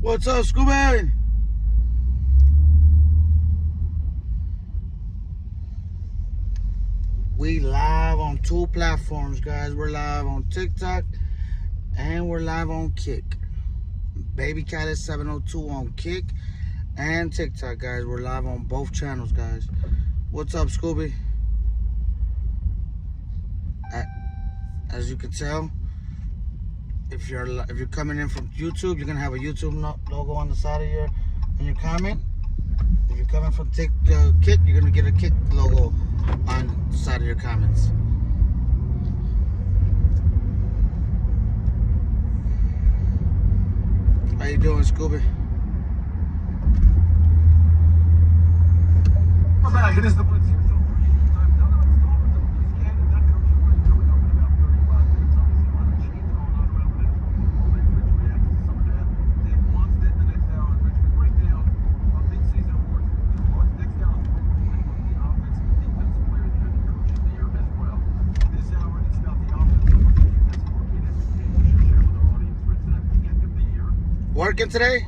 What's up, Scooby? We live on two platforms, guys. We're live on TikTok and we're live on Kick. Baby Cat is 702 on Kick and TikTok, guys. We're live on both channels, guys. What's up, Scooby? As you can tell, if you're coming in from YouTube, you're gonna have a YouTube logo on the side of your comment. If you're coming from Kick, you're gonna get a Kick logo on the side of your comments. How you doing, Scooby? It is the Working today?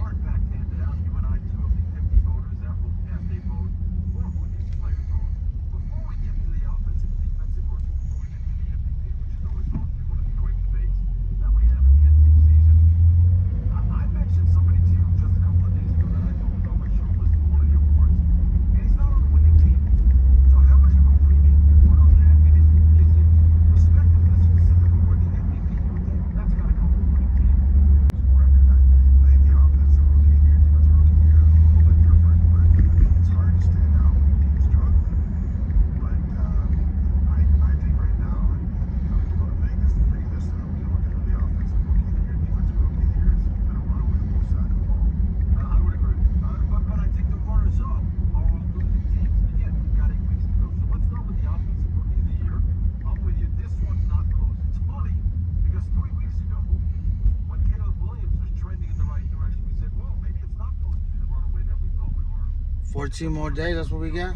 Two more days, that's what we got.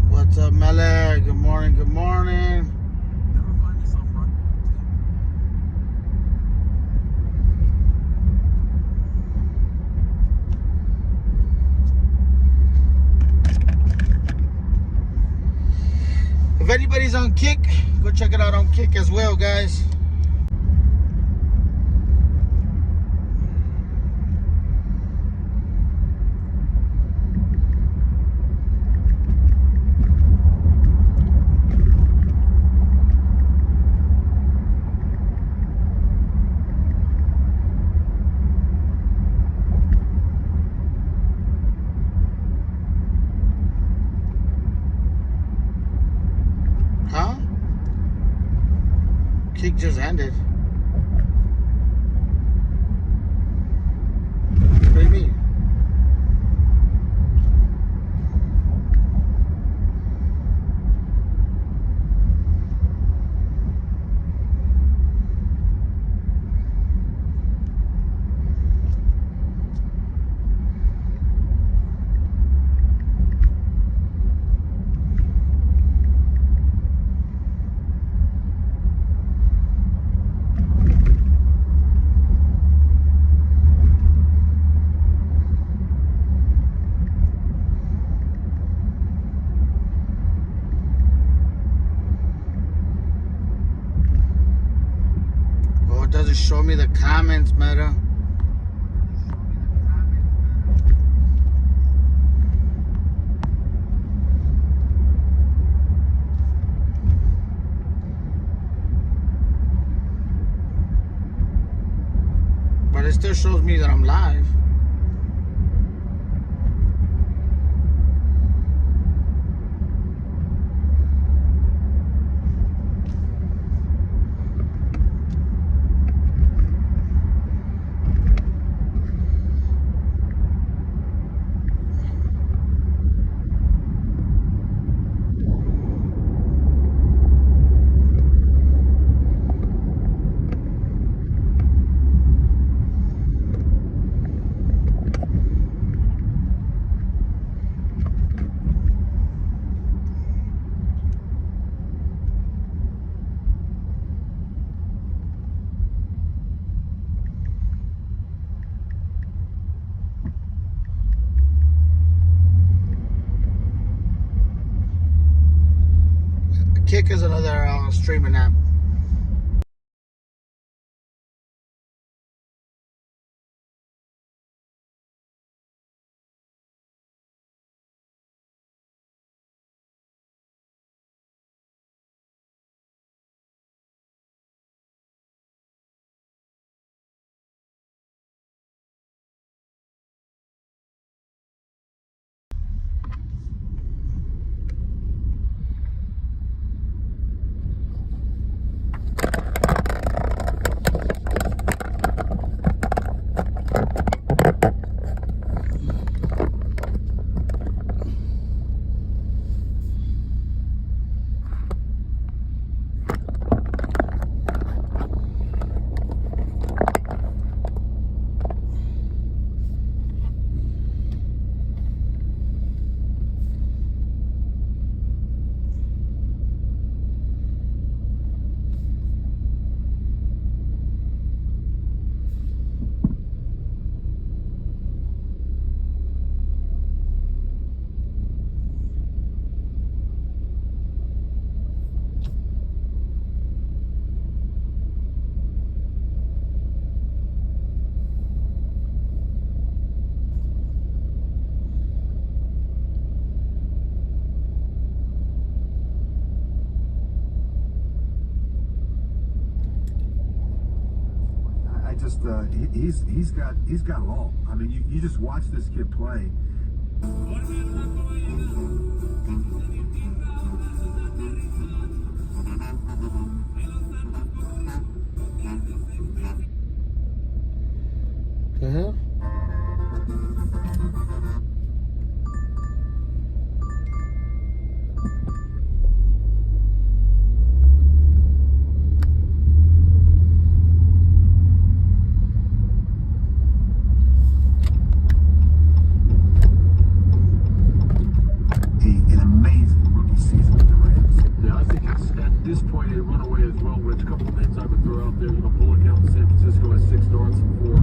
What's up, Mele? Good morning, good morning. If anybody's on Kick, go check it out on Kick as well, guys. Kick just ended. What do you mean? Doesn't show me the comments, Meta. But it still shows me that I'm live. Kick is another streaming app. He's got it all. I mean, you just watch this kid play. The hell? An amazing rookie season with the Rams. Yeah, I think it's at this point a runaway as well. With a couple of names I would throw out there. Bullock out in San Francisco has 6 starts and 4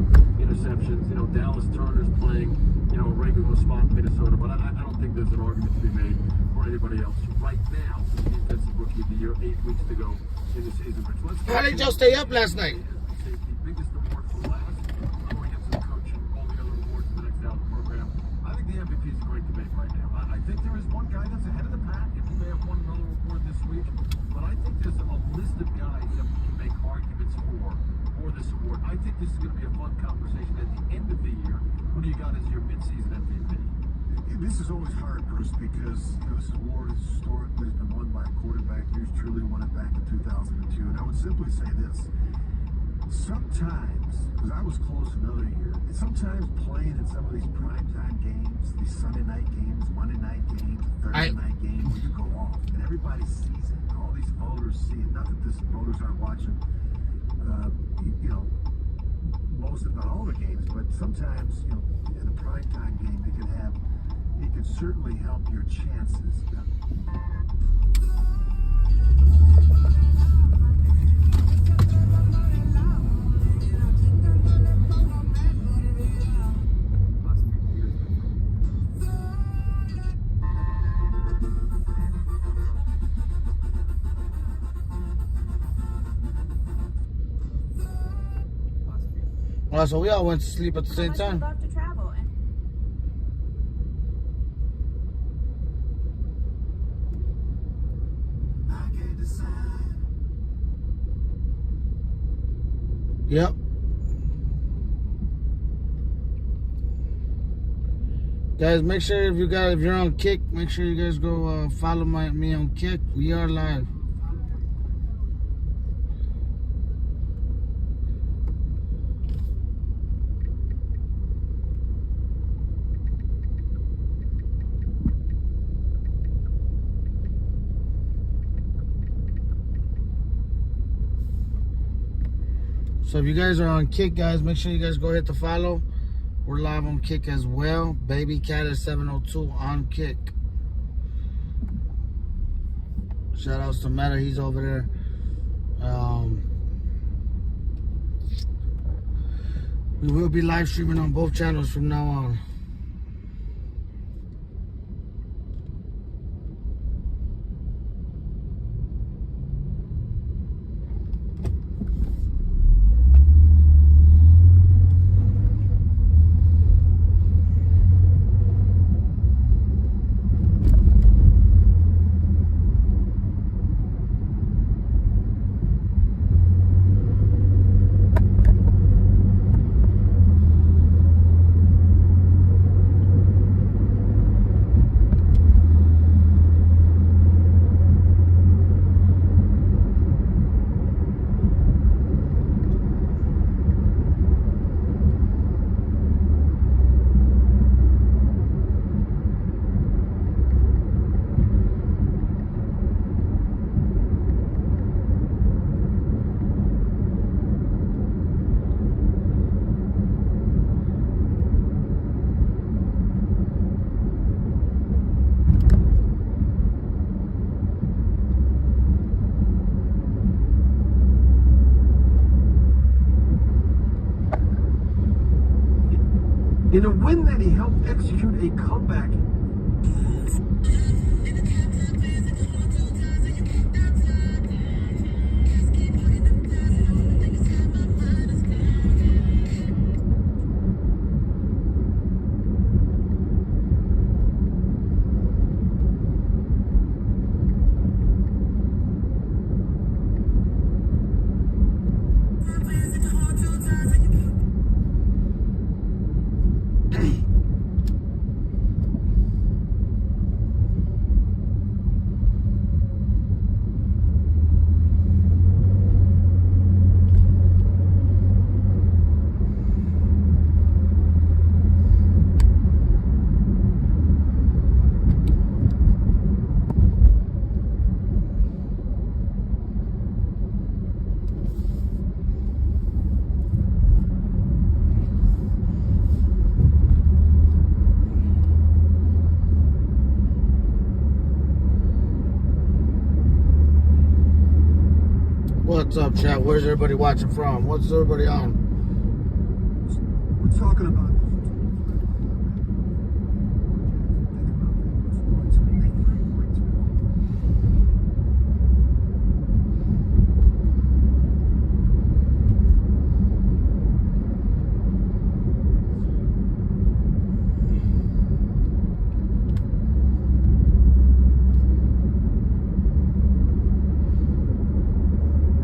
interceptions. Dallas Turner's playing, a regular spot in Minnesota, but I don't think there's an argument to be made for anybody else right now. Defensive rookie of the year, 8 weeks to go in the season. How did y'all stay up last night? The biggest award for last, going into the coach and all the other awards in the next hour program. I think the MVP is a great debate right now. I think there is one guy that's ahead of the pack, and he may have won another award this week, but I think there's a list of guys that we can make arguments for this award. I think this is going to be a fun conversation at the end of the year. Who do you got as your mid-season MVP? This is always hard, Bruce, because this award has historically been won by a quarterback. Yours truly won it back in 2002. And I would simply say this. Sometimes, because I was close another year, sometimes playing in some of these primetime games, these Sunday night games, Monday night games, Thursday night games, where you go off and everybody sees it. All these voters see it. Not that these voters aren't watching, most if not all the games, but sometimes, in a primetime game, it could certainly help your chances. Oh, so we all went to sleep at the same time. About to travel. Yep. Guys, make sure if you're on Kick, make sure you guys go follow me on Kick. We are live. So if you guys are on Kick, guys, make sure you guys go hit the follow. We're live on Kick as well. Baby Cat is 702 on Kick. Shout outs to Meta, he's over there. We will be live streaming on both channels from now on. In a win that he helped execute a comeback. What's up, chat? Where's everybody watching from? What's everybody on? We're talking about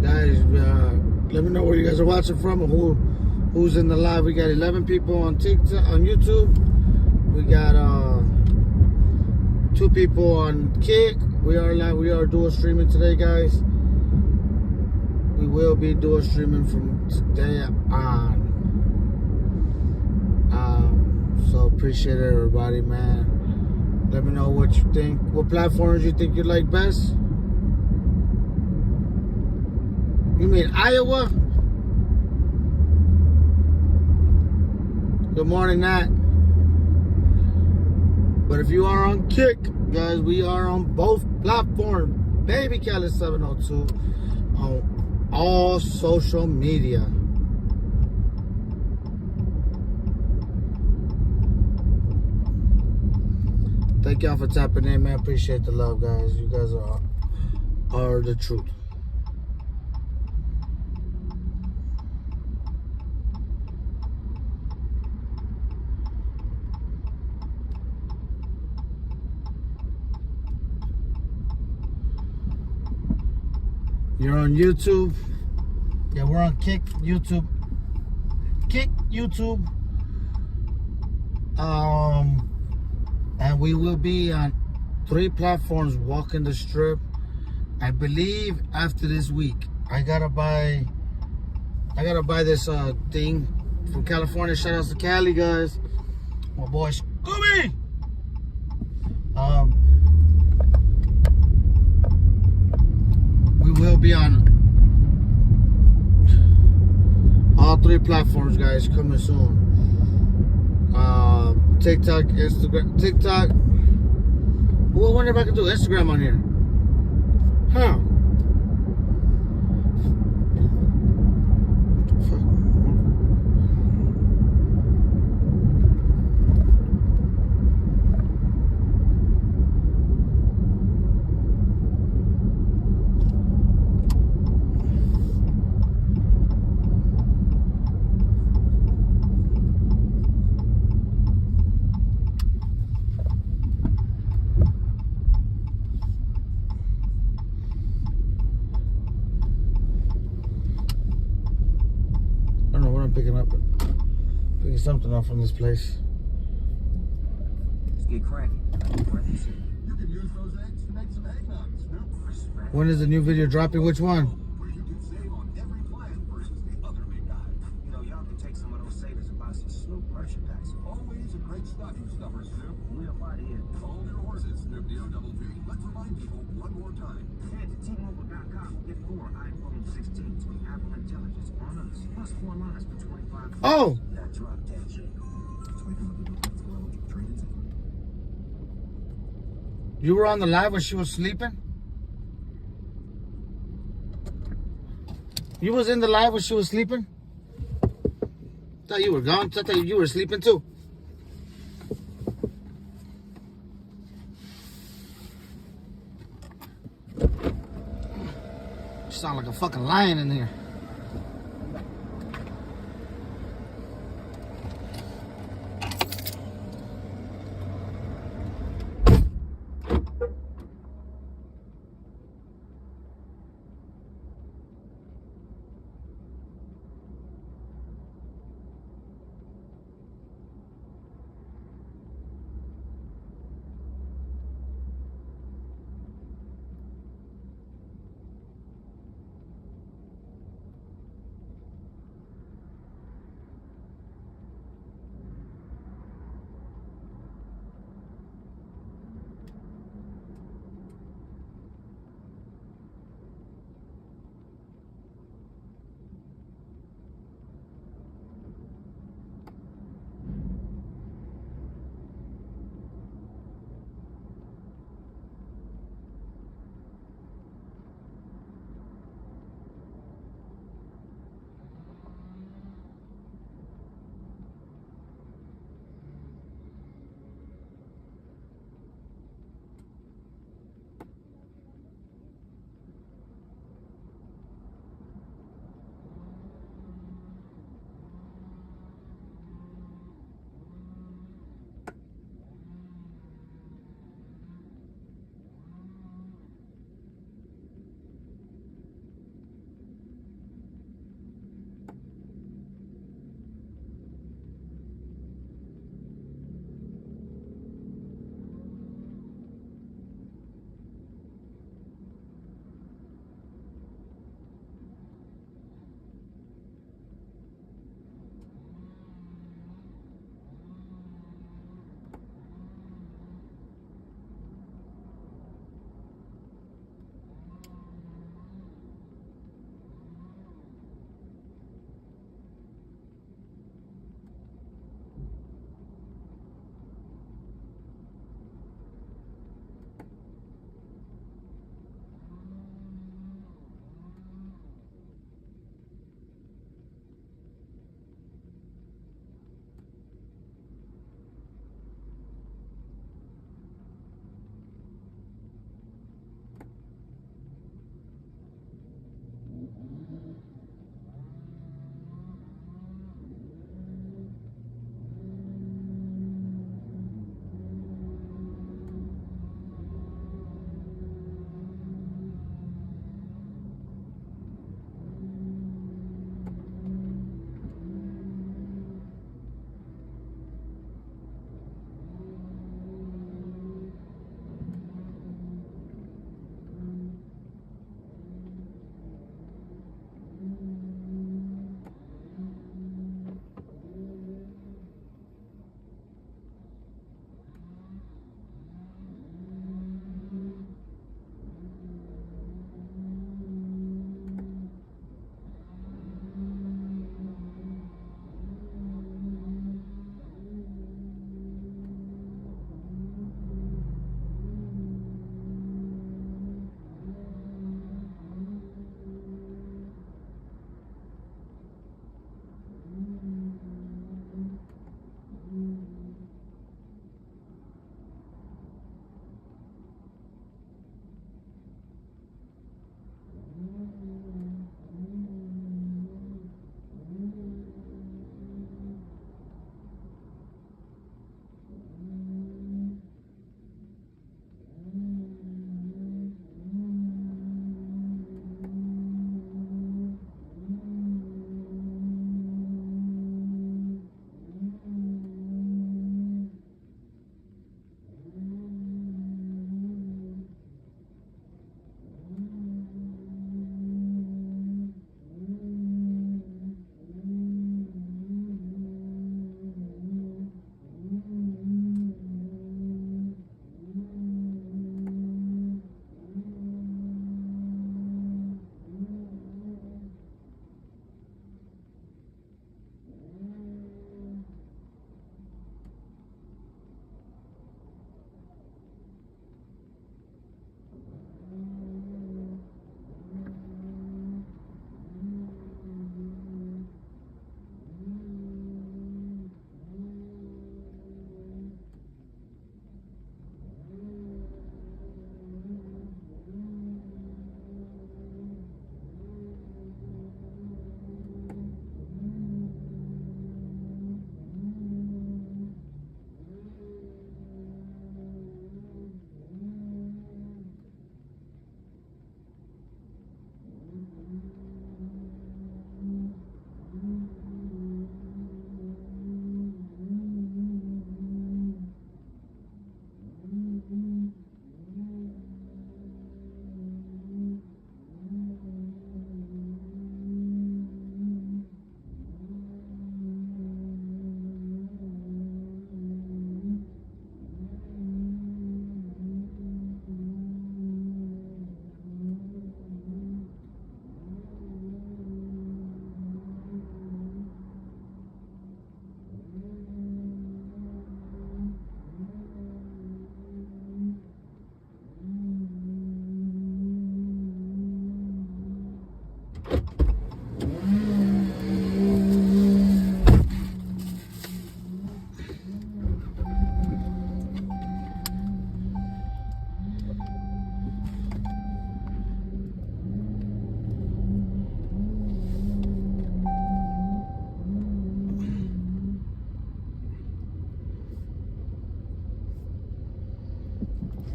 Guys, let me know where you guys are watching from and who's in the live. We got 11 people on TikTok, on YouTube. We got 2 people on Kick. We are live. We are dual streaming today, guys. We will be dual streaming from today on. So appreciate it, everybody, man. Let me know what you think. What platforms you think you like best? You mean Iowa? Good morning, Nat. But if you are on Kick, guys, we are on both platforms. Baby Cali 702 on all social media. Thank y'all for tapping in, man. Appreciate the love, guys. You guys are the truth. You're on YouTube. Yeah, we're on Kick YouTube. Kick YouTube. And we will be on 3 platforms walking the strip. I believe after this week. I gotta buy this thing from California. Shout out to Cali, guys. My boy Scooby. We will be on all 3 platforms, guys, coming soon. TikTok, Instagram, TikTok. Well, I wonder if I can do Instagram on here. Huh. Picking something up from this place. Let's get cracking. You can use those eggs to make some eggnogs. When is the new video dropping? Which one? Where you can save on every plan versus the other big guy. You know, y'all can take some of those savings and buy some Snoop merchandise. Always a great stocking stuffer, Snoop. We up out of here. Hold your horses, Snoop D-O-double-G. Let's remind people one more time. Head to T-Mobile.com and get 4 iPhone 16s with Apple Intelligence on us. Plus 4 lines for $25. Oh! Now drop that shit. You were on the live when she was sleeping? You was in the live when she was sleeping? Thought you were gone. I thought you were sleeping too. sound like a fucking lion in here.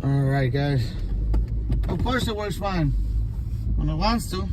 Alright, guys. Of course it works fine when it wants to.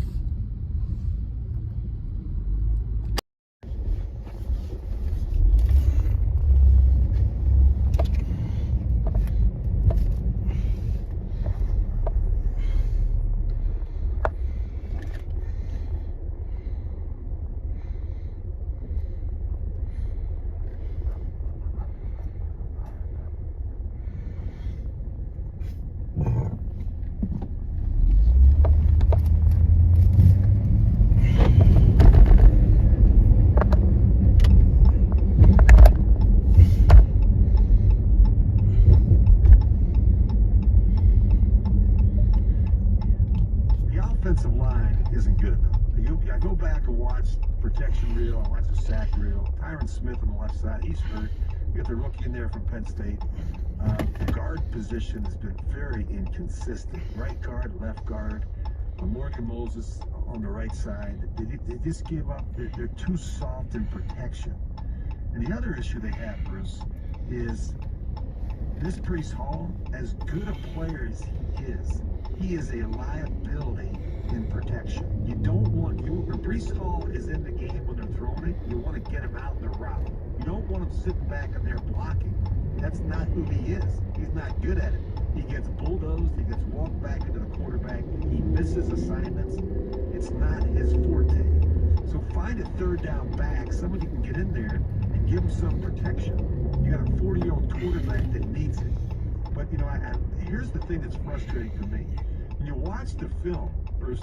Offensive line isn't good enough. I go back and watch protection reel, I watch the sack reel. Tyron Smith on the left side, he's hurt. You got the rookie in there from Penn State. The guard position has been very inconsistent. Right guard, left guard. Morgan Moses on the right side. They just give up. They're too soft in protection. And the other issue they have, Bruce, is this Breece Hall, as good a player as he is a liability in protection. You don't want Breece Hall is in the game when they're throwing it. You want to get him out in the route. You don't want him sitting back in there blocking. That's not who he is. He's not good at it. He gets bulldozed. He gets walked back into the quarterback. He misses assignments. It's not his forte. So find a third down back, somebody who can get in there and give him some protection. You got a 40-year-old quarterback that needs it. But, here's the thing that's frustrating for me. When you watch the film, there's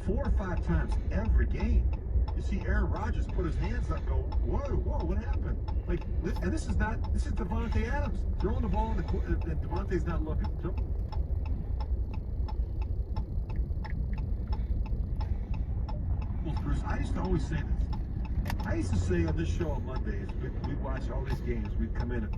4 or 5 times every game, you see Aaron Rodgers put his hands up and go, whoa, what happened? And this is Devontae Adams throwing the ball, and Devontae's not looking. Well, Bruce, I used to always say this. I used to say on this show on Mondays, we'd watch all these games, we'd come in and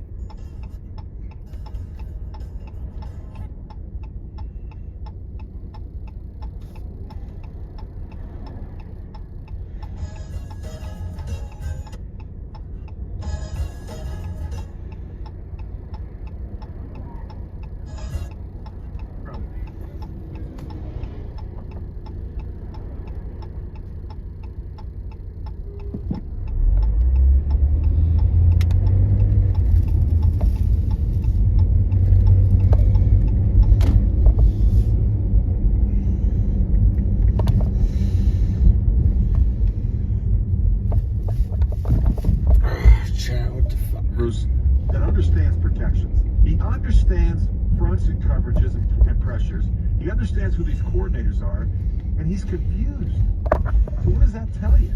that understands protections. He understands fronts and coverages and pressures. He understands who these coordinators are, and he's confused. So what does that tell you?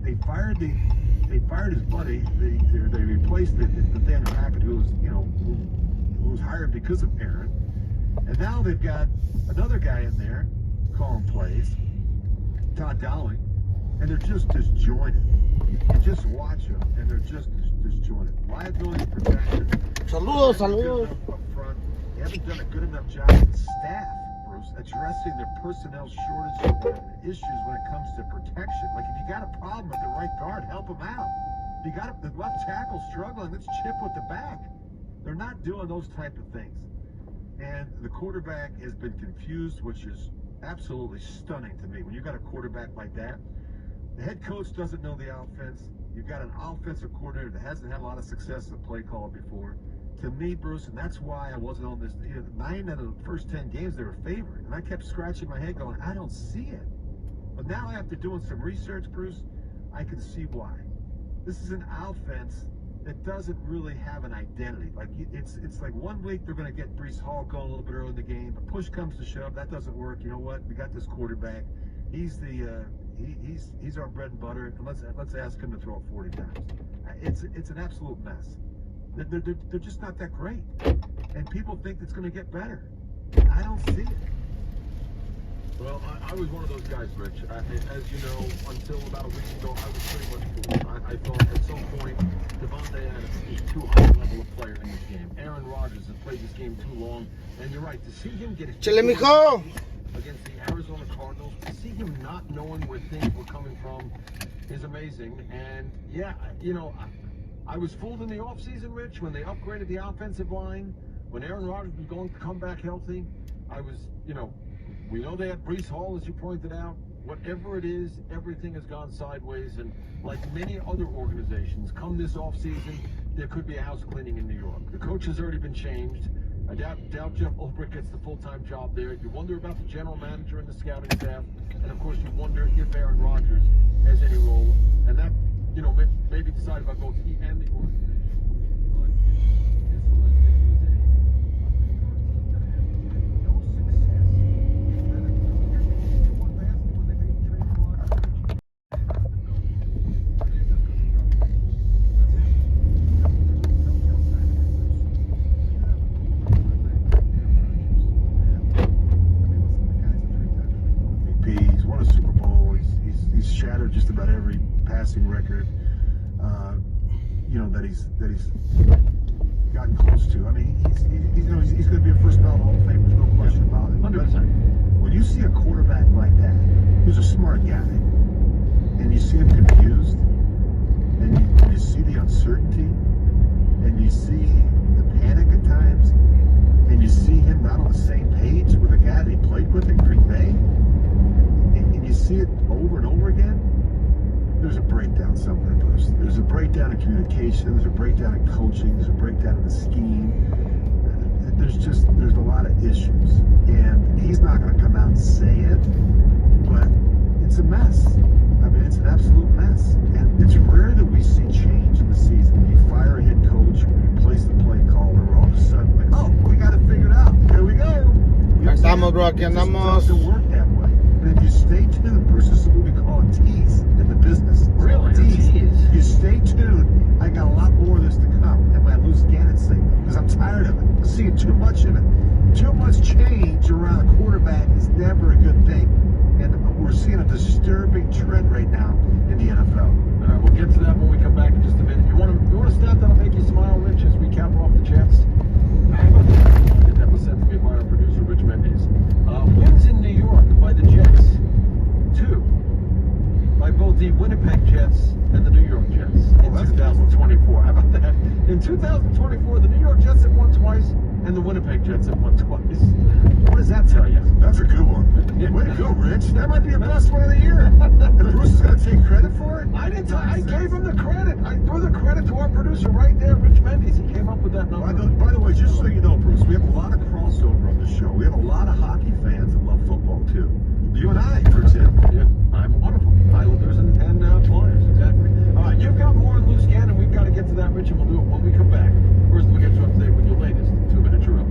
They fired his buddy. They replaced Nathaniel Hackett, who was hired because of Aaron, and now they've got another guy in there calling plays, Todd Dowling, and they're just disjointed. You just watch them, and they're just disjointed. Liability protection. Saludos. Up front. They haven't done a good enough job with the staff, Bruce, addressing their personnel shortage issues when it comes to protection. Like, if you got a problem with the right guard, help him out. If you got the left tackle struggling, let's chip with the back. They're not doing those type of things. And the quarterback has been confused, which is absolutely stunning to me. When you got a quarterback like that, the head coach doesn't know the offense. You've got an offensive coordinator that hasn't had a lot of success as a play caller before. To me, Bruce, and that's why I wasn't on this. 9 out of the first 10 games they were favored, and I kept scratching my head, going, I don't see it. But now, after doing some research, Bruce, I can see why. This is an offense that doesn't really have an identity. Like, it's like 1 week they're going to get Breece Hall going a little bit early in the game, but push comes to shove, that doesn't work. You know what? We got this quarterback. He's he's our bread and butter, and let's ask him to throw it 40 times. It's an absolute mess. They're just not that great, and people think it's going to get better. I don't see it. Well, I was one of those guys, Rich. As you know, until about a week ago, I was pretty much fooled. I thought at some point Devontae Adams is too high a level of player in this game. Aaron Rodgers has played this game too long, and you're right. To see him get it against the Arizona Cardinals, to see him not knowing where things were coming from is amazing. And yeah, I was fooled in the offseason, Rich, when they upgraded the offensive line, when Aaron Rodgers was going to come back healthy. I was, we know they had Breece Hall, as you pointed out. Whatever it is, everything has gone sideways. And like many other organizations, come this offseason, there could be a house cleaning in New York. The coach has already been changed. I doubt Jeff Ulbrich gets the full-time job there. You wonder about the general manager and the scouting staff. And, of course, you wonder if Aaron Rodgers has any role. And that, maybe decided by both he and the organization. But this was no success. One last thing when they made the trade for Rodgers. He's won a Super Bowl. He's shattered just about every passing record, that he's gotten close to. I mean, he's going to be a first ballot Hall of Famer. There's no question about it. 100%. When you see a quarterback like that, who's a smart guy, and you see him confused, and you see the uncertainty, and you see the panic at times, and you see him not on the same page with a guy that he played with in Green Bay, and you see it over and over again, there's a breakdown somewhere, Bruce. There's a breakdown in communication, there's a breakdown in coaching, there's a breakdown in the scheme. There's a lot of issues. And he's not going to come out and say it, but it's a mess. I mean, it's an absolute mess. And it's rare that we see change in the season. When you fire a head coach, when you replace the play caller, all of a sudden, like, oh, we got it figured out. Here we go. Estamos, bro, aquí andamos. It doesn't work that way. And if you stay tuned, Bruce, this is what we call a tease in the business. Really? Tease. Tease. You stay tuned. I got a lot more of this to come. And my loose cannon thing, because I'm tired of it. I'm seeing too much of it. Too much change around a quarterback is never a good thing. And we're seeing a disturbing trend right now in the NFL. All right, we'll get to that when we come back in just a minute. You want a stat that'll make you smile, Rich, as we cap off the Jets? That was sent to me by our producer, Rich Mendes. Wins in New York by the Jets. 2 by both the Winnipeg Jets and the New York Jets in 2024. How about that? In 2024, the New York Jets have won twice, and the Winnipeg Jets have won twice. What does that tell you? That's a good one. Way to go, Rich. That might be your best one of the year. And Bruce is going to take credit for it? I didn't. I gave him the credit. I threw the credit to our producer right there, Rich Mendes. He came up with that number. By the way, just so you know, Bruce, we have a lot of crossover on the show. We have a lot of hockey fans that love football, too. You and I, for example. Yeah, I'm one of them. Islanders and Flyers, exactly. You've got more on Loose Cannon. We've got to get to that, Rich, and we'll do it when we come back. First, we'll get you up to date with your latest 2-minute drill.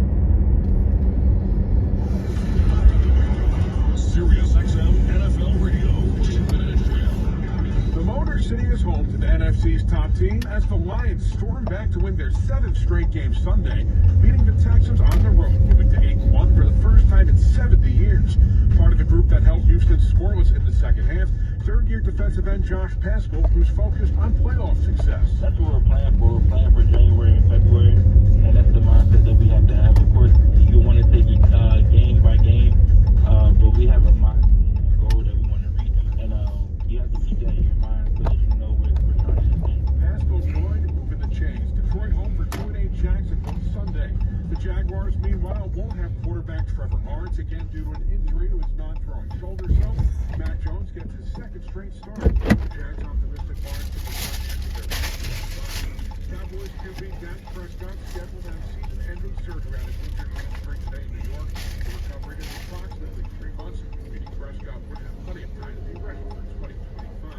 Sirius XM NFL Radio 2-minute drill. The Motor City is home to the NFC's top team as the Lions storm back to win their 7th straight game Sunday, beating the Texans on the road, moving to 8-1 for the first time in 70 years. Part of the group that held Houston scoreless in the second half, third-year defensive end Josh Paschal, who's focused on playoff success. That's what we're playing for. We're playing for January and February, and that's the mindset that we have to have. Of course, you want to take it game by game, but we have a mindset and a goal that we want to reach, and you have to keep that in your mind so that you know we're trying to win. Paschal joined, moving the chains. Detroit home for 2-8 Jacksonville Sunday. The Jaguars, meanwhile, won't have quarterback Trevor Lawrence again due to an injury to his non-throwing shoulder. So Mac Jones gets his second straight start. The Jags optimistic Lawrence can return after their Cowboys QB Dak Prescott scheduled to have season-ending surgery on his injured hamstring today in New York. The recovery is approximately 3 months, meaning Prescott would have plenty of time to be ready for 2025.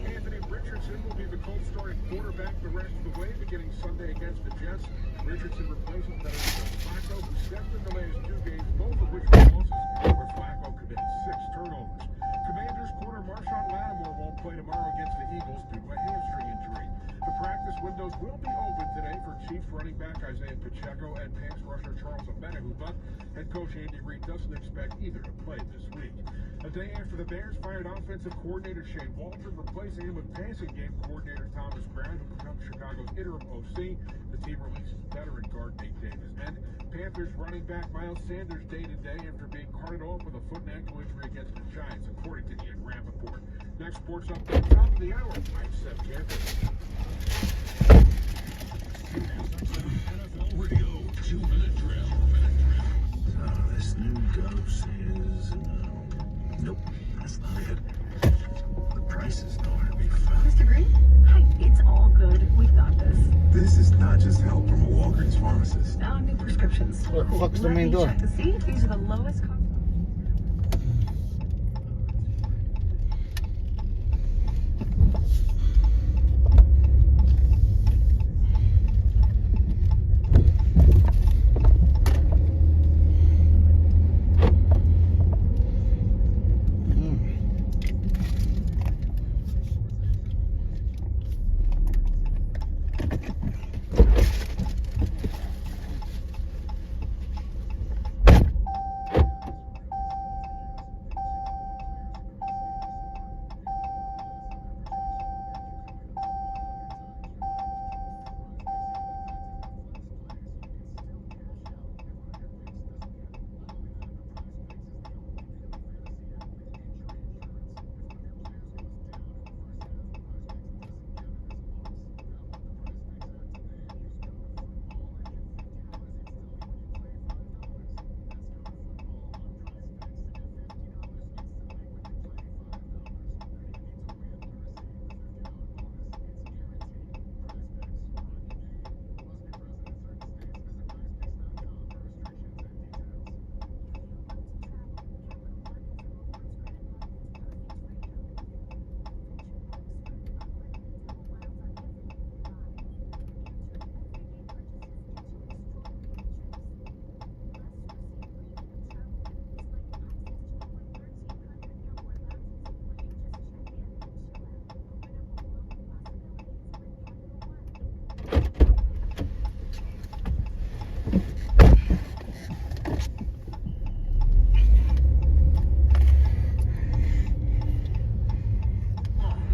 Anthony Richardson will be the Colts starting quarterback the rest of the way, beginning Sunday against the Jets. Richardson replaces veteran Flacco, who stepped in the last 2 games, both of which were losses, where Flacco committed 6 turnovers. Commanders corner Marshawn Lattimore won't play tomorrow against the Eagles due to a hamstring injury. The practice windows will be open today for Chiefs running back Isaiah Pacheco and pass rusher Charles Omenihu, but head coach Andy Reid doesn't expect either to play this week. A day after the Bears fired offensive coordinator Shane Waldron, replacing him with passing game coordinator Thomas Brown, who becomes Chicago's interim OC. The team releases veteran guard Nate Davis. And Panthers running back Miles Sanders day-to-day after being carted off with a foot and ankle injury against the Giants, according to Ian Rappaport. Next sports update, top of the hour. I'm Seth Campbell. not just help from a Walgreens pharmacist. Now new prescriptions. Where the fuck's the Let main me door? check to see if these are the lowest cost.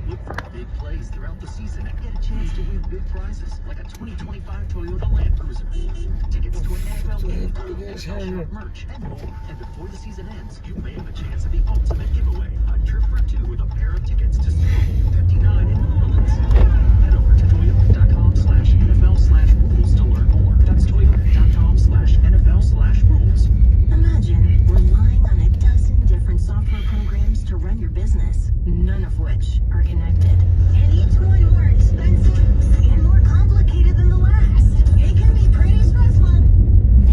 Look for big plays throughout the season and get a chance to win big prizes like a 2025 Toyota Land Cruiser, tickets to an NFL game, NFL shop merch, and more. And before the season ends, you may have a chance at the ultimate giveaway, a trip for two with a pair of tickets to Super Bowl 59 in New Orleans. Head over to toyota.com/NFL/rules to learn more. That's toyota.com/NFL/rules. Imagine relying on a dozen different software programs to run your business, none of which are connected. And each one more expensive and more complicated than the last. It can be pretty stressful.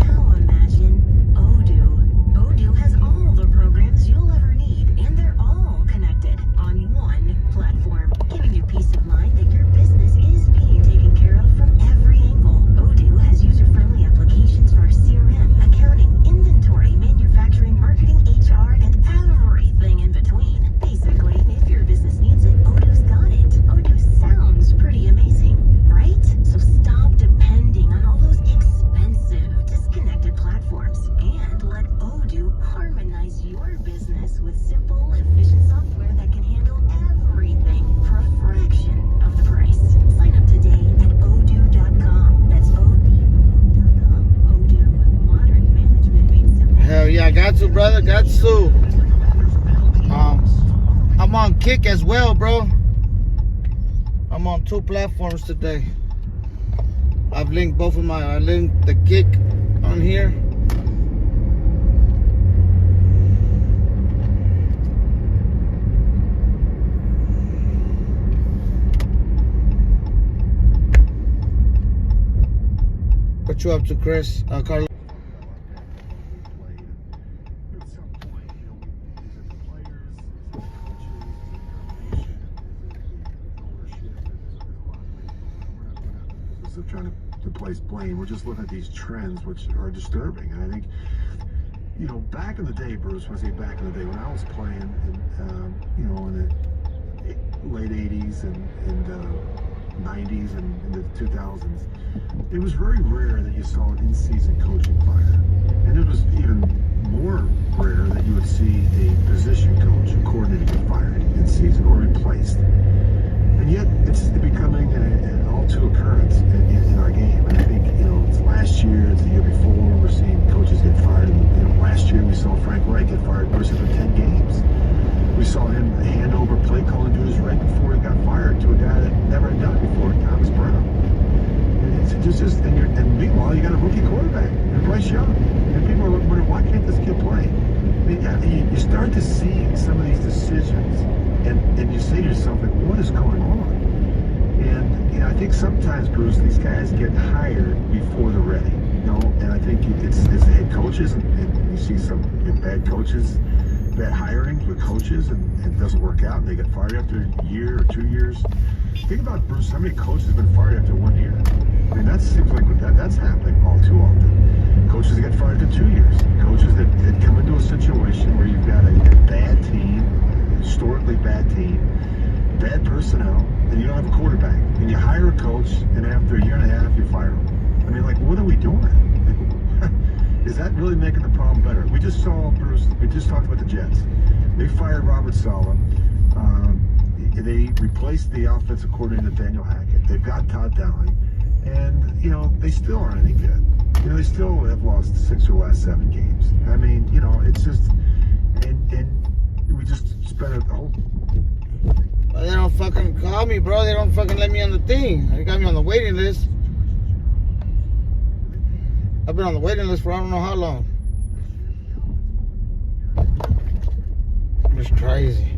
Now imagine Odoo. Odoo has all the programs you'll ever need, and they're all connected on one platform, giving you peace of mind that your business is being taken care of from every angle. Odoo has user-friendly applications for CRM, accounting, inventory, manufacturing, marketing, HR, and everything in between. Basically, if your business needs it, Odoo's got it. Odoo sounds pretty amazing, right? So stop depending on all those expensive, disconnected platforms and let Odoo harmonize your business with simple, efficient software that can handle everything for a fraction of the price. Sign up today at odoo.com. That's odoo.com. Odoo, modern management made simple. Hell yeah, got to, brother. Got to. I'm on Kick as well, bro. I'm on 2 platforms today. I've linked both of my. I linked the Kick on here. What you up to, Chris? Carlos? At some point, is it the players, is it the coaches, is it the combination, is it the ownership? There's a lot of things going on. We're not still trying to place blame. We're just looking at these trends, which are disturbing. And I think, back in the day, Bruce, when I say back in the day, when I was playing, in the late 80s and 90s and in the 2000s, it was very rare that you saw an in-season coaching fire. And it was even more rare that you would see a position coach, a coordinator get fired in season or replaced. And yet, it's becoming an all-too occurrence in our game. And I think, it's last year, it's the year before, we're seeing coaches get fired. And, last year, we saw Frank Reich get fired versus for 10 games. We saw him hand over play calling duties right before he got fired to a guy that never had done it before, Thomas Brown. And it's just and meanwhile, you got a rookie quarterback, and Bryce Young. And people are wondering, why can't this kid play? I mean, you start to see some of these decisions, and you say to yourself, like, what is going on? And I think sometimes, Bruce, these guys get hired before they're ready. And I think it's the head coaches, and you see some bad coaches, bad hiring with coaches, and it doesn't work out, and they get fired after a year or 2 years. Think about, Bruce, how many coaches have been fired after 1 year? I mean, that seems like that's happening all too often. Coaches that get fired after 2 years. Coaches that come into a situation where you've got a bad team, historically bad team, bad personnel, and you don't have a quarterback. And you hire a coach, and after a year and a half, you fire him. I mean, like, what are we doing? Is that really making the problem better? We just saw, Bruce, we just talked about the Jets. They fired Robert Saleh. They replaced the offensive coordinator, Nathaniel Hackett. They've got Todd Dowling. And, they still aren't any good. They still have lost 6 of the last 7 games. I mean, it's just, and we just spent a whole... Well, they don't fucking call me, bro. They don't fucking let me on the thing. They got me on the waiting list. I've been on the waiting list for I don't know how long. It's crazy.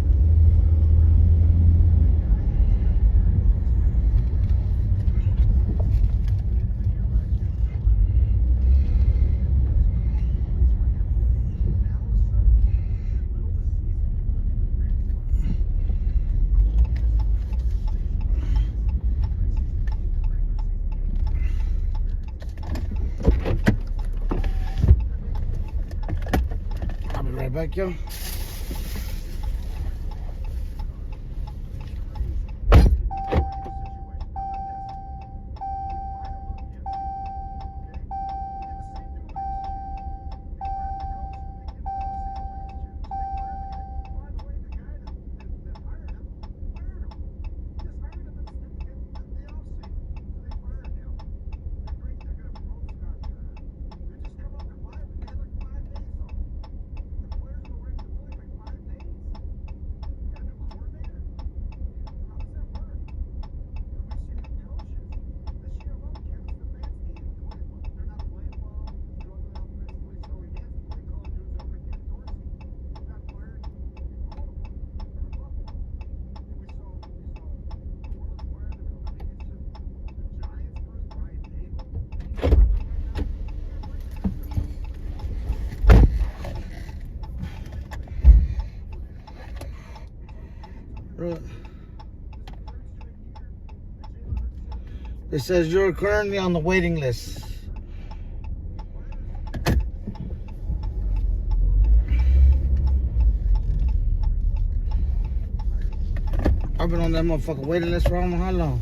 Right back, yo. It says you're currently on the waiting list. I've been on that motherfucking waiting list for I don't know how long.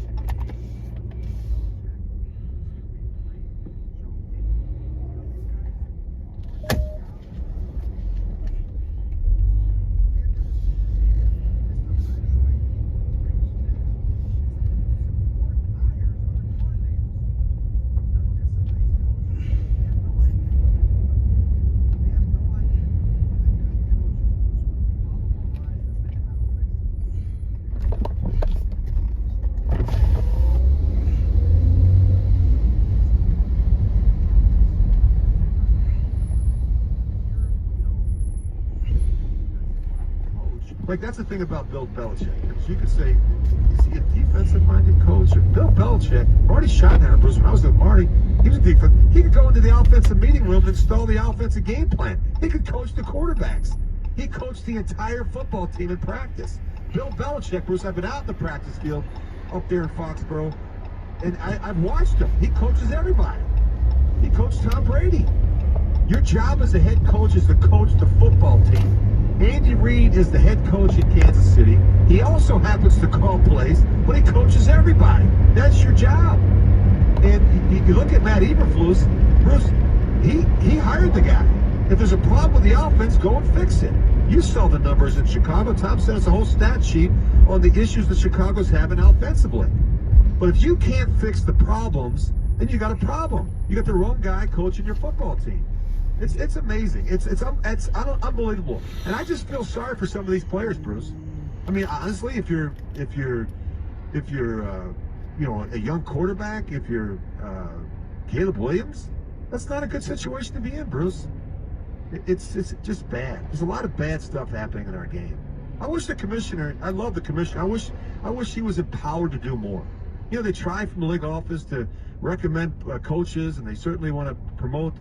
Like, that's the thing about Bill Belichick. Because you could say, is he a defensive-minded coach? Or Bill Belichick, Marty Schottenheimer, Bruce, when I was with Marty, he was a defense. He could go into the offensive meeting room and install the offensive game plan. He could coach the quarterbacks. He coached the entire football team in practice. Bill Belichick, Bruce, I've been out in the practice field up there in Foxborough, and I've watched him. He coaches everybody. He coached Tom Brady. Your job as a head coach is to coach the football team. Andy Reid is the head coach in Kansas City. He also happens to call plays, but he coaches everybody. That's your job. And you look at Matt Eberflus, Bruce, he hired the guy. If there's a problem with the offense, go and fix it. You saw the numbers in Chicago. Tom sent us a whole stat sheet on the issues that Chicago's having offensively. But if you can't fix the problems, then you got a problem. You got the wrong guy coaching your football team. It's amazing. It's unbelievable. And I just feel sorry for some of these players, Bruce. I mean, honestly, if you're a young quarterback, if you're Caleb Williams, that's not a good situation to be in, Bruce. It's just bad. There's a lot of bad stuff happening in our game. I wish the commissioner. I love the commissioner. I wish he was empowered to do more. You know, they try from the league office to recommend coaches, and they certainly want to promote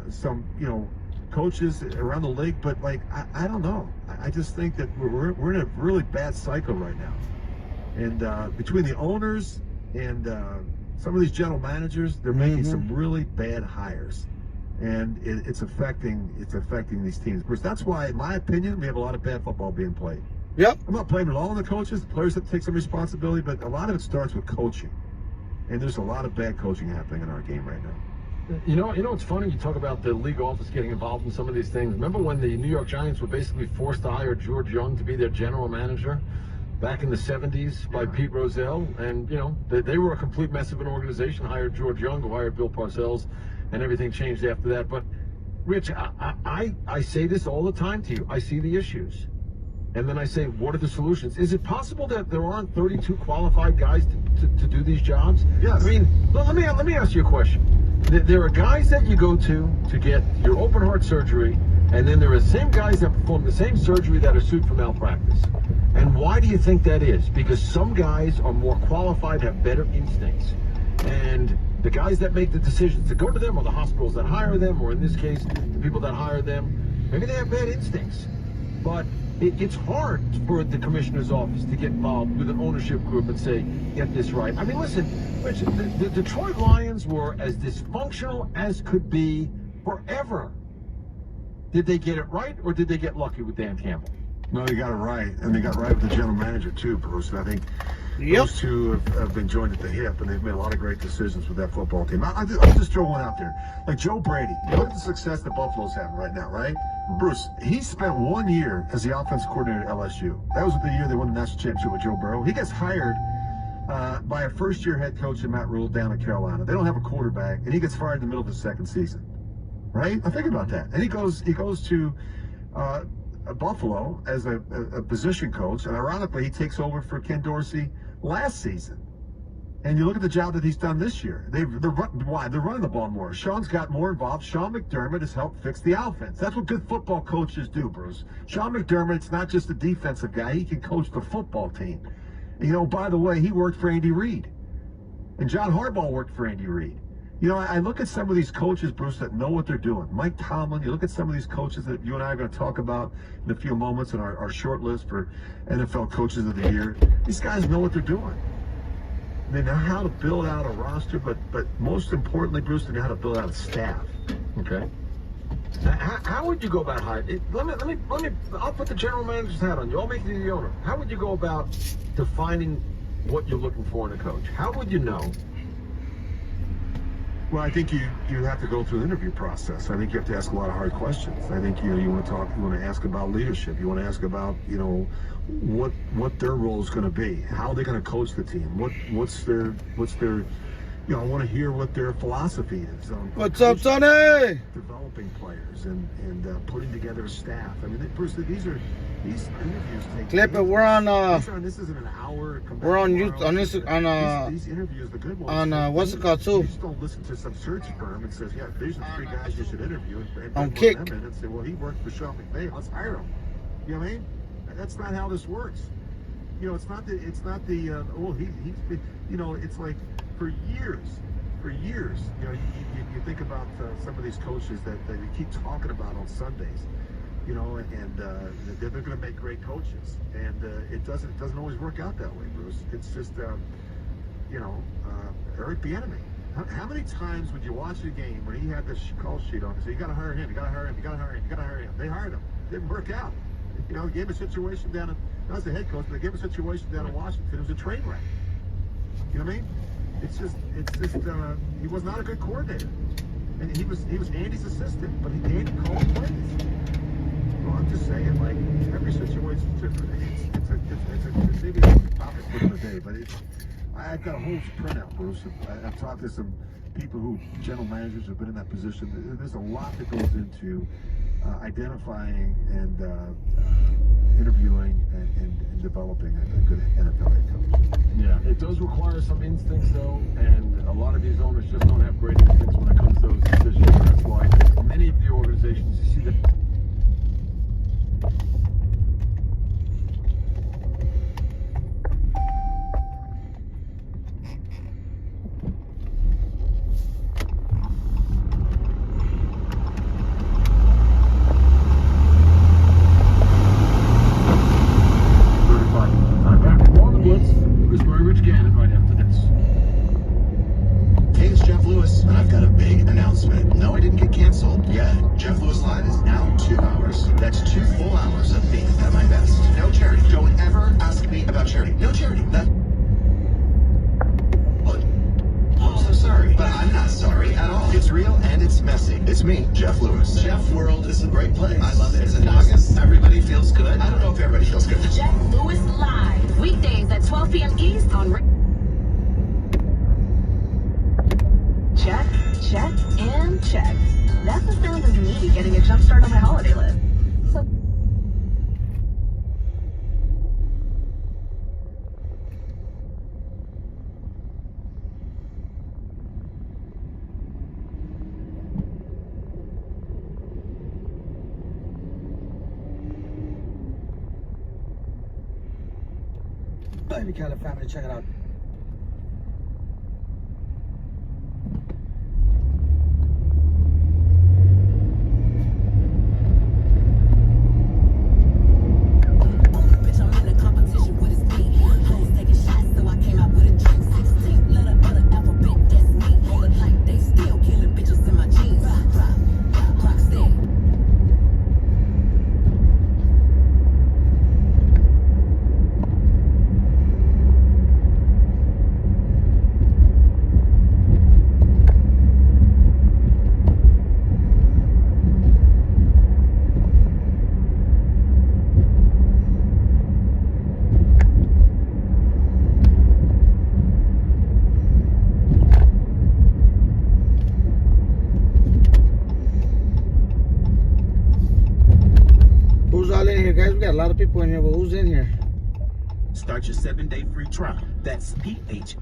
some, you know, coaches around the league. But like, I don't know. I just think that we're in a really bad cycle right now, and between the owners and some of these general managers, they're making some really bad hires, and it's affecting these teams. Bruce, that's why, in my opinion, we have a lot of bad football being played. Yep. I'm not blaming it all on the coaches. The players have to take some responsibility, but a lot of it starts with coaching. And there's a lot of bad coaching happening in our game right now. You know, it's funny you talk about the league office getting involved in some of these things. Remember when the New York Giants were basically forced to hire George Young to be their general manager back in the 70s by Pete Rozelle? And, you know, they were a complete mess of an organization, hired George Young, who hired Bill Parcells, and everything changed after that. But, Rich, I say this all the time to you. I see the issues. And then I say, what are the solutions? Is it possible that there aren't 32 qualified guys to do these jobs? Yes. I mean, let me ask you a question. There are guys that you go to get your open heart surgery, and then there are the same guys that perform the same surgery that are sued for malpractice. And why do you think that is? Because some guys are more qualified, have better instincts. And the guys that make the decisions to go to them, or the hospitals that hire them, or in this case, the people that hire them, maybe they have bad instincts. But it's hard for the commissioner's office to get involved with an ownership group and say, get this right. I mean, listen, Rich, the Detroit Lions were as dysfunctional as could be forever. Did they get it right, or did they get lucky with Dan Campbell? No, they got it right, and they got right with the general manager too, Bruce. And I think those two have been joined at the hip, and they've made a lot of great decisions with that football team. I'll just throw one out there. Like Joe Brady, you look at the success that Buffalo's having right now, right? Bruce, he spent 1 year as the offensive coordinator at LSU. That was the year they won the national championship with Joe Burrow. He gets hired by a first-year head coach in Matt Rule down in Carolina. They don't have a quarterback, and he gets fired in the middle of his second season, right? Now think about that. And he goes to Buffalo as a position coach, and ironically, he takes over for Ken Dorsey last season. And you look at the job that he's done this year. They're running the ball more. Sean's got more involved. Sean McDermott has helped fix the offense. That's what good football coaches do, Bruce. Sean McDermott's not just a defensive guy. He can coach the football team. You know, by the way, he worked for Andy Reid. And John Harbaugh worked for Andy Reid. You know, I look at some of these coaches, Bruce, that know what they're doing. Mike Tomlin, you look at some of these coaches that you and I are going to talk about in a few moments in our short list for NFL Coaches of the Year. These guys know what they're doing. They know how to build out a roster, but most importantly, Bruce, they know how to build out a staff. Okay. How would you go about hiring? Let me. I'll put the general manager's hat on. You all make it the owner. How would you go about defining what you're looking for in a coach? How would you know? Well, I think you have to go through the interview process. I think you have to ask a lot of hard questions. I think you want to ask about leadership. You want to ask about, you know, what their role is going to be. How are they going to coach the team? What's their you know, I want to hear what their philosophy is on What's up, Sonny? developing players and putting together a staff. I mean, Bruce, these interviews take. Clip it. We're on. This isn't an hour. We're on YouTube. On this. On these interviews, the good ones. on what's it called too? You just don't listen to some search firm and says, yeah, these are 3 guys you should interview. And On put Kick. them in and say, well, he worked for Sean McVay. Let's hire him. You know what I mean? That's not how this works. You know, it's not the. He's been. You know, it's like for years. You know, you think about some of these coaches that you keep talking about on Sundays. You know, and they're going to make great coaches, and it doesn't always work out that way, Bruce. It's just, you know, Eric Bieniemy. How many times would you watch a game when he had this call sheet on and say, you got to hire him, you got to hire him, you got to hire him, you got to hire him? They hired him. Didn't work out. You know, gave him a situation down in, I was the head coach, but they gave him a situation down in Washington. It was a train wreck. You know what I mean? It's just he was not a good coordinator. And he was Andy's assistant, but Andy called plays. Well, I'm just saying, like, every situation's different. It's maybe a topic for the day, but I've got a whole printout, Bruce. I've talked to some people general managers who've been in that position. There's a lot that goes into identifying and interviewing and developing a good NFL head coach. Yeah, it does require some instincts, though, and a lot of these owners just don't have great instincts when it comes to those decisions. That's why many of the organizations, you see that. and I've got a big announcement. No, I didn't get canceled. Yeah, Jeff Lewis Live is now 2 hours. That's 2 full hours of me at my best. No charity. Don't ever ask me about charity. No charity. I'm so sorry, but I'm not sorry at all. It's real and it's messy. It's me, Jeff Lewis. Jeff World is a great place. I love it. It's in August. Everybody feels good. I don't know if everybody feels good. Jeff Lewis Live, weekdays at 12 p.m. East on Check, check, and check. That's the sound of me getting a jump start on my holiday list. So Baby Keller family, check it out. Who's all in here, guys? We got a lot of people in here, but who's in here? Start your 7-day free trial. That's PHILO.TV.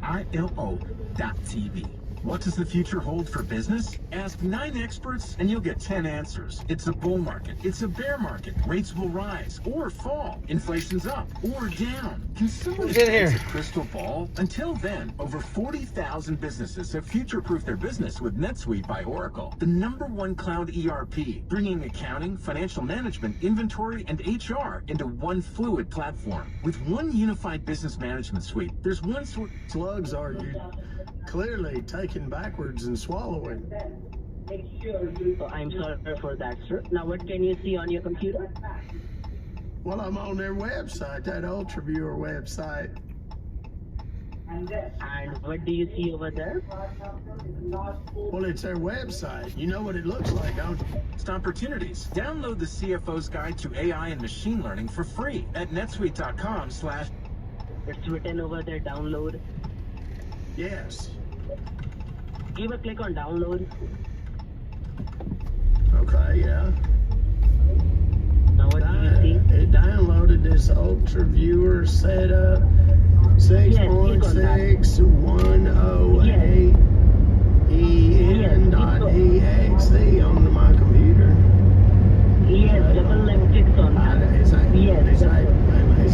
What does the future hold for business? Ask 9 experts and you'll get 10 answers. It's a bull market. It's a bear market. Rates will rise or fall. Inflation's up or down. Can someone Who's in here? a crystal ball? Until then, over 40,000 businesses have future-proofed their business with NetSuite by Oracle, the #1 cloud ERP, bringing accounting, financial management, inventory, and HR into one fluid platform. With one unified business management suite, there's one sort. Slugs are you clearly taking backwards and swallowing. I'm sorry for that, sir. Now, what can you see on your computer? Well, I'm on their website, that UltraViewer website. And what do you see over there? Well, it's their website. You know what it looks like, don't you? Opportunities. Download the CFO's Guide to AI and Machine Learning for free at netsuite.com/. It's written over there, download. Yes. Give a click on download. Okay, yeah. Now what do you see? It downloaded this UltraViewer setup 6.6108 en.exe onto my computer. Yes, double left click on that. Is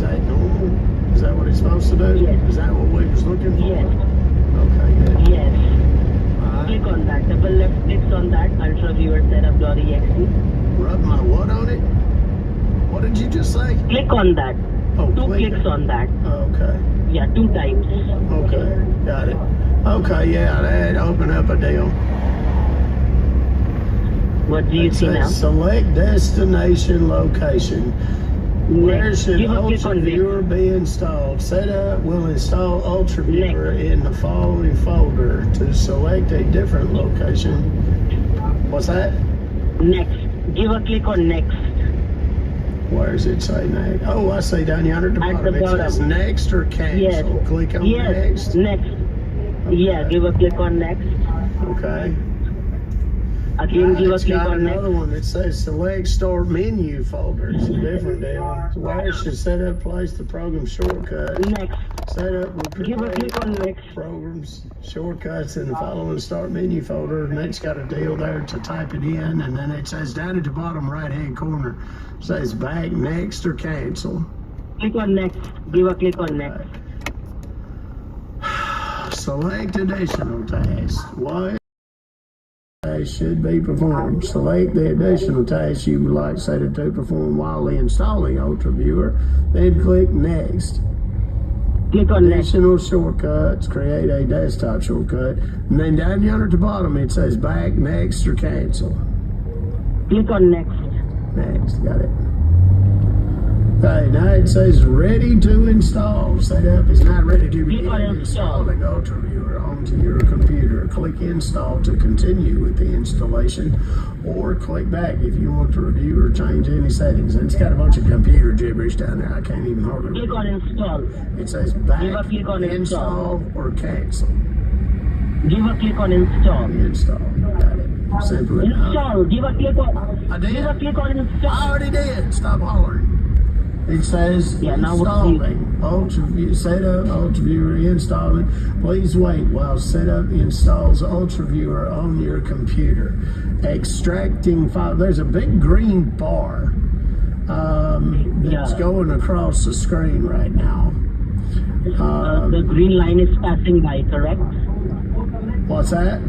that normal? Is that what it's supposed to do? Yes. Is that what we was looking for? Yes. Okay, good. Yes. Alright. Click on that. Double left clicks on that. UltraViewer setup.exe. Rub my what on it? What did you just say? Click on that. Oh, Two click. clicks on that. Okay. Yeah, 2 times. Okay. Got it. Okay, yeah, that opened up a deal. What do you It see now? says select destination location. Where should Give a click on next. UltraViewer be installed? Setup will install UltraViewer in the following folder to select a different location. What's that? Next. Give a click on next. Where does it say next? Oh, I see down yonder at the At bottom. the It says bottom. next or cancel. Yes. Click on Yes. next. Next. Yeah, give a click on next. Okay. Again, give a It's click got on next. another one that says select start menu folder. It's a different deal. Where should set up place the program shortcut? Next. Set up will Give a click on next. programs shortcuts in the following start menu folder, and it's got a deal there to type it in, and then it says down at the bottom right hand corner, it says back, next, or cancel. Click on next. Give a click on next. Select additional tasks. What should be performed? Select the additional tasks you would like SATA to perform while installing UltraViewer, then click next. Click on next. Additional shortcuts, create a desktop shortcut. And then down yonder at the bottom, it says back, next, or cancel. Click on next. Next, got it. Okay, now it says ready to install. Setup is not ready to begin installing UltraViewer onto your computer. Click install to continue with the installation, or click back if you want to review or change any settings. And it's got a bunch of computer gibberish down there. I can't even hardly read. Click on install. It says back, Click on install, or cancel. Give a click on install. Install, got it. Simple enough. Install. Give a click on. I did. Give a click on install. I already did. Stop hollering. It says installing UltraViewer, setup UltraViewer installing. Please wait while setup installs UltraViewer on your computer. Extracting file. There's a big green bar that's going across the screen right now. The green line is passing by, correct? What's that?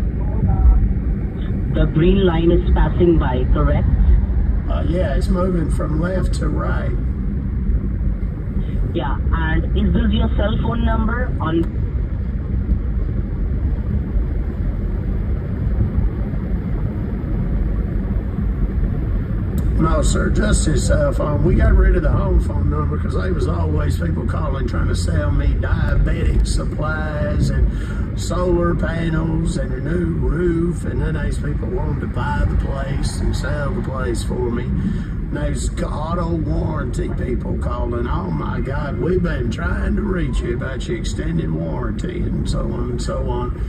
The green line is passing by, correct? Yeah, it's moving from left to right. Yeah, and is this your cell phone number on? No, sir, just his cell phone. We got rid of the home phone number because there was always people calling trying to sell me diabetic supplies and solar panels and a new roof, and then these people wanted to buy the place and sell the place for me. And there's auto warranty people calling, oh my God, we've been trying to reach you about your extended warranty, and so on and so on.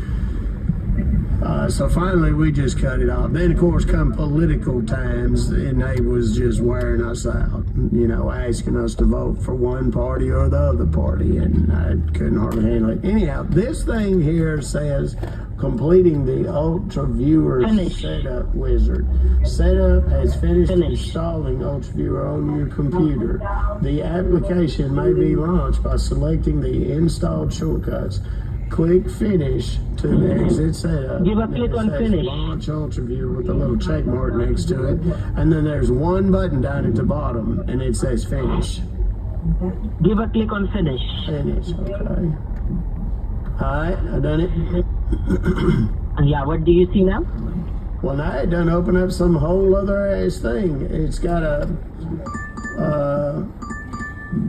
So finally we just cut it off. Then of course come political times, and they was just wearing us out, you know, asking us to vote for one party or the other party, and I couldn't hardly handle it. Anyhow, this thing here says completing the UltraViewer setup wizard. Setup has finished installing UltraViewer on your computer. The application may be launched by selecting the installed shortcuts. Click finish to exit setup. Give a click on finish. Launch UltraViewer with a little check mark next to it. And then there's one button down at the bottom and it says finish. Give a click on finish. Finish, okay. Alright, I done it. Yeah, what do you see now? Well, now it done open up some whole other ass thing. It's got a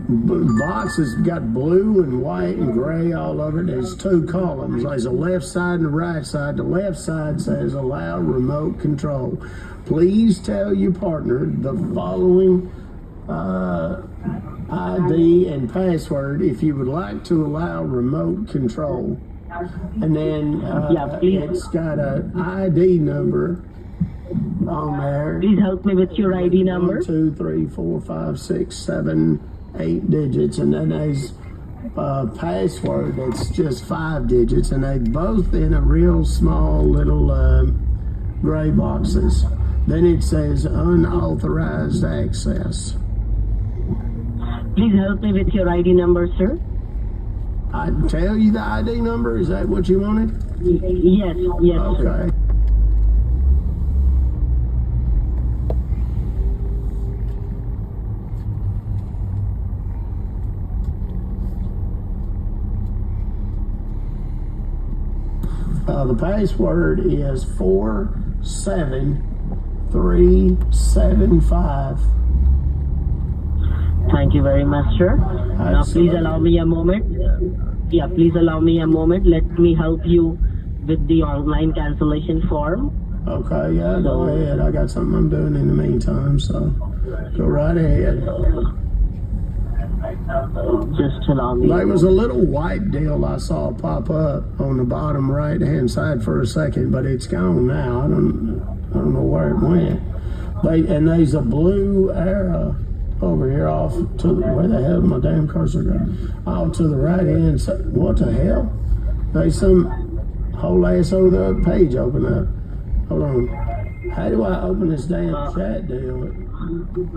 box that's got blue and white and gray all over it. There's two columns. There's a left side and a right side. The left side says allow remote control. Please tell your partner the following ID and password if you would like to allow remote control. And then it's got an ID number on there. Please help me with your ID number. 1, 2, 3, 4, 5, 6, 7, 8 digits, and then there's a password that's just 5 digits, and they both in a real small little gray boxes. Then it says unauthorized access. Please help me with your ID number, sir. I tell you the ID number? Is that what you wanted? Yes, Okay. Sir. The password is 47375. Thank you very much, sir. Now please allow me a moment. Yeah, please allow me a moment. Let me help you with the online cancellation form. Okay, yeah, go ahead. I got something I'm doing in the meantime, so go right ahead. Just allow me. There was a little white deal I saw pop up on the bottom right hand side for a second, but it's gone now. I don't know where it went. And there's a blue arrow over here off to where the hell did my damn cursor go? Off to the right hand side. What the hell? There's some whole ass over the page open up. Hold on. How do I open this damn chat deal?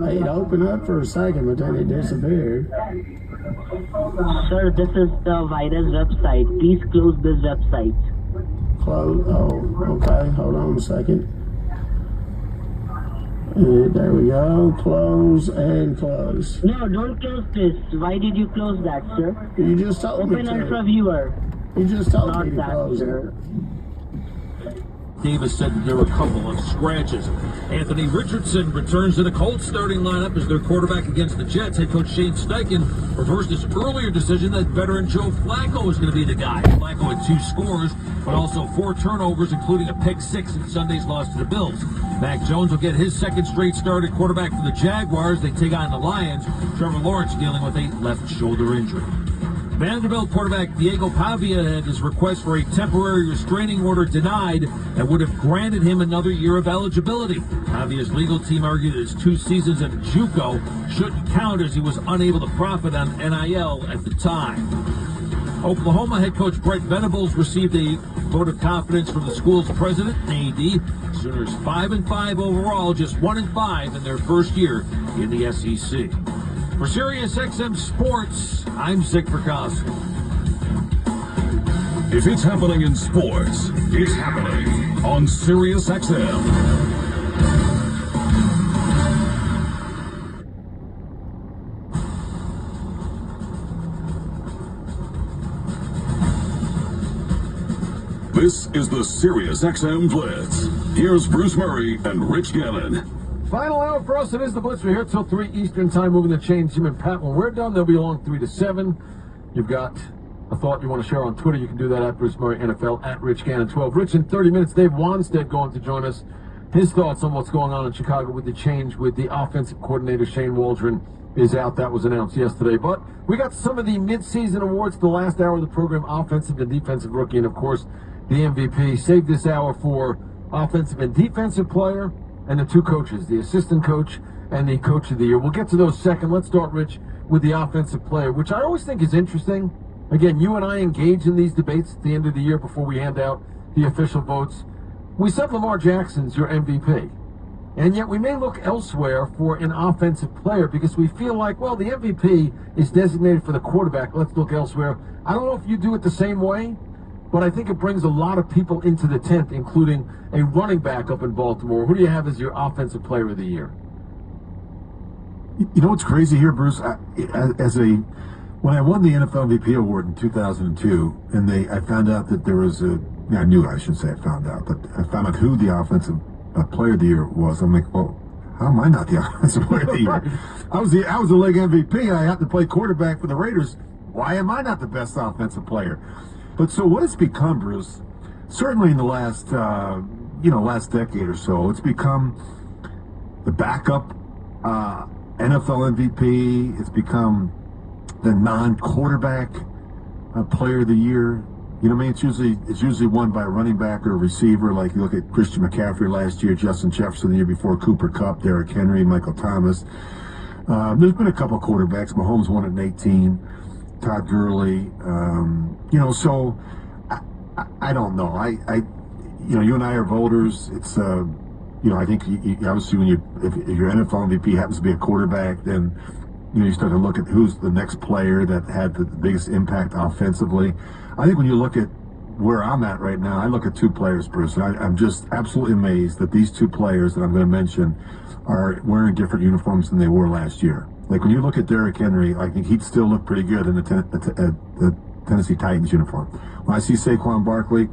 It opened up for a second, but then it disappeared. Sir, this is the virus website. Please close this website. Close. Oh, okay. Hold on a second. There we go. Close and close. No, don't close this. Why did you close that, sir? You just told me Open to. Ultra Viewer. You just told Not me to that, close sir. it. Davis said that there were a couple of scratches. Anthony Richardson returns to the Colts starting lineup as their quarterback against the Jets. Head coach Shane Steichen reversed his earlier decision that veteran Joe Flacco was going to be the guy. Flacco had 2 scores, but also 4 turnovers, including a pick 6 in Sunday's loss to the Bills. Mac Jones will get his second straight start at quarterback for the Jaguars. They take on the Lions. Trevor Lawrence dealing with a left shoulder injury. Vanderbilt quarterback Diego Pavia had his request for a temporary restraining order denied and would have granted him another year of eligibility. Pavia's legal team argued that his 2 seasons at JUCO shouldn't count as he was unable to profit on NIL at the time. Oklahoma head coach Brett Venables received a vote of confidence from the school's president, AD. Sooners 5-5 overall, just 1-5 in their first year in the SEC. For SiriusXM Sports, I'm Zach Fracassi. If it's happening in sports, it's happening on SiriusXM. This is the SiriusXM Blitz. Here's Bruce Murray and Rich Gannon. Final hour for us. It is the Blitz. We're here till 3 Eastern time, moving the chains. Jim and Pat, when we're done, they'll be along 3 to 7. You've got a thought you want to share on Twitter. You can do that at Bruce Murray NFL, at Rich Gannon 12. Rich, in 30 minutes, Dave Wanstead going to join us. His thoughts on what's going on in Chicago with the change with the offensive coordinator. Shane Waldron is out. That was announced yesterday. But we got some of the midseason awards, the last hour of the program, offensive and defensive rookie, and of course, the MVP. Save this hour for offensive and defensive player and the 2 coaches, the assistant coach and the coach of the year. We'll get to those second. Let's start, Rich, with the offensive player, which I always think is interesting. Again, you and I engage in these debates at the end of the year before we hand out the official votes. We said Lamar Jackson's your MVP. And yet we may look elsewhere for an offensive player because we feel like, well, the MVP is designated for the quarterback. Let's look elsewhere. I don't know if you do it the same way, but I think it brings a lot of people into the tent, including a running back up in Baltimore. Who do you have as your offensive player of the year? You know what's crazy here, Bruce? When I won the NFL MVP award in 2002, and I found out that there was I knew, I shouldn't say I found out, but I found out who the offensive player of the year was. I'm like, well, how am I not the offensive player of the year? I was the league MVP. I had to play quarterback for the Raiders. Why am I not the best offensive player? But so what it's become, Bruce, certainly in the last, last decade or so, it's become the backup NFL MVP. It's become the non-quarterback player of the year. You know what I mean? It's usually won by a running back or a receiver. Like you look at Christian McCaffrey last year, Justin Jefferson the year before, Cooper Kupp, Derrick Henry, Michael Thomas. There's been a couple of quarterbacks. Mahomes won it in 18. Todd Gurley. So I don't know. You and I are voters. It's I think you obviously if your NFL MVP happens to be a quarterback, then you start to look at who's the next player that had the biggest impact offensively. I think when you look at where I'm at right now, I look at 2 players, Bruce, and I'm just absolutely amazed that these 2 players that I'm going to mention are wearing different uniforms than they were last year. Like when you look at Derrick Henry, I think he'd still look pretty good in the Tennessee Titans uniform. When I see Saquon Barkley,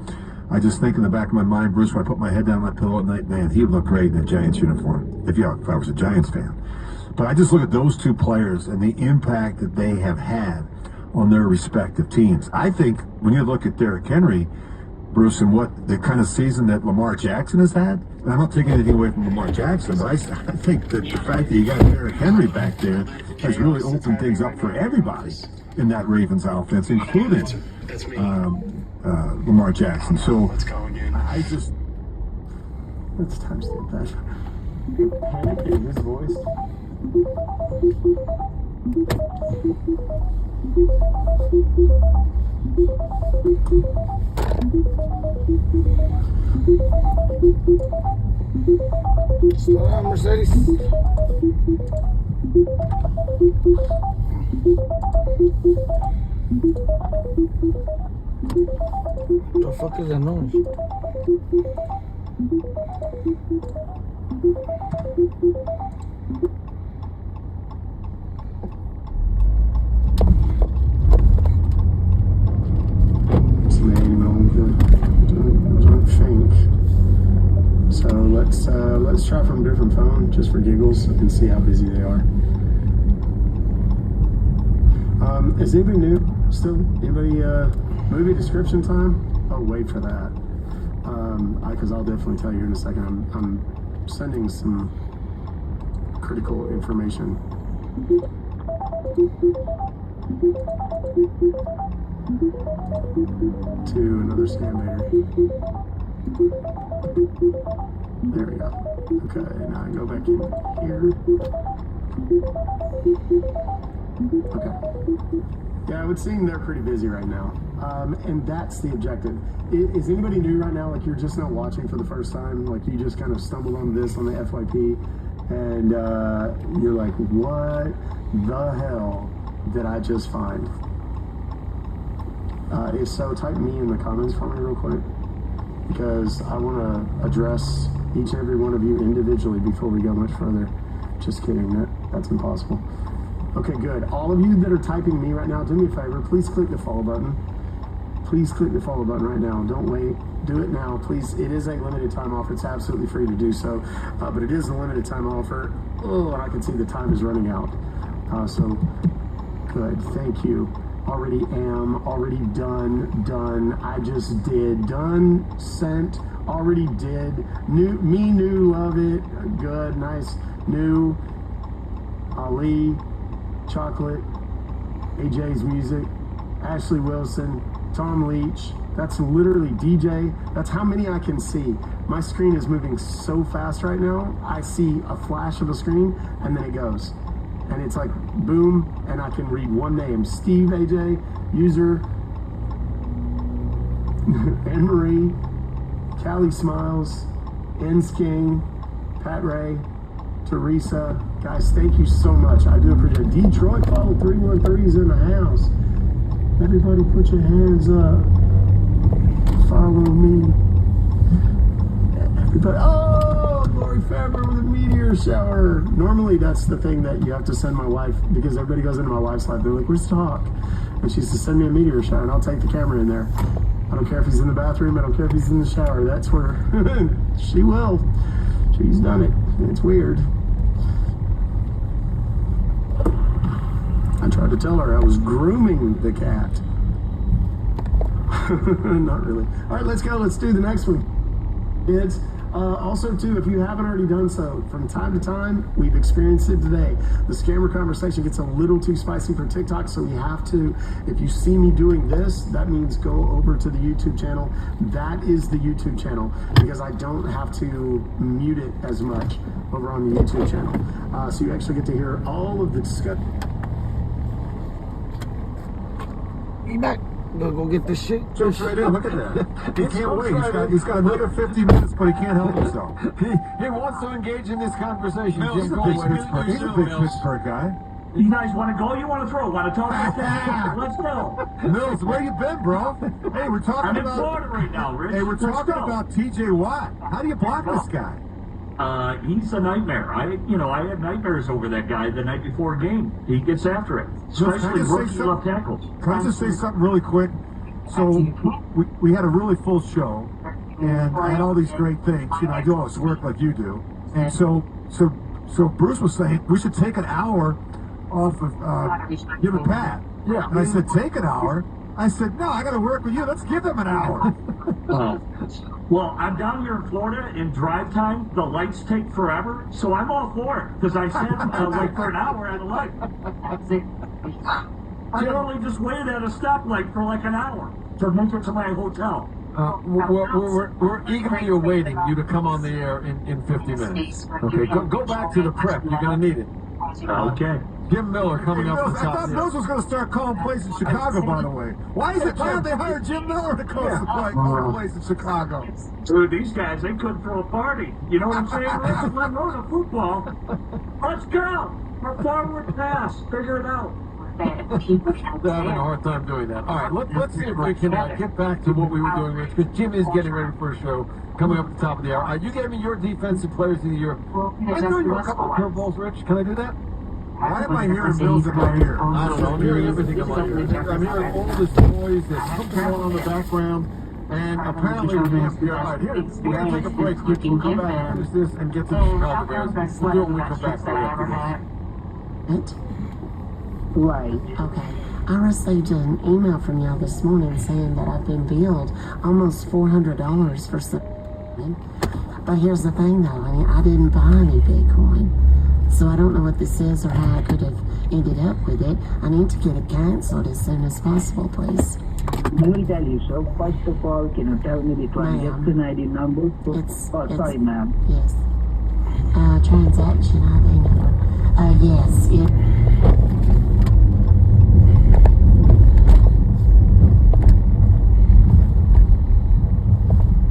I just think in the back of my mind, Bruce, when I put my head down on my pillow at night, man, he would look great in a Giants uniform if I was a Giants fan. But I just look at those 2 players and the impact that they have had on their respective teams. I think when you look at Derrick Henry, Bruce, and what the kind of season that Lamar Jackson has had, and I'm not taking anything away from Lamar Jackson, but I think that the fact that you got Derrick Henry back there has really opened things up for everybody in that Ravens offense, including Lamar Jackson. So I just... Let's timestamp that. Panic in his voice. Slow down, Mercedes. The fuck is that noise? let's try from a different phone just for giggles and see how busy they are. Is anybody new still? Anybody movie description time? Oh, wait for that. Because I'll definitely tell you in a second. I'm sending some critical information. To another Scambator. There we go. Okay, now I go back in here. Okay. Yeah, it would seem they're pretty busy right now. And that's the objective. Is anybody new right now? Like you're just not watching for the first time? Like you just kind of stumbled on this on the FYP and you're like, what the hell did I just find? If so, type me in the comments for me real quick, because I want to address each and every one of you individually before we go much further. Just kidding, that's impossible. Okay, good. All of you that are typing me right now, do me a favor, please click the follow button. Please click the follow button right now. Don't wait. Do it now, please. It is a limited time offer. It's absolutely free to do so, but it is a limited time offer. Oh, and I can see the time is running out. So, good. Thank you. Already am, already done, I just did, done, sent, already did, new, love it, good, nice, new, Ali, chocolate, AJ's music, Ashley Wilson, Tom Leach, that's literally DJ, that's how many I can see. My screen is moving so fast right now, I see a flash of a screen, and then it goes. And it's like, boom, and I can read one name. Steve, AJ, user, Anne-Marie, Callie Smiles, Ens King, Pat Ray, Teresa. Guys, thank you so much. I do appreciate it. Detroit Follow 313 is in the house. Everybody put your hands up. Follow me. Everybody, oh, Lori Faber with a meteor shower. Normally that's the thing that you have to send my wife, because everybody goes into my wife's life. They're like, where's Talk? And she says, send me a meteor shower and I'll take the camera in there. I don't care if he's in the bathroom. I don't care if he's in the shower. That's where she will. She's done it. It's weird. I tried to tell her I was grooming the cat. Not really. All right, let's go. Let's do the next one. Kids. Also, too, if you haven't already done so, from time to time, we've experienced it today. The scammer conversation gets a little too spicy for TikTok, so we have to, if you see me doing this, that means go over to the YouTube channel. That is the YouTube channel, because I don't have to mute it as much over on the YouTube channel. So you actually get to hear all of the discussion. Be back. Go get this shit. Jumps right in. Look at that. He can't wait. He's got another 50 minutes, but he can't help himself. He wants to engage in this conversation. He's a big Pittsburgh guy. You guys want to go? You want to throw? Want to talk about that? Let's go. Mills, where you been, bro? Hey, we're talking I'm in about Florida right now, Rich. Hey, we're talking about TJ Watt. How do you block this guy? He's a nightmare. I had nightmares over that guy the night before a game. He gets after it, especially rookie left tackles. Can I just say something really quick? So we had a really full show, and I had all these great things. You know, I do all this work like you do, and so Bruce was saying we should take an hour off of give a Pat. Yeah, and I said take an hour. I said no, I got to work with you. Let's give them an hour. Well, I'm down here in Florida in drive time. The lights take forever, so I'm all for it because I said like for an hour at a light. Generally, just waited at a stoplight for like an hour to make it to my hotel. We're eagerly awaiting you to come on the air in 50 minutes. Okay, go back to the prep. You're going to need it. Okay. Jim Miller coming up the top. I thought Mills was going to start calling plays in Chicago, by the way. Why don't they hire Jim Miller to call plays in Chicago? Dude, these guys, they couldn't throw a party. You know what I'm saying? Let's run a football. Let's go. We're forward pass. Figure it out. They're having a hard time doing that. All right, let's see if we can get back to what we were doing, Rich, because Jim is getting ready for a show coming up at the top of the hour. You gave me your defensive players of the year. I know you were a couple of curveballs, Rich. Can I do that? Why am I hearing Mills in my ear? I don't know. I'm hearing everything in my ear. I'm hearing all this noise. There's something going on in the background. And apparently, all right, here, we're going to take a break. We'll come back, finish this, and get to the Bears. We'll do it when we come back right after this. Right. Okay. I received an email from y'all this morning saying that I've been billed almost $400 for something. But here's the thing though, honey, I didn't buy any Bitcoin. So I don't know what this is or how I could have ended up with it. I need to get it canceled as soon as possible, please. Let me tell you, so first of all, can you tell me the transaction ID number? Sorry, ma'am. Yes. Transaction ID number. Yes, it...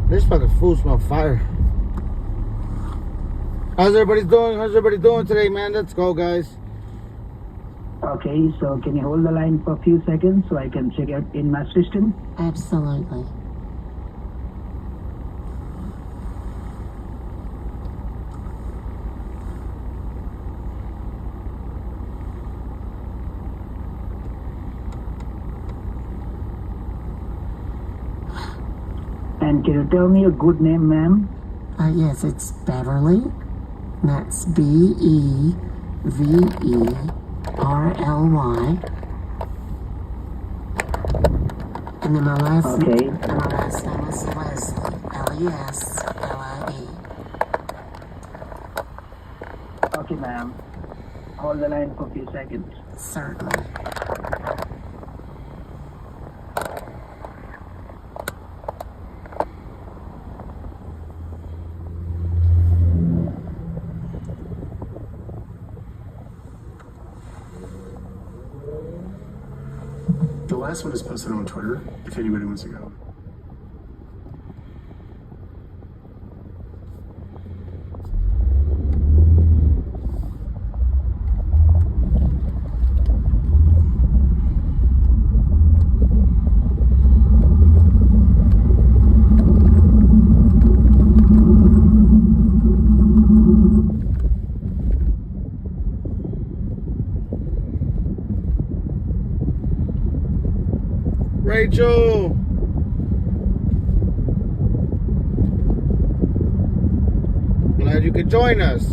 This fucking food smells fire. How's everybody doing? How's everybody doing today, man? Let's go, guys. Okay, so can you hold the line for a few seconds so I can check it in my system? Absolutely. And can you tell me a good name, ma'am? Yes, it's Beverly. That's BEVERLY. And then my last name is Leslie. LESLIE. Okay, ma'am. Hold the line for a few seconds. Certainly. The last one is posted on Twitter, if anybody wants to go. Rachel! Glad you could join us.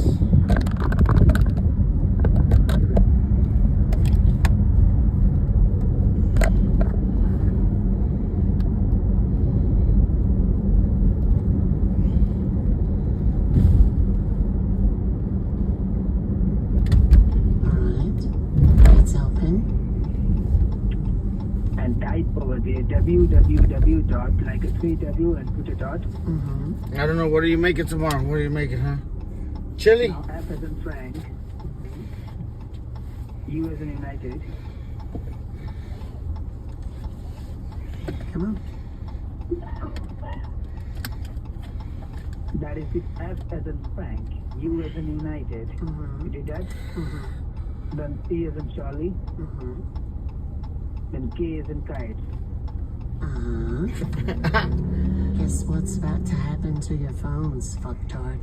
www dot, like a 3W and put a dot. I don't know. What are you making tomorrow? What are you making, huh? Chili? Now, F as in Frank. U as in United. Come on. That is it. F as in Frank. U as in United. You did that? Then C as in Charlie. Then K as in Kite. Guess what's about to happen to your phones, fucktard?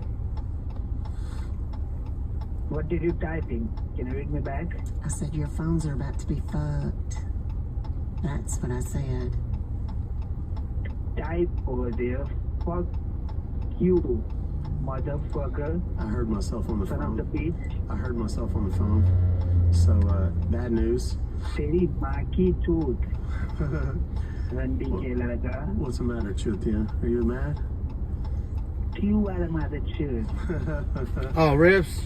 What did you type in? Can you read me back? I said your phones are about to be fucked. That's what I said. Type over there. Fuck you, motherfucker. I heard myself on the Son phone. of the bitch. I heard myself on the phone. So, bad news. Teri maa ki choot. Randi ke ladka. What's the matter, Chutia? Are you mad? You are a mother choot. Oh, ribs.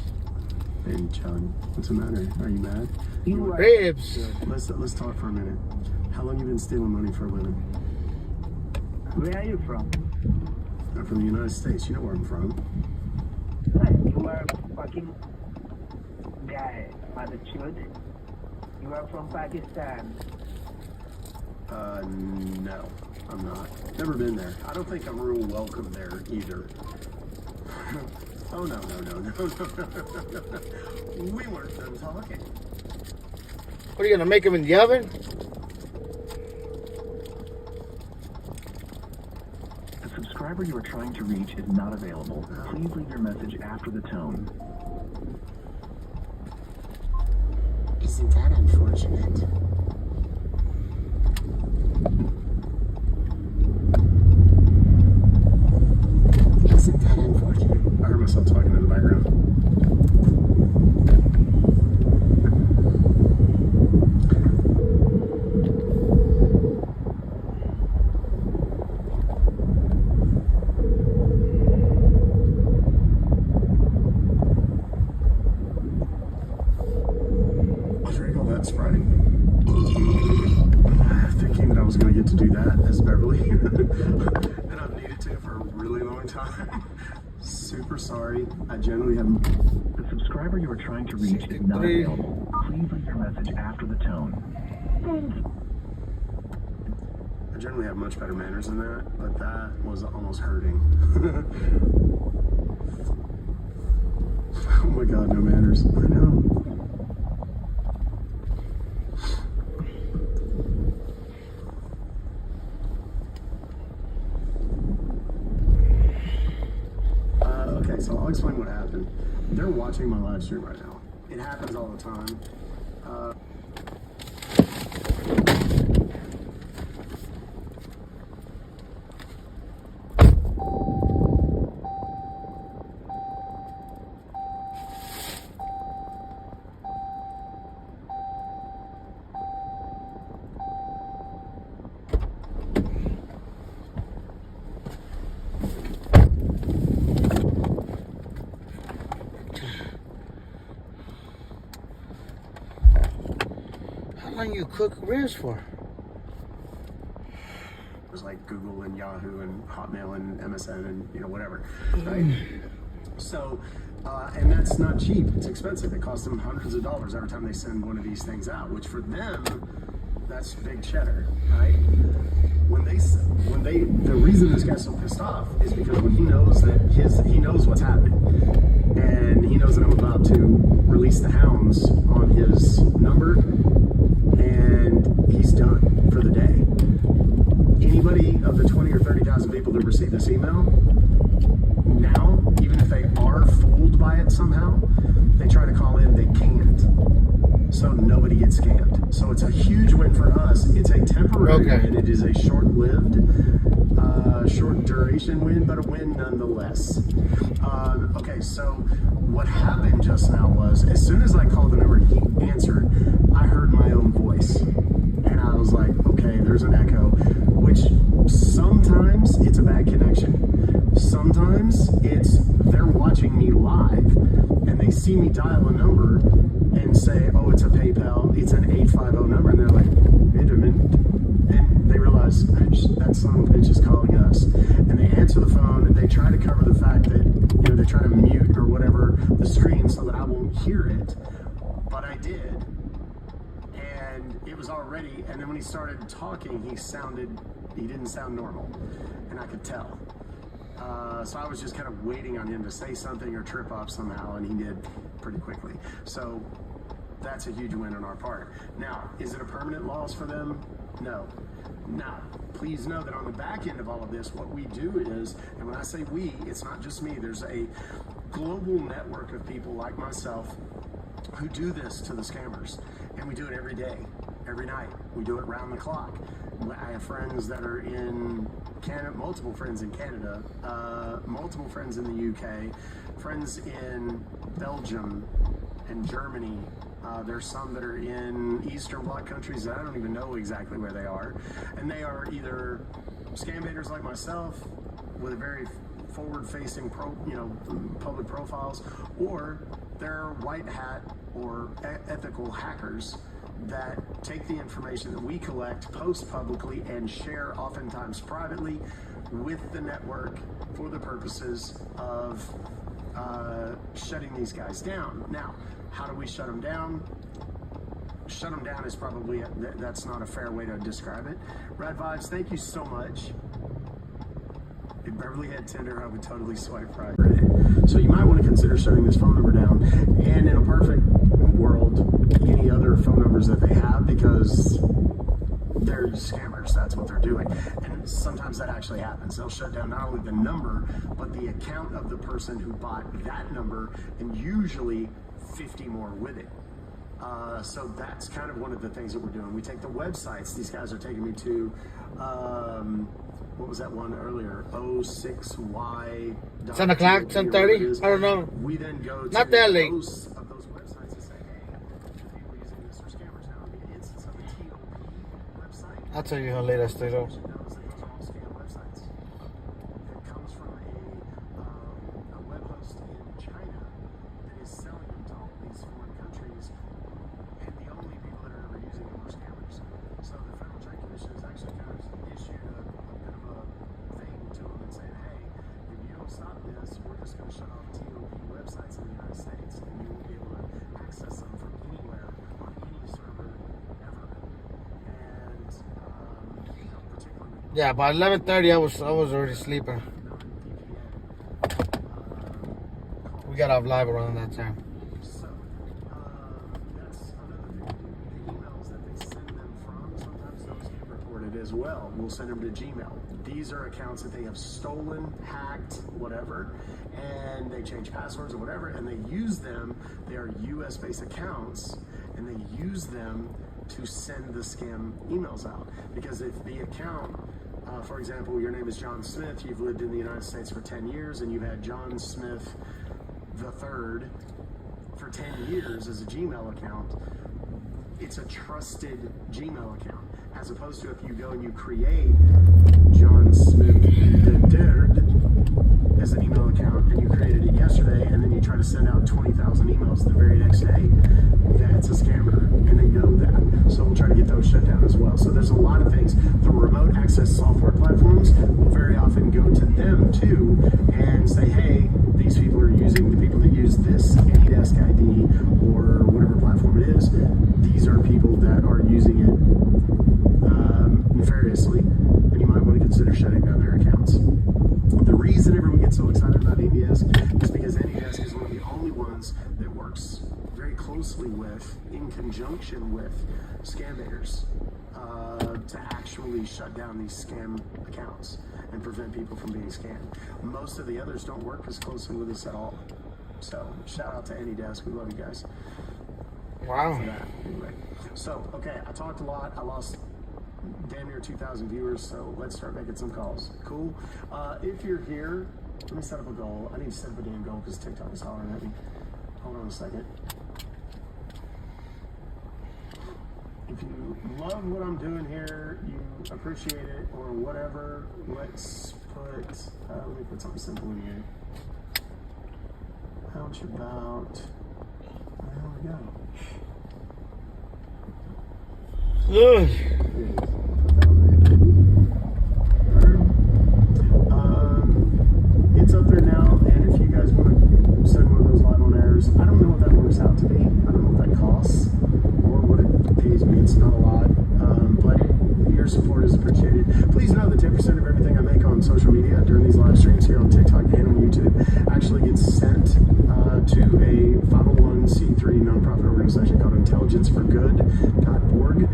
Hey, Chug. What's the matter? Are you mad? You are ribs. Let's talk for a minute. How long you been stealing money for a living? Where are you from? I'm from the United States. You know where I'm from. You are a fucking guy, mother choot. You are from Pakistan. No, I'm not. Never been there. I don't think I'm real welcome there either. Oh, no. We weren't done talking. What are you gonna make them in the oven? The subscriber you are trying to reach is not available. Please leave your message after the tone. Isn't that unfortunate? that as Beverly, and I've needed to for a really long time. Super sorry. I generally have. The subscriber you are trying to reach is not available. Please leave your message after the tone. I generally have much better manners than that, but that was almost hurting. Oh my God, no manners. I know. Okay, so I'll explain what happened. They're watching my live stream right now. It happens all the time. How long you cook ribs for? It was like Google and Yahoo and Hotmail and MSN and whatever, right? So, and that's not cheap. It's expensive. It costs them hundreds of dollars every time they send one of these things out, which for them, that's big cheddar, right? The reason this guy's so pissed off is because when he knows that he knows what's happening, and he knows that I'm about to release the hounds on his number, and he's done for the day. Anybody of the 20 or 30,000 people that receive this email, now, even if they are fooled by it somehow, they try to call in, they can't. So nobody gets scammed. So it's a huge win for us. It's a temporary win. It is a short-lived, short duration win, but a win nonetheless. Okay, so what happened just now was, as soon as I called the number and he answered, I heard my own voice. And I was like, okay, there's an echo, which sometimes it's a bad connection. Sometimes it's they're watching me live and they see me dial a number and say, oh, it's a PayPal, it's an 850 number, and they're like, wait a minute, and they realize that son of a bitch is calling us, and they answer the phone and they try to cover the fact that they try to mute or whatever the screen so that I won't hear it, but I did, and it was already, and then when he started talking, he didn't sound normal, and I could tell. So I was just kind of waiting on him to say something or trip up somehow, and he did pretty quickly. So that's a huge win on our part. Now, is it a permanent loss for them? No. Now, please know that on the back end of all of this, what we do is, and when I say we, it's not just me, there's a global network of people like myself who do this to the scammers. And we do it every day, every night. We do it round the clock. I have friends that are in Canada, multiple friends in Canada, multiple friends in the UK, friends in Belgium and Germany. There's some that are in Eastern Bloc countries that I don't even know exactly where they are. And they are either scam baiters like myself with a very forward-facing public profiles, or they're white hat or ethical hackers that take the information that we collect, post publicly, and share oftentimes privately with the network for the purposes of shutting these guys down. Now, how do we shut them down? Shut them down is probably, that's not a fair way to describe it. Rad Vibes, thank you so much. If Beverly had Tinder, I would totally swipe right. So you might want to consider shutting this phone number down, and in a perfect world, any other phone numbers that they have, because they're scammers. That's what they're doing. And sometimes that actually happens. They'll shut down not only the number, but the account of the person who bought that number, and usually 50 more with it. So that's kind of one of the things that we're doing. We take the websites. These guys are taking me to, what was that one earlier? 06Y. 10 o'clock, 10:30? I don't know. We then go to not that late. those websites and say, hey, people using this are scammers now. The instance of the TOP website. I'll tell you how late I stayed up. Those are all scam websites. It comes from a web host in China that is selling them to all these foreign countries, and the only people that are ever using them are scammers. So the Federal Trade Commission has actually kind of issued this, we're just going to shut off TOP websites in the United States, and you won't be able to access them from anywhere on any server ever. And particularly Yeah, by 11:30, I was already sleeping. We got off live around that time. So, that's another thing. The emails that they send them from, sometimes those get reported as well. We'll send them to Gmail. These are accounts that they have stolen, hacked, whatever, and they change passwords or whatever, and they use them. They are US-based accounts, and they use them to send the scam emails out. Because if the account, for example, your name is John Smith, you've lived in the United States for 10 years, and you've had John Smith the third for 10 years as a Gmail account, it's a trusted Gmail account, as opposed to if you go and you create John Smith the third as an email account and you created it yesterday and then you try to send out 20,000 emails the very next day, that's a scammer, and they know that. So we'll try to get those shut down as well. So there's a lot of things. The remote access software platforms will very often go to them too and say, hey, these people are using, the people that use this AnyDesk ID or whatever platform it is, these are people that are using it nefariously, and you might want to consider shutting down their accounts. The reason everyone gets so excited about AnyDesk is because AnyDesk is one of the only ones that works very closely with, in conjunction with, scam baiters to actually shut down these scam accounts and prevent people from being scammed. Most of the others don't work as closely with us at all. So shout out to AnyDesk. We love you guys. Wow. For that. Anyway, so okay, I talked a lot. I lost damn near 2,000 viewers, so let's start making some calls. Cool. If you're here, let me set up a goal. I need to set up a damn goal because TikTok is hollering at me. Hold on a second. If you love what I'm doing here, you appreciate it, or whatever, let's put, let me put something simple in here. How about, there we go. It's up there now, and if you guys want to send one of those live on airs, I don't know what that works out to be. I don't know what that costs or what it pays me. It's not a lot, but your support is appreciated. Please know that 10% of everything I make on social media during these live streams here on TikTok and on YouTube actually gets sent to a 501c3 nonprofit organization called intelligenceforgood.org.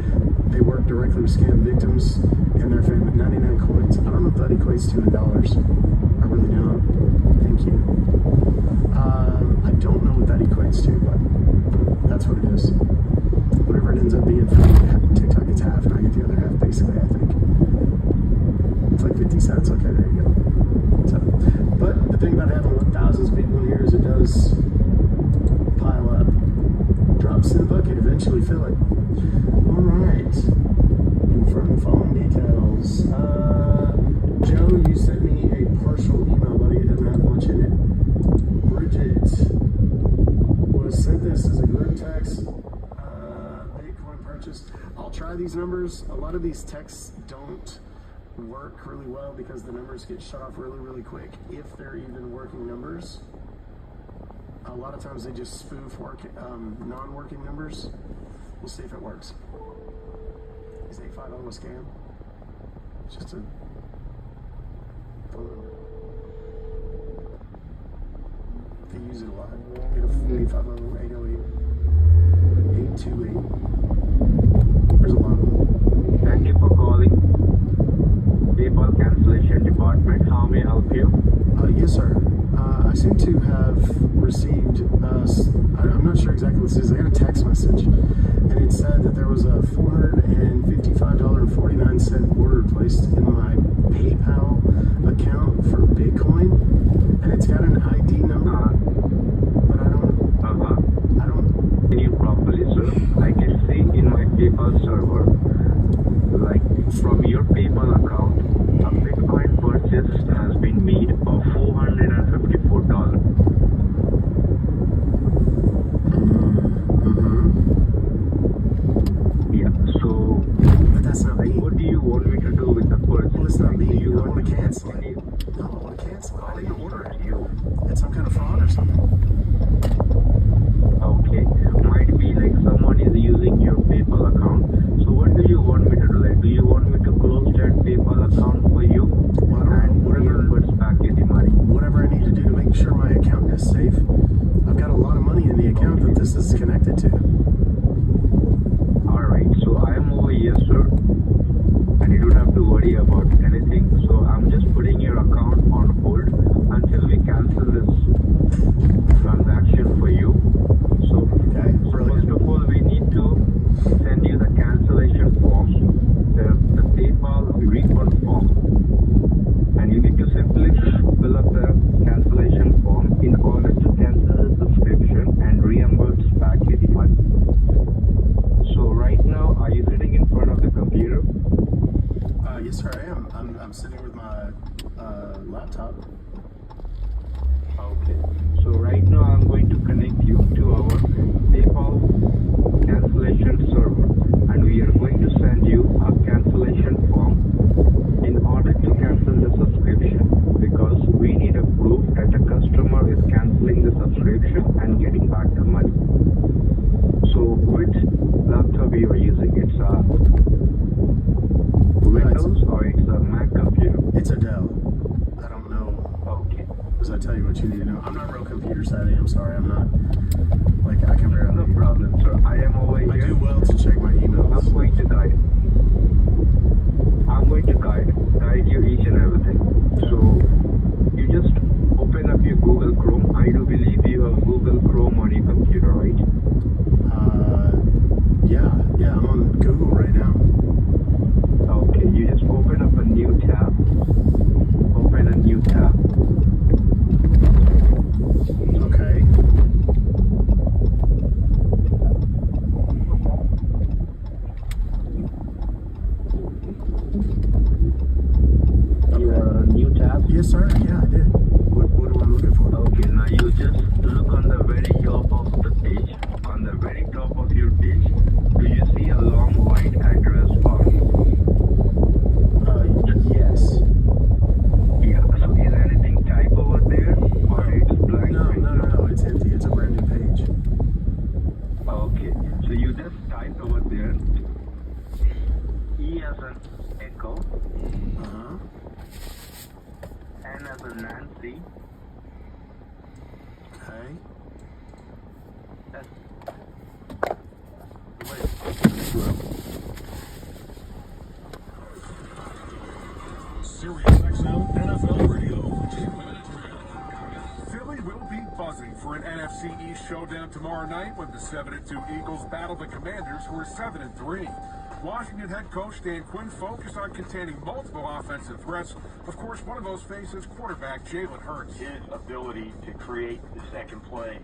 They work directly with scam victims and their family. 99 coins. I don't know if that equates to in dollars. I really don't. Thank you. I don't know what that equates to, but that's what it is. Whatever it ends up being for TikTok, it's half, and I get the other half, basically, I think. It's like 50 cents. Okay, there you go. So, but the thing about having thousands of people in here is it does pile up. Drops in a bucket, eventually fill it. All right. Confirm phone details. Joe, you sent me a partial email, buddy. It doesn't have much in it. Bridget was sent this as a group text. Bitcoin purchase. I'll try these numbers. A lot of these texts don't work really well because the numbers get shut off really, really quick. If they're even working numbers. A lot of times they just spoof non-working numbers. We'll see if it works. Is 850 a scam? It's just a phone number. They use it a lot. Get a 850, 808, 828. There's a lot of them. Thank you for calling PayPal cancellation department. How may I help you? Yes, sir. I seem to have received, I'm not sure exactly what this is. I got a text message, and it said that there was a $455.49 order placed in my PayPal account for Bitcoin, and it's got an ID number, but I don't. Can you properly, sir? I can see in my PayPal server, like from your PayPal account, a Bitcoin purchase has been made of $454. Yeah, so but that's not me. What do you want me to do with the purchase? Well, it's not me. Do you I want to cancel it. any- No, I want to cancel it. I didn't this is connected to. Alright, so I am over here, sir. And you don't have to worry about anything. So I'm just putting your account on hold until we cancel this transaction for you. So, Okay, first of all, we need to send you the cancellation form, the PayPal refund form. And you need to simply fill up the cancellation form in order to cancel the subscription and reimburse back your money. So right now, are you sitting in front of the computer? Yes, sir, I am. I'm sitting with my laptop. Okay. So right now I'm going to connect you to our PayPal cancellation server, and we are going to send you a cancellation form in order to cancel the subscription, because we need a proof that the customer is canceling the subscription and getting back the money. So which laptop you are using? It's a Windows or it's a Mac computer? It's a Dell. I don't know. Okay. Does that tell you what you need to know? I'm not real computer savvy. I'm sorry. I'm not. Like, I can barely. No problem, sir. I am over here. I do well to check my emails. I'm going to guide. I'm going to guide you each and everything. So you just open up your Google Chrome. I do believe you have Google Chrome on your computer, right? Yeah, I'm on Google right now. Okay, you just open up a new tab. Open a new tab. Okay. You are on a new tab? Yes, sir. Yeah, I did. What am I looking for? Okay, now you just look on the very top of the page. On the very top of your page, do you see a long white address bar? Yes. Yeah, so is anything type over there or it's blank? No, it's empty. It's a brand new page. Okay, so you just type over there E as an echo, Uh-huh. N as a Nancy, Okay. S. Sirius XM NFL Radio. Philly will be buzzing for an NFC East showdown tomorrow night when the 7-2 Eagles battle the Commanders, who are 7-3. Washington head coach Dan Quinn focused on containing multiple offensive threats. Of course, one of those faces quarterback Jalen Hurts. His ability to create the second play,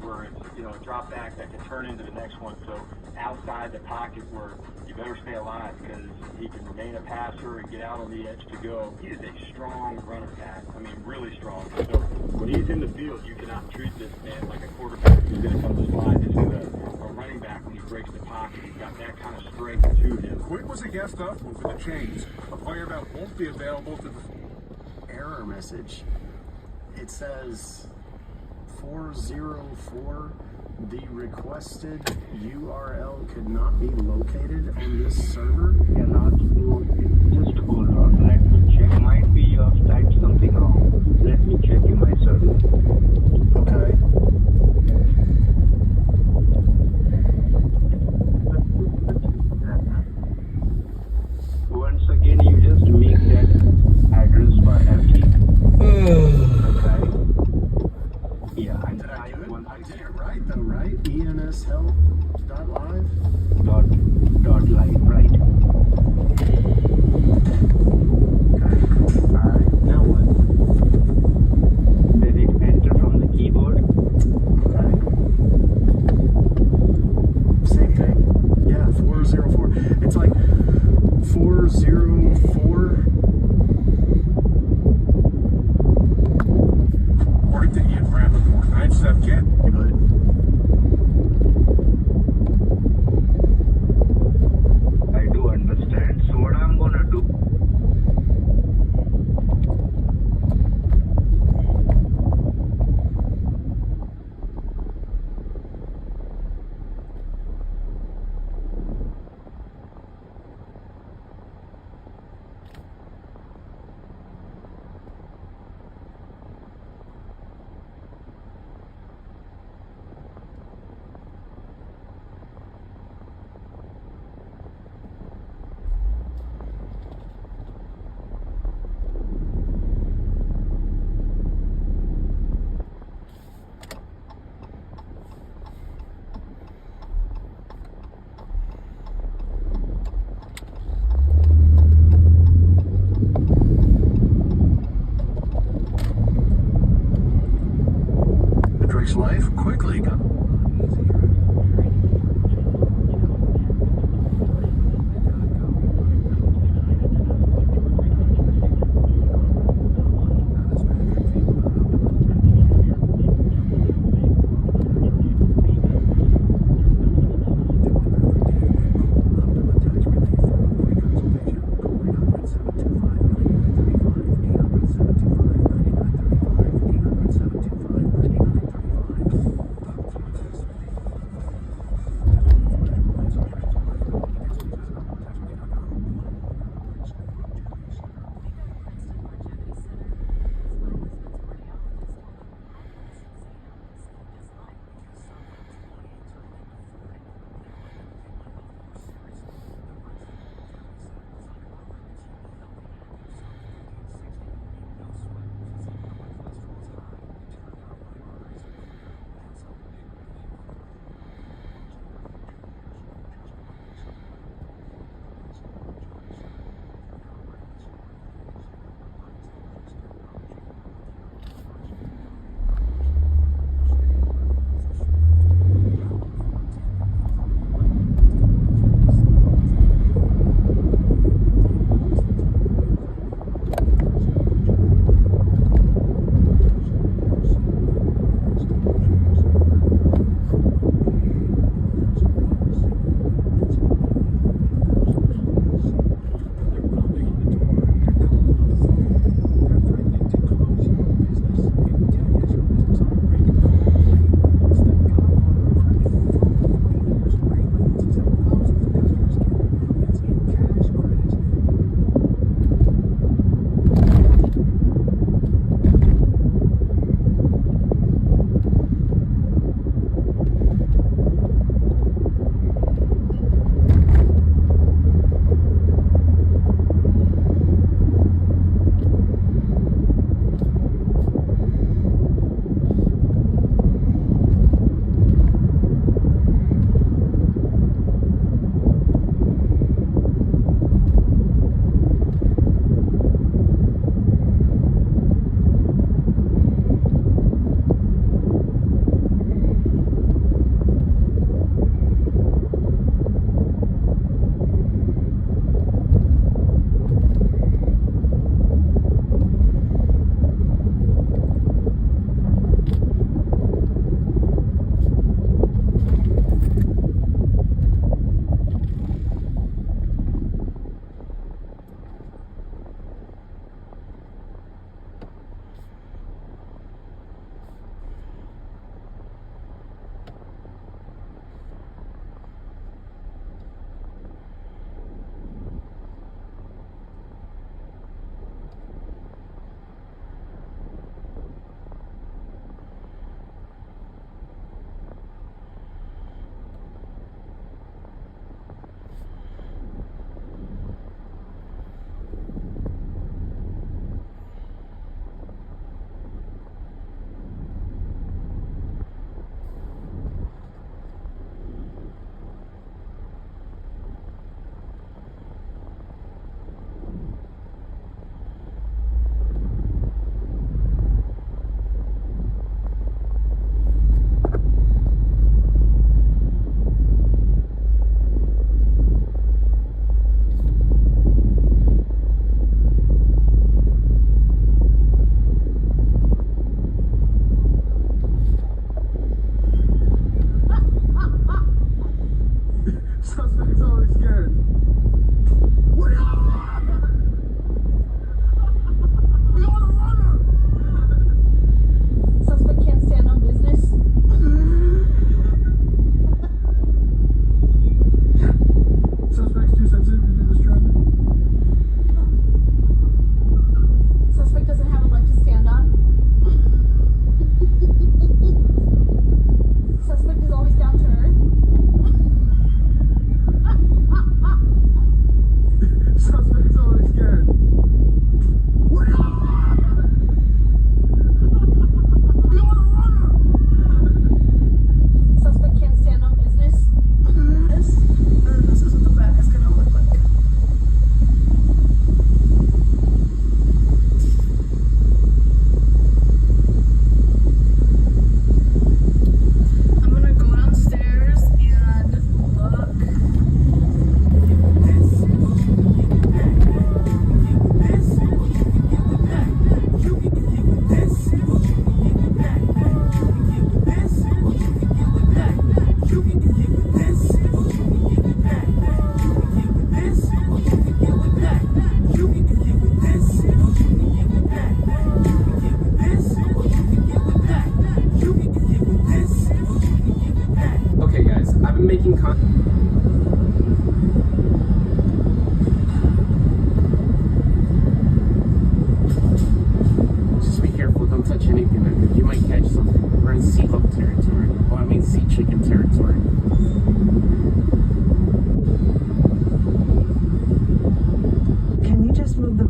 where it's, a drop back that can turn into the next one. So outside the pocket where you better stay alive because he can remain a passer and get out on the edge to go. He is a strong runner back. I mean, really strong. So when he's in the field, you cannot treat this man like a quarterback who's going to come to slide. This is a running back when he breaks the pocket. He's got that kind of strength to him. Quinn was against us moving the chains. A player that won't be available to the Error message. It says 404. The requested URL could not be located on this server. Cannot do it. Just hold on. Let me check. Might be you have typed something wrong. Let me check in my server. Okay. Once again, you just make that address bar empty. Okay. Yeah, and Did I type do it? one. I did it right though, right? ENSHelp.live. Dot live, right? Okay. Alright, now what? Then it enter from the keyboard. Okay. Same thing. Yeah, 404. It's like 404. according to Ian Rappaport. I'm Seth Kent. But I do understand. So what I'm gonna do? makes life quickly go. making Just be careful, don't touch anything. You might catch something. We're in seagull territory. Well, I mean sea chicken territory. Can you just move the...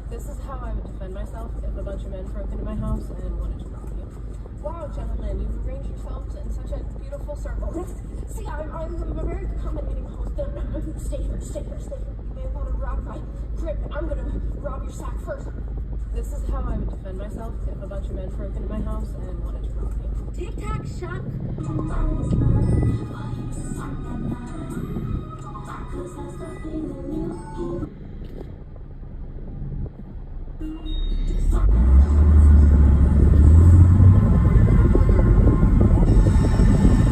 This is how I would defend myself if a bunch of men broke into my house and wanted to rob you. Wow, gentlemen, you've arranged yourselves in such a beautiful circle. See, I'm a very accommodating host. Stay here. You may want to rob my crib, and I'm gonna rob your sack first. This is how I would defend myself if a bunch of men broke into my house and wanted to rob you. Tic-tac, shock.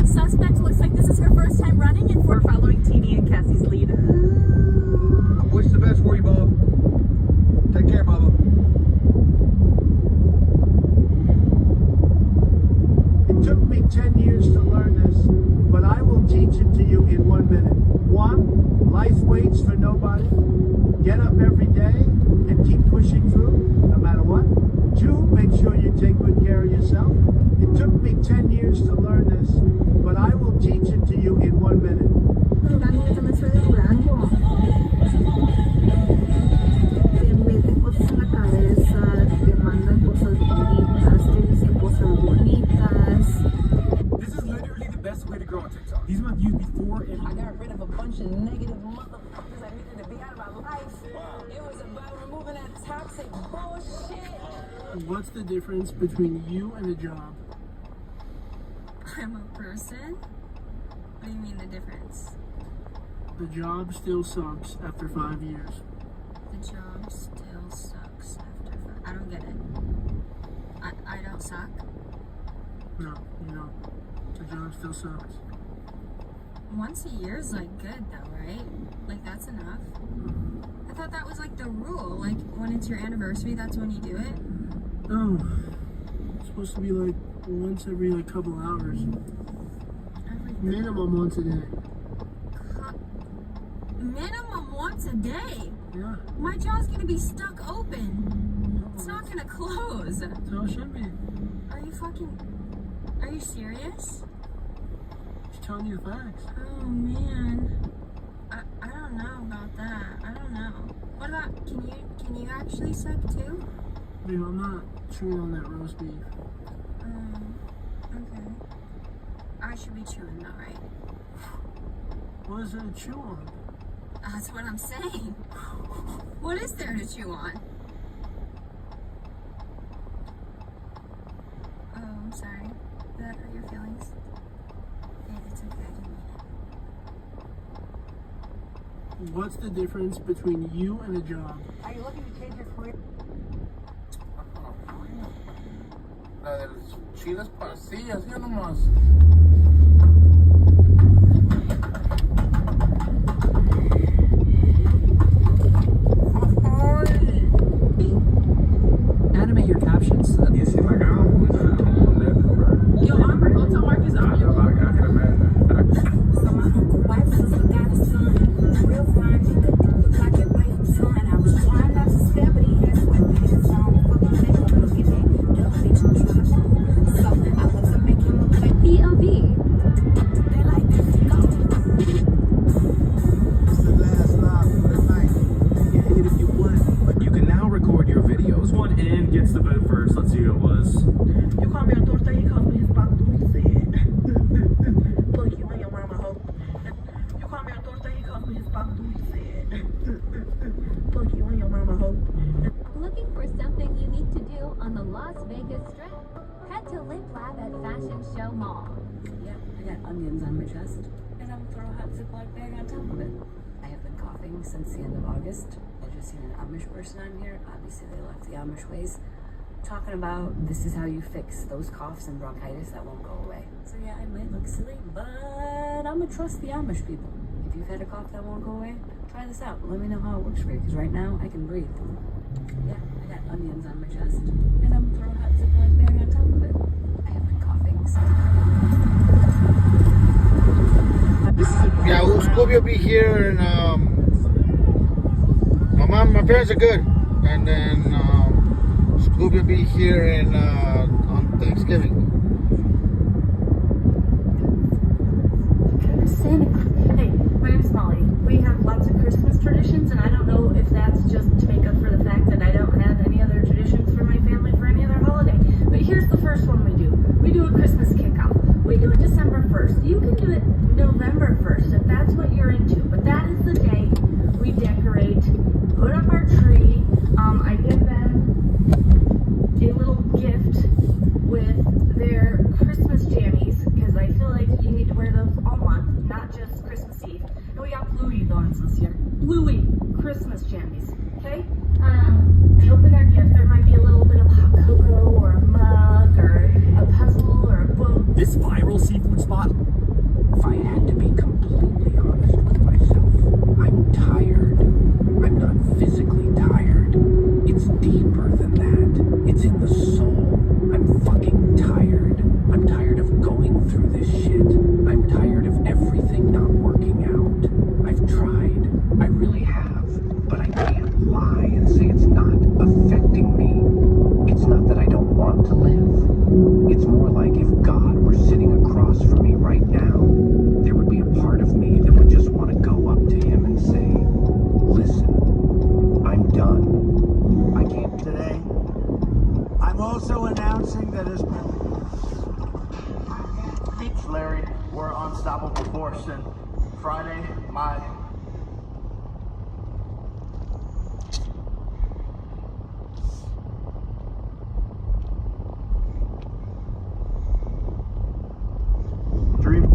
Suspect looks like this is her first time running, and we're following Teeny and Cassie's lead. What's the best for you, Bob? Take care, Bubba. It took me 10 years to learn this, but I will teach it to you in 1 minute. 1, life waits for nobody. Get up every day and keep pushing through, no matter what. 2, make sure you take good care of yourself. It took me 10 years to learn this, but I will teach it to you in 1 minute. En vez de cosas en la cabeza, te mandan cosas bonitas, te dicen cosas bonitas. This is literally the best way to grow on TikTok. These were viewed before and I got rid of a bunch of negative motherfuckers I needed to be out of my life. It was about removing that toxic bullshit. What's the difference between you and a job? I'm a person? What do you mean the difference? The job still sucks after 5 years. The job still sucks after 5. I don't get it. I don't suck? No, you don't. The job still sucks. Once a year is like good though, right? Like that's enough. I thought that was like the rule. Like when it's your anniversary, that's when you do it. Oh, it's supposed to be like once every like couple hours. Minimum once a day. Minimum once a day? Yeah. My jaw's gonna be stuck open. It's not gonna close. So it should be. Are you serious? Just telling you the facts. Oh man. I don't know about that. I don't know. What about, can you actually suck too? Dude, I'm not chewing on that roast beef. Okay. I should be chewing though, right? What is there to chew on? That's what I'm saying. What is there to chew on? Oh, I'm sorry. Did that hurt your feelings? It's okay, I didn't mean it. What's the difference between you and a job? Are you looking to change your career? La del chiles pasillas, ya nomás. Animate your captions so that you see my Yo, Hotel Mark is on. Real fine, he could look like it by himself. And I was trying not to stare, but he had sweatpants on. Fucking nigga, look at that. Dumb bitch, I'm trying to phone. So I want to make him look like POV. They like this, go. It's the last live for the night. Get hit if you want. But you can now record your videos. One in gets the vote first. Let's see who it was. You call me a torta, he calls me his pop dulce. Fuck you and your mama hoe. You call me a torta, he calls me his pop dulce. Fuck you and your mama hoe. Looking for something unique to do on the Las Vegas Strip? Head to Lip Lab at Fashion Show Mall. Yeah, I got onions on my chest, and I'm gonna throw a hot Ziploc bag on top of it. I have been coughing since the end of August. I just seen an Amish person on here. Obviously, they left the Amish ways. Talking about this is how you fix those coughs and bronchitis that won't go away. So yeah, I might look silly, but I'm gonna trust the Amish people. If you've had a cough that won't go away, try this out. Let me know how it works for you, because right now I can breathe. Yeah, I got onions on my chest, and I'm throwing a hot Ziploc bag on top of it. I have been coughing since. Yeah, Scooby will be here, and my parents are good, and then Scooby will be here on Thanksgiving. Hey, my name's Molly. We have lots of Christmas traditions, and I don't know if that's just to make up for the fact that I don't have any other traditions for my family for any other holiday. But here's the first one we do. We do a Christmas kickoff. We do it December 1st. You can do it November 1st if that's what you're into. But that is the day we decorate, put up our tree. I give them a little gift with their Christmas jammies, because I feel like you need to wear those all month, not just Christmas Eve. And we got Bluey ones this year. Bluey Christmas jammies, okay? I open their gift. There might be a little bit of hot cocoa or a mug or a puzzle or a book. This viral seafood spot. If I had to be completely honest with myself, I'm tired. I'm not physically tired. It's deeper than that. It's in the soul. I'm fucking tired. I'm tired of going through this shit. I'm tired of everything not working out. I've tried. I really have. But I can't lie and say it's not affecting me. It's not that I don't want to live. It's more like if God were sitting across from me right now, there would be a part of me that would just want to go up to him and say, listen, I'm done. I can't. Today, I'm also announcing that as Larry, we're unstoppable force, and Friday, my dream.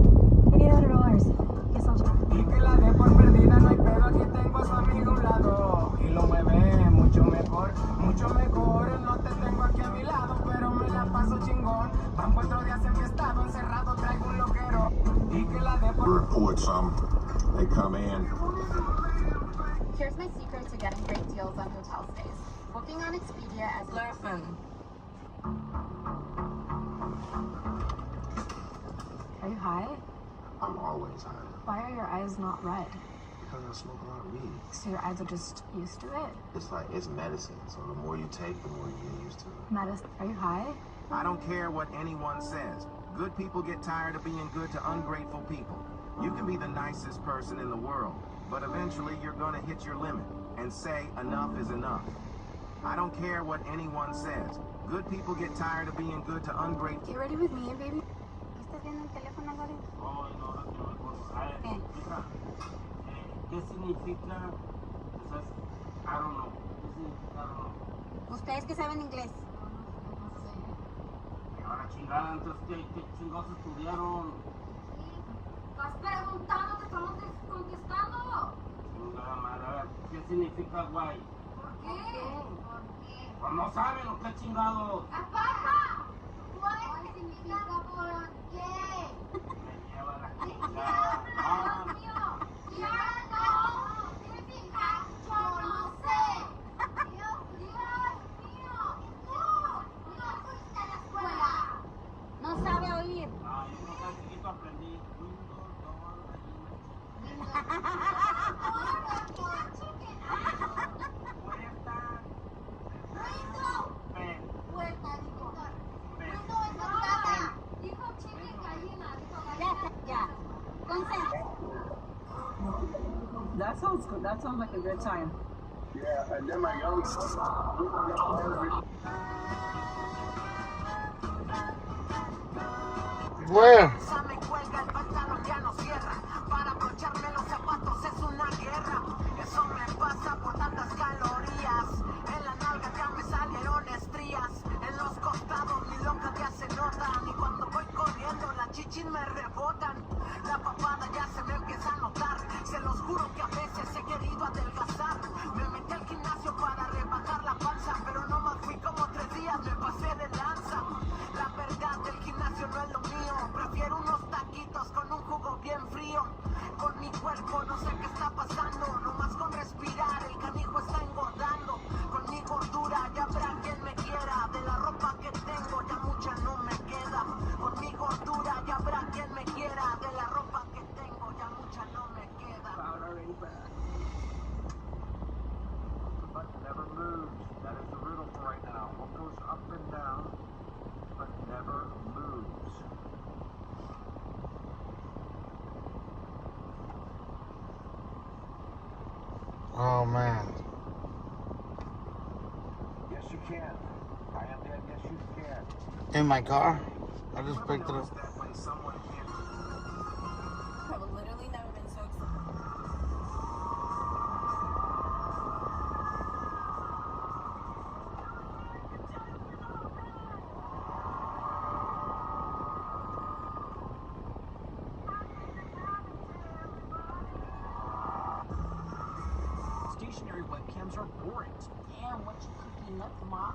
I need $100. Guess I'll just. Y que la dé por perdida, no hay pedo, aquí tengo a su amigo a un lado. Y lo mueve mucho mejor, mucho mejor. No te tengo aquí a mi lado, pero me la paso chingón. Van 4 días enfiestado, encerrado, traigo un loquero. Y que la dé por. Report some. They come in. Here's my secret to getting great deals on hotel stays. Booking on Expedia as Listen. Are you high? I'm always high. Why are your eyes not red? Because I smoke a lot of weed. So your eyes are just used to it? It's medicine. So the more you take, the more you get used to it. Medicine? Are you high? I don't care what anyone says. Good people get tired of being good to ungrateful people. You can be the nicest person in the world, but eventually you're gonna hit your limit and say enough is enough. I don't care what anyone says. Good people get tired of being good to ungrateful. Get ready with me, baby. ¿Estás viendo el teléfono, Gaby? Oh, no, ¿Qué? ¿Qué significa? I don't know. ¿Qué significa? I don't know. ¿Ustedes que saben inglés? Ahora chingada, entonces, ¿qué chingados estudiaron? ¿Has preguntado? Te estamos contestando. Chingada madre, a ver, ¿qué significa guay? ¿Por qué? ¿Por qué? Pues no saben o qué chingados. ¡Papá! ¿Cuál significa por qué? Me lleva la chingada. ¡Dios mío! ¡Ya no! Significa yo no sé. Dios mío. ¿Y tú? No fuiste a la escuela. No sabe oír. No, yo creo que al chiquito aprendí. Puerta, dijo. Window es ventana. Dijo chicken, gallina. Dijo gallina. Ya. Consent. That sounds good. That sounds like a good time. Yeah, and then my youngest. Where? Para abrocharme los zapatos es una guerra. Eso me pasa por tantas calorías. En la nalga ya me salieron estrías. En los costados mi lonja ya se notan. Y cuando voy corriendo las chichis me rebotan. La papada ya se me empieza a notar. Se los juro que a veces he querido adelgazar. Me metí al gimnasio para rebajar la panza. Pero no más fui como 3 días, me pasé de lanza. La verdad del gimnasio no es lo mío. Prefiero unos back. But never moves. That is the riddle for right now. What goes up and down, but never moves? Oh man. Yes, you can. I am dead. Yes, you can. In my car? I just picked it up. That when someone can't. I've literally never been so excited. Stationary webcams are boring. Damn, what you cooking up, Ma?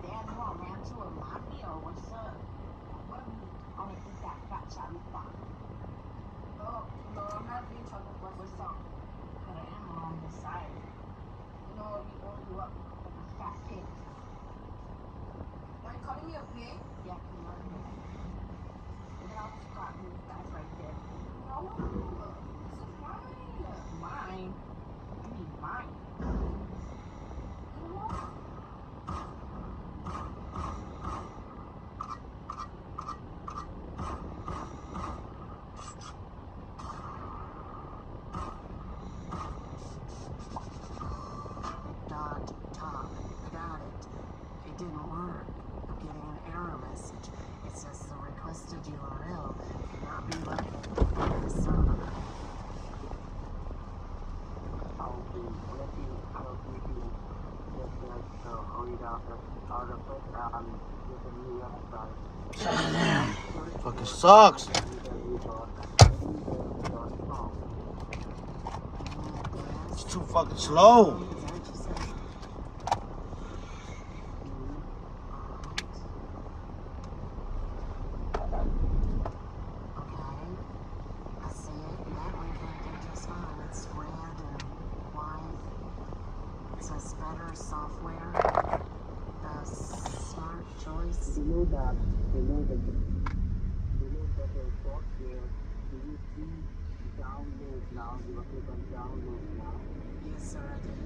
Damn, you want rancho or mami or what's up? What do you want to eat that fat chalupa? No, I'm not being chocolate. What's up? Put an animal on the side. No, you won't do up. Fat pig. Are you calling me a pig? Yeah, you are a pig. Look at all the squat moves. That's right there. No, this is mine. Mine? You mean mine? You know? Dot top. I got it. It didn't work. I'm getting an error message. It says the requested URL cannot be located by the server. I'll be with you. I'll give you just hurry out of it with a new website. Damn. Fucking sucks. It's too fucking slow. I see it. That one came through just fine. It's red and white. It says better software. Smart choice. Below that software, do you see download now? You have click on download now. Yes, sir, I did.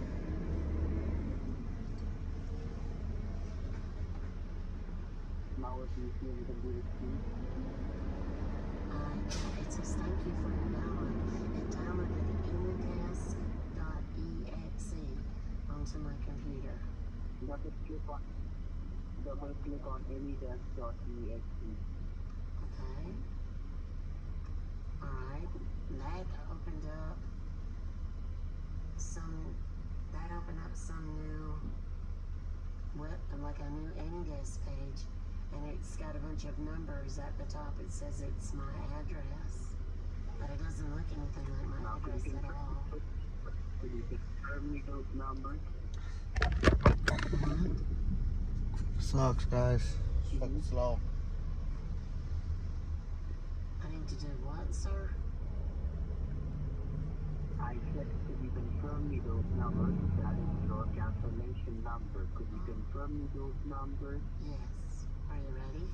Now if you see you can do it too. It says thank you for your download. It downloaded Anydesk.exe onto my computer. Double click on anydesk.exe. Okay. Alright. That opened up some new like a new Anydesk page, and it's got a bunch of numbers at the top. It says it's my address, but it doesn't look anything like my address at all. Could you confirm me those numbers? Sucks, guys. It's fucking slow. I need to do what, sir? I said, could you confirm me those numbers? That is your cancellation number. Could you confirm me those numbers? Yes. Are you ready?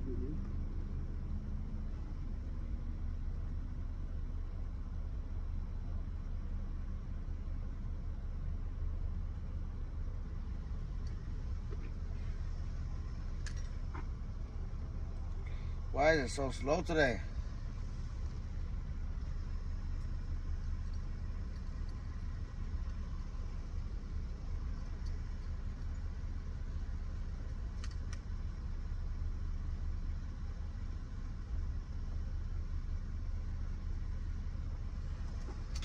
Mm-hmm. Why is it so slow today?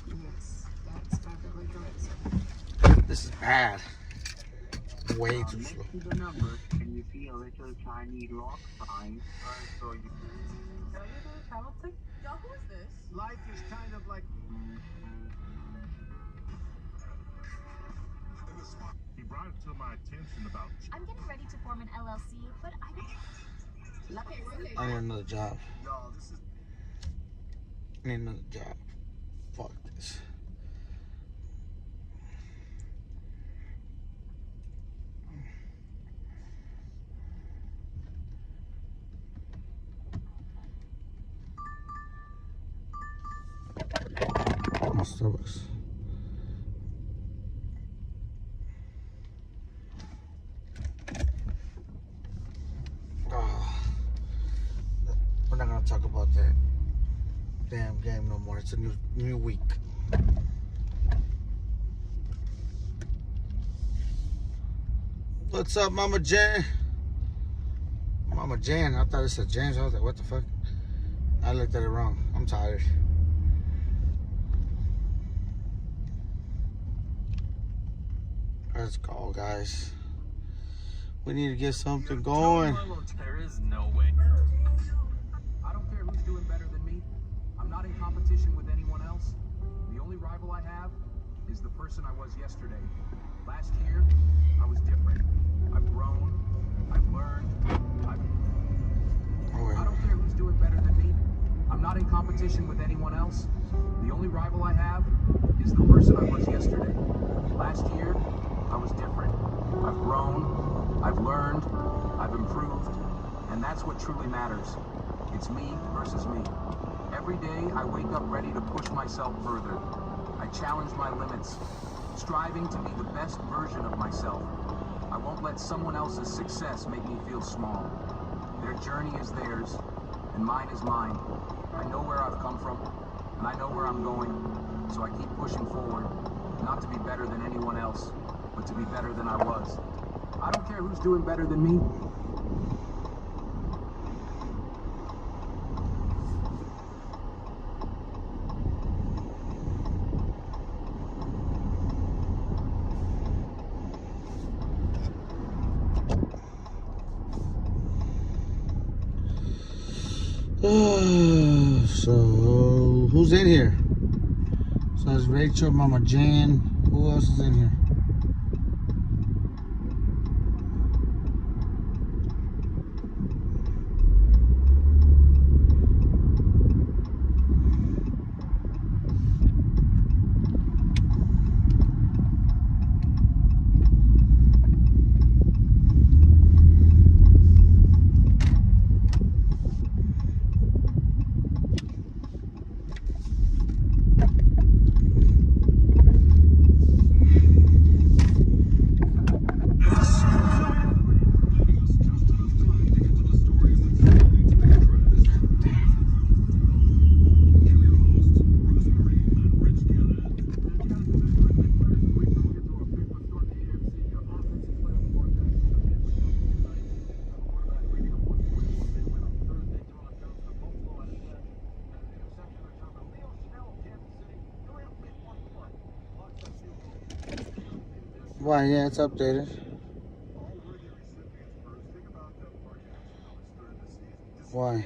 Yes, that's perfectly correct, sir. This is bad. Way too Next slow. to the numbers, can you see a little tiny rock sign? So you... Y'all, who is this? Life is kind of like... He brought it to my attention about... I'm getting ready to form an LLC, but I don't... I need another job. Y'all, this is... I need another job. Fuck this. Starbucks. Oh, we're not gonna talk about that damn game no more. It's a new week. What's up, Mama Jan? Mama Jan. I thought it said James. I was like, what the fuck? I looked at it wrong. I'm tired. Let's go, guys. We need to get something going. There is no way. I don't care who's doing better than me. I'm not in competition with anyone else. The only rival I have is the person I was yesterday. Last year, I was different. I've grown. I've learned. I don't care who's doing better than me. I'm not in competition with anyone else. The only rival I have is the person I was yesterday. Last year, I was different. I've grown, I've learned, I've improved, and that's what truly matters. It's me versus me. Every day I wake up ready to push myself further. I challenge my limits, striving to be the best version of myself. I won't let someone else's success make me feel small. Their journey is theirs, and mine is mine. I know where I've come from, and I know where I'm going, so I keep pushing forward, not to be better than anyone else, but to be better than I was. I don't care who's doing better than me. So, who's in here? So it's Rachel, Mama Jan. Who else is in here? Why, yeah, it's updated. Why?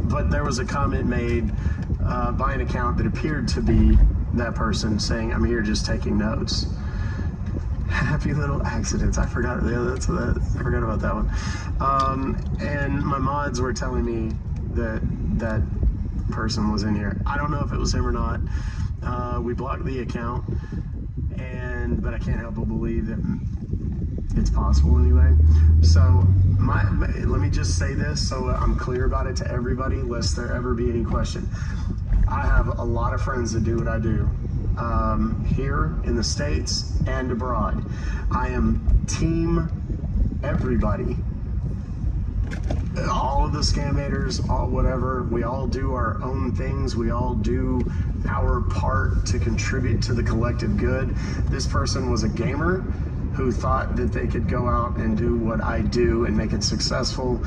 But there was a comment made by an account that appeared to be that person saying, "I'm here just taking notes." Happy little accidents. I forgot about that one. And my mods were telling me that that person was in here. I don't know if it was him or not. We blocked the account, but I can't help but believe that it's possible anyway. So let me just say this so I'm clear about it to everybody, lest there ever be any question. I have a lot of friends that do what I do, here in the States and abroad. I am team everybody. All of the scamators, all whatever, we all do our own things. We all do our part to contribute to the collective good. This person was a gamer who thought that they could go out and do what I do and make it successful,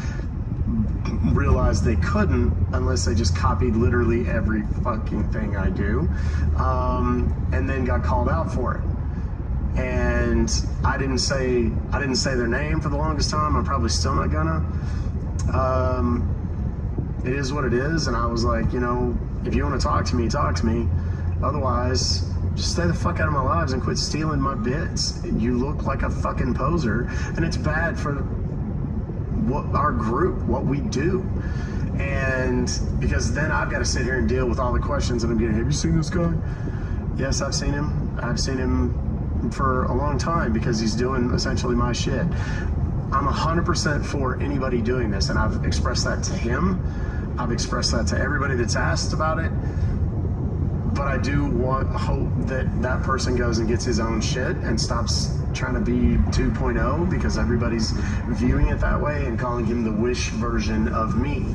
realized they couldn't unless they just copied literally every fucking thing I do, and then got called out for it. And I didn't say their name for the longest time. I'm probably still not gonna. It is what it is, and I was like, you know, if you want to talk to me, talk to me. Otherwise, just stay the fuck out of my lives and quit stealing my bits. You look like a fucking poser, and it's bad for what our group, what we do. And because then I've got to sit here and deal with all the questions that I'm getting. Have you seen this guy? Yes, I've seen him. I've seen him for a long time because he's doing essentially my shit. I'm 100% for anybody doing this, and I've expressed that to him. I've expressed that to everybody that's asked about it. But I do hope that that person goes and gets his own shit and stops trying to be 2.0 because everybody's viewing it that way and calling him the Wish version of me.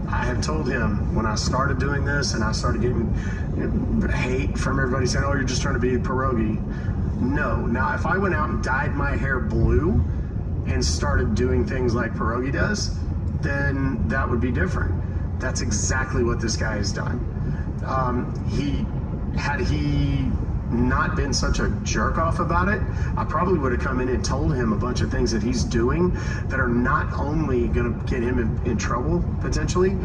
I have told him when I started doing this and I started getting hate from everybody saying, "Oh, you're just trying to be a pierogi." No. Now, if I went out and dyed my hair blue and started doing things like pierogi does, then that would be different. That's exactly what this guy has done. Had he not been such a jerk off about it, I probably would have come in and told him a bunch of things that he's doing that are not only going to get him in trouble potentially,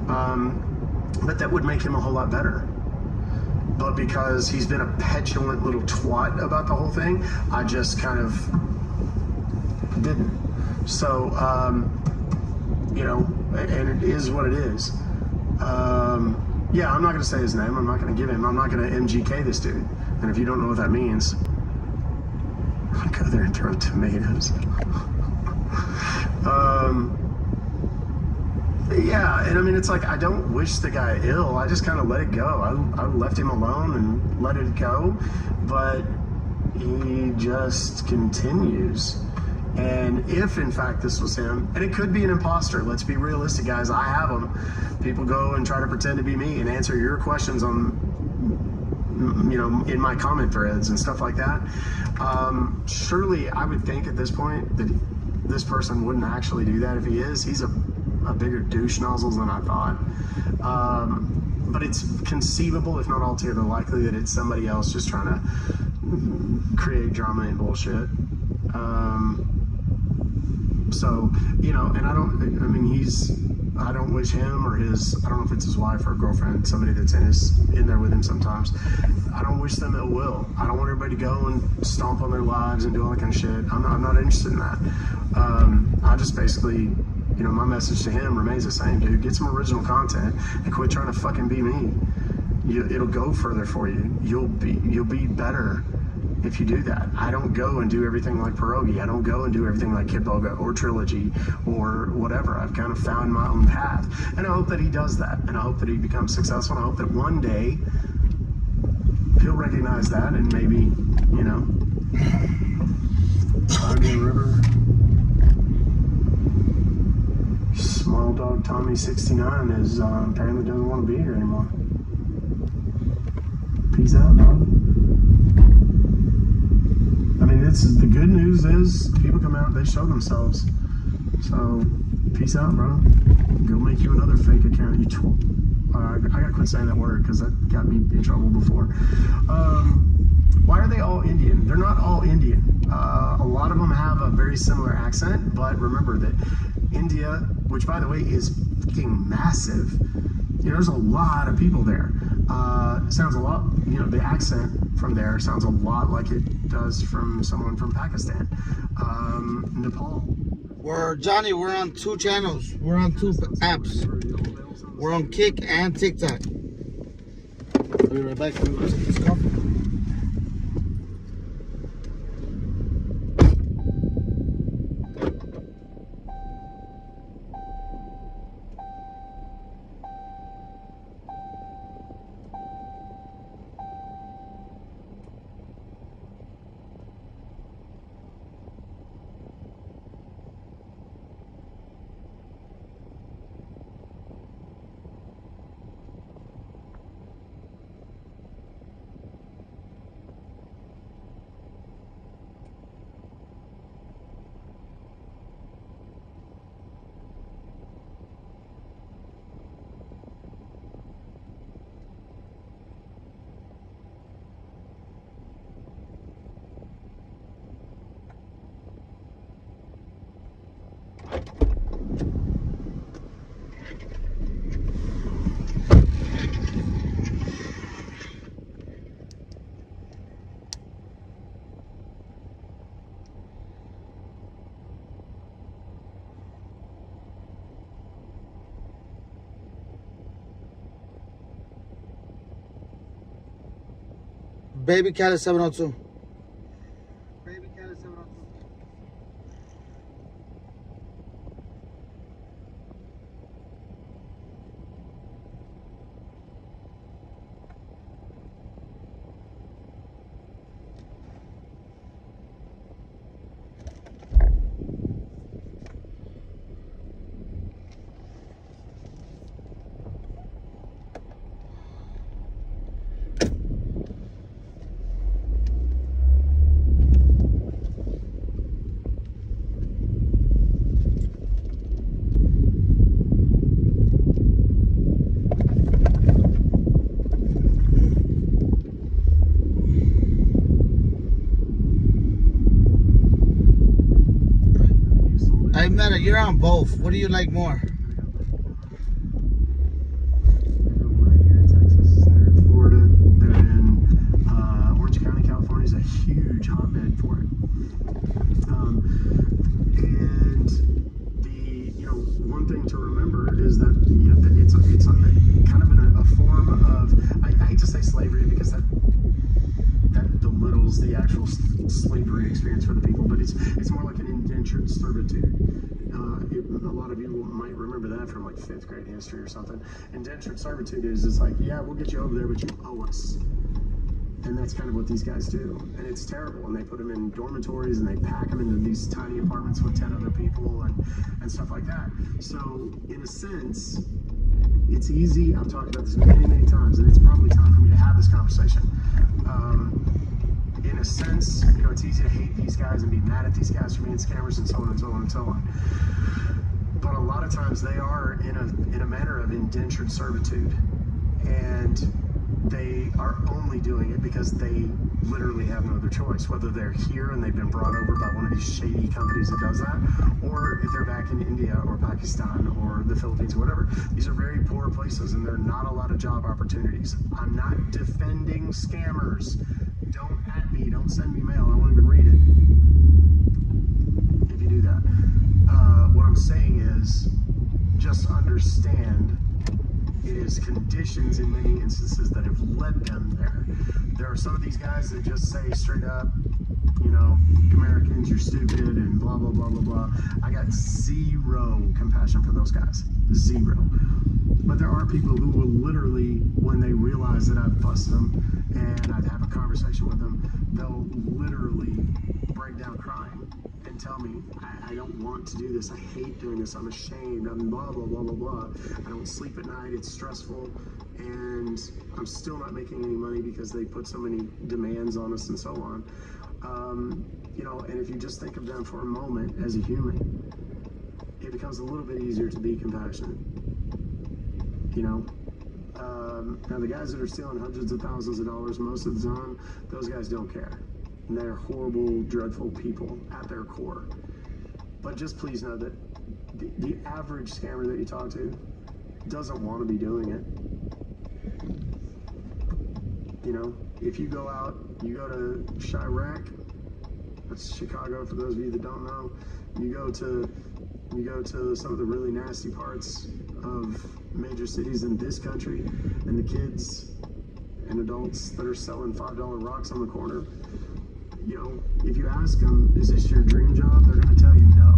but that would make him a whole lot better. But because he's been a petulant little twat about the whole thing, I just kind of didn't. So, you know, and it is what it is. Yeah, I'm not going to say his name. I'm not going to give him. I'm not going to MGK this dude. And if you don't know what that means, I'll go there and throw tomatoes. Yeah, and I mean, it's like, I don't wish the guy ill. I just kind of let it go. I left him alone and let it go. But he just continues. And if, in fact, this was him, and it could be an imposter, let's be realistic, guys. I have them. People go and try to pretend to be me and answer your questions on you know, in my comment threads and stuff like that. Surely I would think at this point that this person wouldn't actually do that. If he is, he's a bigger douche nozzle than I thought. But it's conceivable, if not altogether likely, that it's somebody else just trying to create drama and bullshit. So, you know, and I don't wish him or his, I don't know if it's his wife or girlfriend, somebody that's in there with him sometimes, I don't wish them ill will. I don't want everybody to go and stomp on their lives and do all that kind of shit. I'm not interested in that. I just basically, you know, my message to him remains the same, dude. Get some original content and quit trying to fucking be me. It'll go further for you. You'll be better if you do that. I don't go and do everything like Pierogi. I don't go and do everything like Kid Boga or Trilogy or whatever. I've kind of found my own path. And I hope that he does that. And I hope that he becomes successful. And I hope that one day he'll recognize that and maybe, you know, Ogden River. Small Dog Tommy 69 is apparently doesn't want to be here anymore. Peace out, dog. I mean, the good news is people come out, they show themselves. So, peace out, bro. Go make you another fake account. I gotta quit saying that word because that got me in trouble before. Why are they all Indian? They're not all Indian. A lot of them have a very similar accent, but remember that India, which by the way is fucking massive, you know, there's a lot of people there. Sounds a lot, you know, the accent from there sounds a lot like it does from someone from Pakistan, Nepal. Johnny, we're on 2 channels. We're on 2 apps. We're on Kick and TikTok. I'll be right back. Let me go take this coffee. Baby Cali 702. Baby Cali 702. You're on both. What do you like more? Right here in Texas, they're in Florida, they're in Orange County, California is a huge hotbed for it. And one thing to remember is that, you know, it's kind of a form of, I hate to say slavery because that belittles the actual slavery experience for the people, but it's more like an indentured servitude. A lot of you might remember that from like 5th grade history or something. Indentured servitude is like, yeah, we'll get you over there, but you owe us. And that's kind of what these guys do. And it's terrible. And they put them in dormitories and they pack them into these tiny apartments with 10 other people and stuff like that. So in a sense, it's easy. I've talked about this many, many times, and it's probably time for me to have this conversation. in a sense, you know, it's easy to hate these guys and be mad at these guys for being scammers and so on and so on and so on. But a lot of times they are in a manner of indentured servitude, and they are only doing it because they literally have no other choice, whether they're here and they've been brought over by one of these shady companies that does that, or if they're back in India or Pakistan or the Philippines or whatever. These are very poor places and there are not a lot of job opportunities. I'm not defending scammers. Don't at me, don't send me mail, I won't even read it if you do that. What I'm saying is, just understand it is conditions in many instances that have led them there. There are some of these guys that just say straight up, you know, Americans, you're stupid and blah, blah, blah, blah, blah. I got zero compassion for those guys. Zero. But there are people who will literally, when they realize that I've busted them and I'd have a conversation with them, they'll literally break down crying and tell me, I don't want to do this. I hate doing this. I'm ashamed. I'm blah, blah, blah, blah, blah. I don't sleep at night. It's stressful. And I'm still not making any money because they put so many demands on us and so on. You know, and if you just think of them for a moment as a human, it becomes a little bit easier to be compassionate. You know? Now the guys that are stealing hundreds of thousands of dollars most of the time, those guys don't care. And they're horrible, dreadful people at their core. But just please know that the average scammer that you talk to doesn't want to be doing it. You know, if you go out, you go to Chirac, that's Chicago for those of you that don't know, you go to some of the really nasty parts of major cities in this country, and the kids and adults that are selling $5 rocks on the corner, you know, if you ask them, is this your dream job? They're going to tell you no.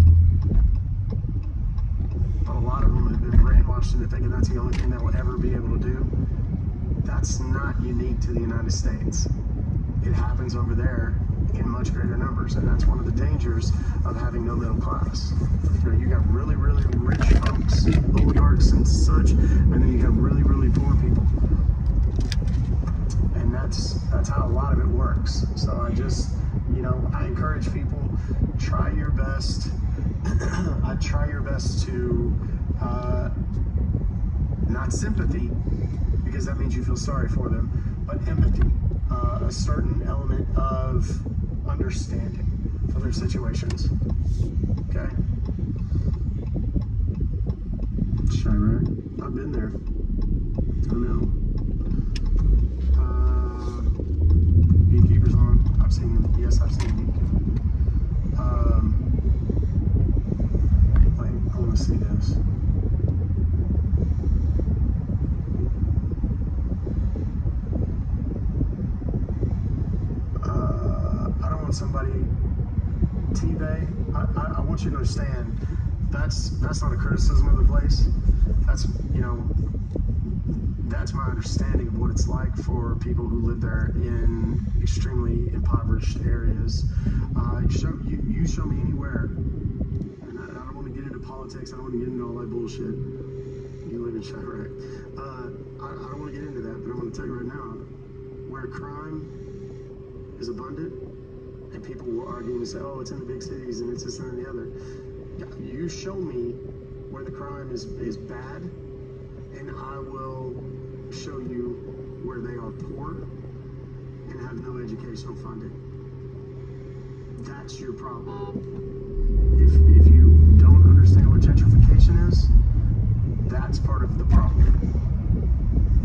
But a lot of them have been brainwashed into thinking that's the only thing they'll ever be able to do. That's not unique to the United States. It happens over there in much greater numbers, and that's one of the dangers of having no middle class. You know, you got really, really rich folks, oligarchs and such, and then you have really, really poor people. And that's how a lot of it works. So I just, you know, I encourage people, try your best. I try your best to not sympathy, because that means you feel sorry for them, but empathy, a certain element of understanding for their situations. Okay? Chirac, I've been there. I know. Beekeepers on. I've seen them. Yes, I've seen beekeepers. Wait, I want to see this. I don't want somebody T-Bay. I want you to understand that's not a criticism of the place. That's, you know, that's my understanding of what it's like for people who live there in extremely impoverished areas. You show me anywhere, and I don't want to get into politics, I don't want to get into all that bullshit. You live in Chirac. I don't want to get into that, but I'm going to tell you right now, where crime is abundant, and people will argue and say, oh, it's in the big cities, and it's this and the other. You show me where the crime is bad, and I will show you where they are poor and have no educational funding. That's your problem. If you don't understand what gentrification is, that's part of the problem.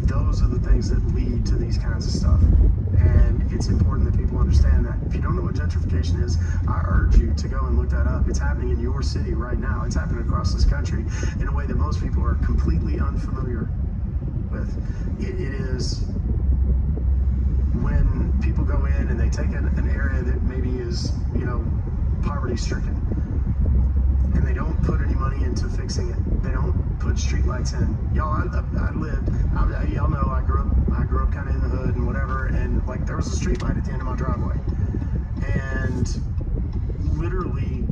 Those are the things that lead to these kinds of stuff. And it's important that people understand that. If you don't know what gentrification is, I urge you to go and look that up. It's happening in your city right now. It's happening across this country in a way that most people are completely unfamiliar with. It is when people go in and they take an area that maybe is, you know, poverty-stricken, and they don't put any money into fixing it. They don't put streetlights in. Y'all, y'all know I grew up kind of in the hood and whatever, and like there was a streetlight at the end of my driveway, and literally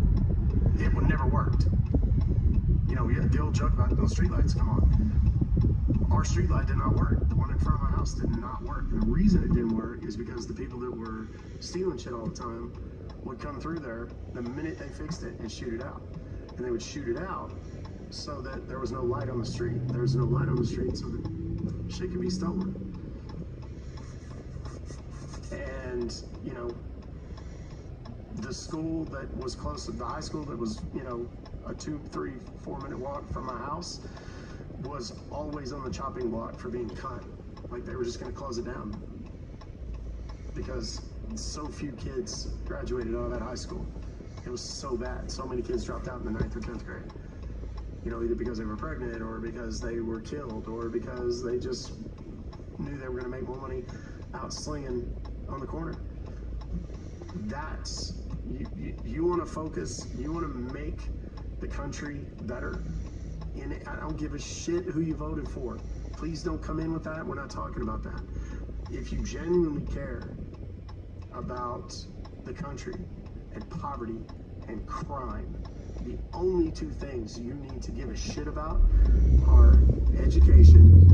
it would never worked. You know, we had the old joke about those streetlights come on. Our streetlight did not work. The one in front of my house did not work. And the reason it didn't work is because the people that were stealing shit all the time would come through there the minute they fixed it and shoot it out. And they would shoot it out so that there was no light on the street. There was no light on the street so that shit could be stolen. And, you know, the school that was close to the high school that was, you know, a 2, 3, 4 minute walk from my house was always on the chopping block for being cut. Like they were just gonna close it down because so few kids graduated out of that high school. It was so bad. So many kids dropped out in the 9th or 10th grade. You know, either because they were pregnant or because they were killed or because they just knew they were gonna make more money out slinging on the corner. That's, you wanna focus, you wanna make the country better. And I don't give a shit who you voted for. Please don't come in with that. We're not talking about that. If you genuinely care about the country and poverty and crime, the only 2 things you need to give a shit about are education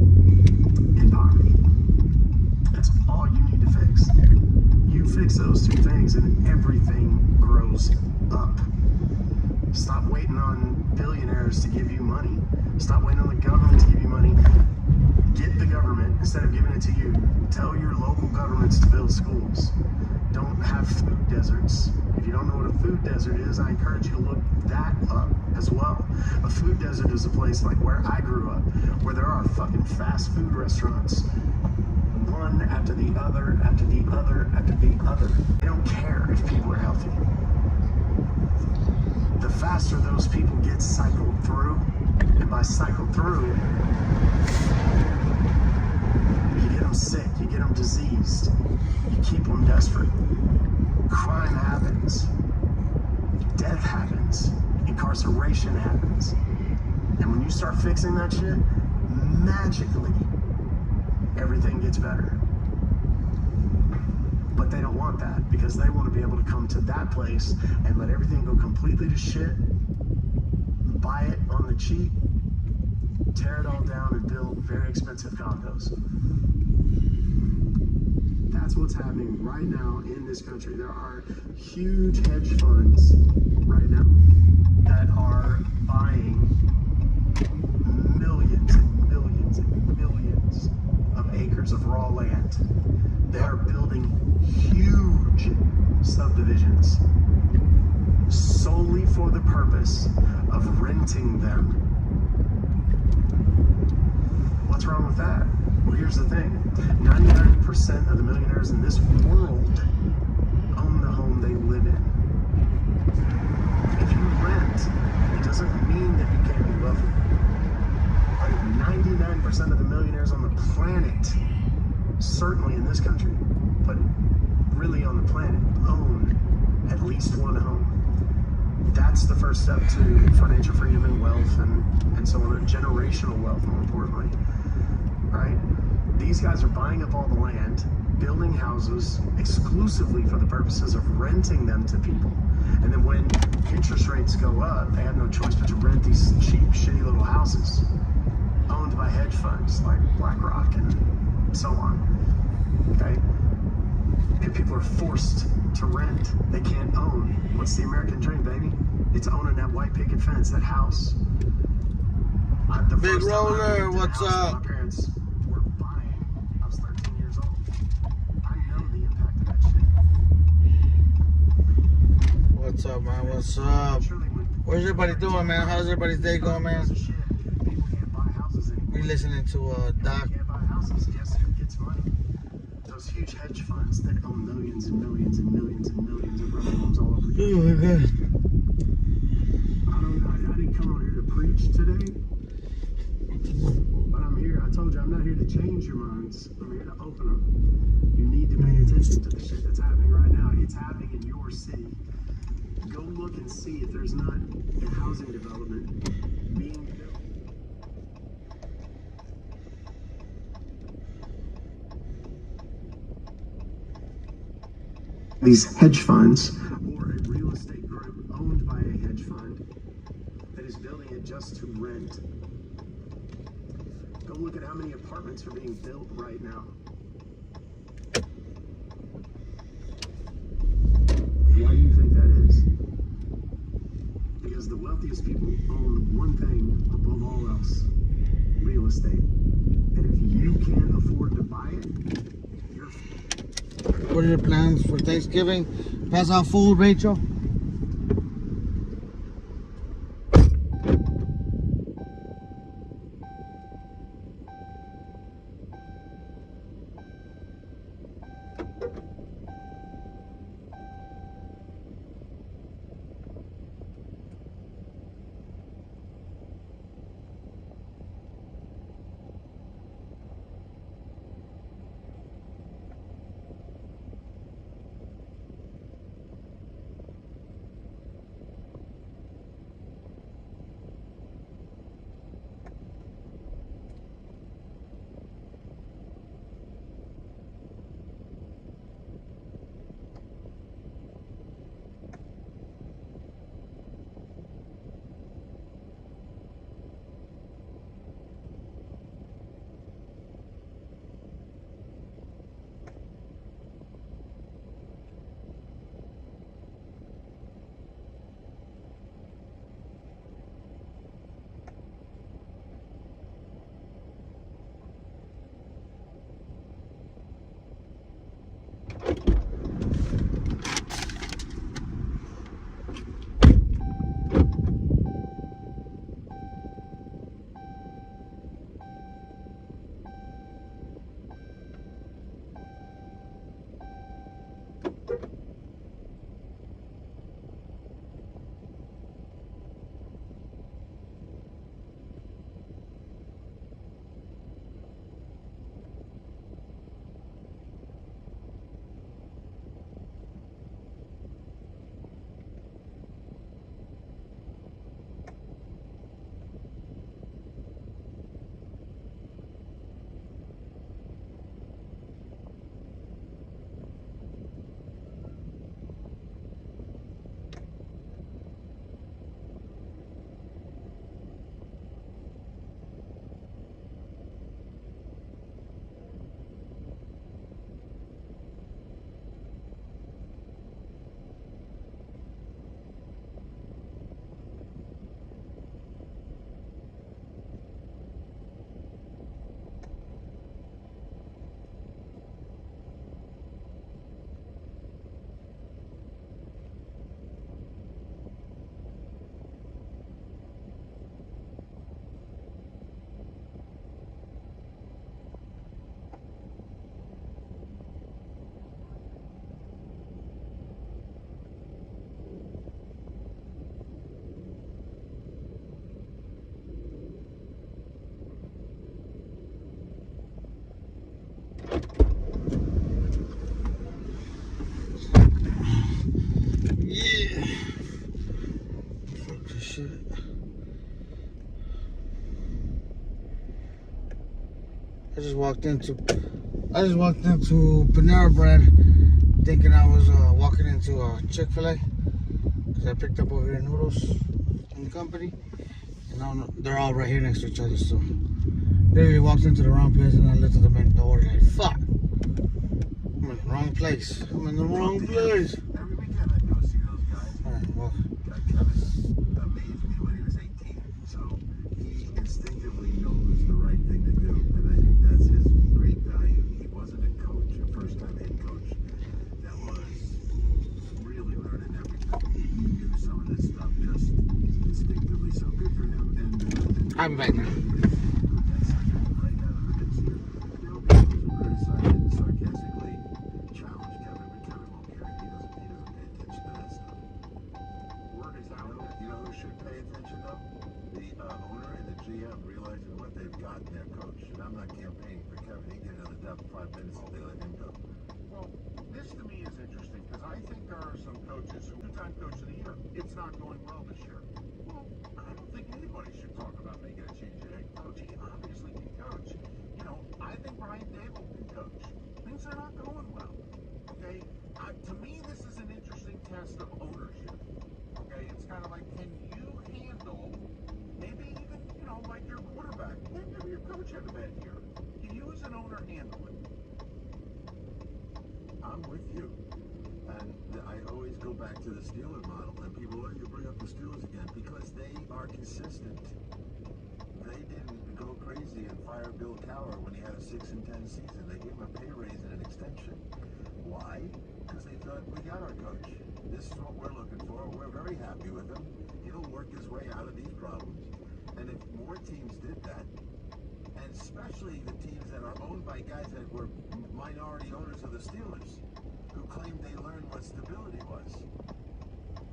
and poverty. That's all you need to fix. You fix those 2 things and everything grows up. Stop waiting on billionaires to give you money. Stop waiting on the government to give you money. Get the government instead of giving it to you. Tell your local governments to build schools. Don't have food deserts. If you don't know what a food desert is, I encourage you to look that up as well. A food desert is a place like where I grew up, where there are fucking fast food restaurants. One after the other, after the other, after the other. They don't care if people are healthy. The faster those people get cycled through, and by cycled through, you get them sick, you get them diseased, you keep them desperate. Crime happens, death happens, incarceration happens. And when you start fixing that shit, magically, everything gets better. But they don't want that because they want to be able to come to that place and let everything go completely to shit, buy it on the cheap, tear it all down and build very expensive condos. That's what's happening right now in this country. There are huge hedge funds right now that are buying millions and millions and millions of acres of raw land. They are building huge subdivisions solely for the purpose of renting them. What's wrong with that? Well, here's the thing. 99% of the millionaires in this world own the home they live in. If you rent, it doesn't mean that you can't be wealthy. Like 99% of the millionaires on the planet, certainly in this country, but really on the planet, own at least one home. That's the first step to financial freedom and wealth and so on, generational wealth, more importantly, right? These guys are buying up all the land, building houses exclusively for the purposes of renting them to people. And then when interest rates go up, they have no choice but to rent these cheap, shitty little houses owned by hedge funds like BlackRock and so on, okay? And people are forced to rent. They can't own. What's the American dream, baby? It's owning that white picket fence, that house. Big Roller, what's up? My parents were buying. I was 13 years old. I know the impact of that shit. What's up, man? What's up? Where's everybody doing, man? How's everybody's day going, man? We listening to Doc. Guess who gets money? Those huge hedge funds that own millions and millions and millions and millions of rental homes all over the country. Oh my God. I didn't come out here to preach today, but I'm here. I told you I'm not here to change your minds. I'm here to open them. You need to pay attention to the shit that's happening right now. It's happening in your city. Go look and see if there's not a housing development being built. These hedge funds, or a real estate group owned by a hedge fund that is building it just to rent. Go look at how many apartments are being built right now? Why do you think that is? Because the wealthiest people own one thing above all else: real estate. And if you can't afford to buy it, you're... What are your plans for Thanksgiving? Pass out food, Rachel? I just walked into Panera Bread thinking I was walking into a Chick-fil-A because I picked up over here noodles in the company, and now they're all right here next to each other. So literally walked into the wrong place, and I looked at the main door like, fuck, I'm in the wrong place. I'm in the wrong place. Every weekend I go see those guys. Alright, well. Kevin amazed me when he was 18. So he instinctively knows the right thing to do. And I think that's his great value. He wasn't a coach, a first-time head coach that was really learning everything. He knew some of this stuff just instinctively. So good for him. And I'm back now. It's not going well this year. Well, I don't think anybody should talk about making a change at head coach. He obviously can coach. You know, I think Brian Dable can coach. Things are not going well. Okay? To me, this is an interesting test of ownership. Okay? It's kind of like, can you handle maybe even, you know, like your quarterback? Maybe your coach had a bad year. back to the Steelers model. And people, you bring up the Steelers again because they are consistent. They didn't go crazy and fire Bill Cowher when he had a 6-10 season. They gave him a pay raise and an extension. Why? Because they thought, we got our coach. This is what we're looking for. We're very happy with him. He'll work his way out of these problems. And if more teams did that, and especially the teams that are owned by guys that were minority owners of the Steelers, who claimed they learned what stability was.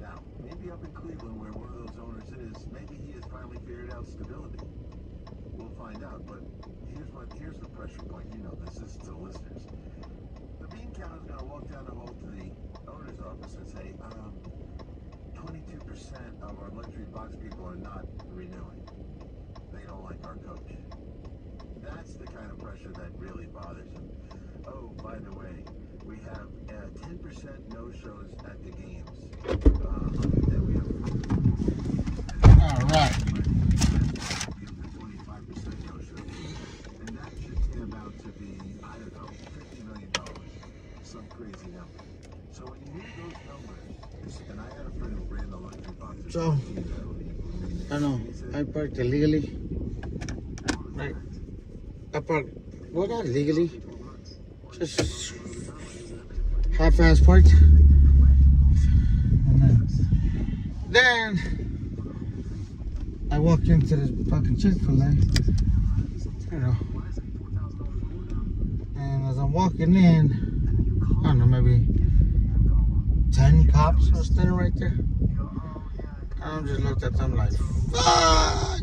Now, maybe up in Cleveland, where one of those owners is, maybe he has finally figured out stability. We'll find out, but here's the pressure point. You know this is to the listeners. The bean counter is going to walk down the hall to the owner's office and say, 22% of our luxury box people are not renewing. They don't like our coach. That's the kind of pressure that really bothers him. Oh, by the way, we have 10% no-shows at the games. And we have all right. 25% no-shows. And that should stand out to be, I don't know, $50 million. Some crazy number. So when you hear those numbers, and I had a friend who ran the luxury boxes. So, I know, I parked illegally. Right. I parked, well, not legally, just half-ass parked. And then I walk into this fucking Chick-fil-A, you know, and as I'm walking in, I don't know, maybe 10 cops were standing right there. I just looked at them like, fuck!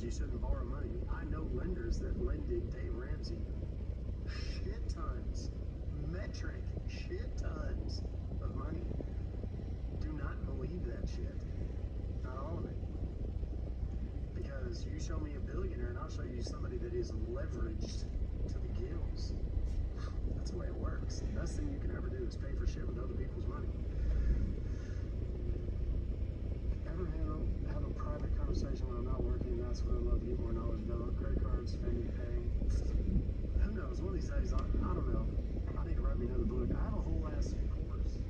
You shouldn't borrow money. I know lenders that lended Dave Ramsey shit tons, metric shit tons of money. Do not believe that shit. Not all of it. Because you show me a billionaire and I'll show you somebody that is leveraged to the gills. That's the way it works. The best thing you can ever do is pay for shit with other people's money. Ever have a private conversation when I'm not working? That's what I love to get more knowledge about. Credit cards, spending, paying. Who knows? One of these days, I don't know. I need to write me another book. I have a whole ass course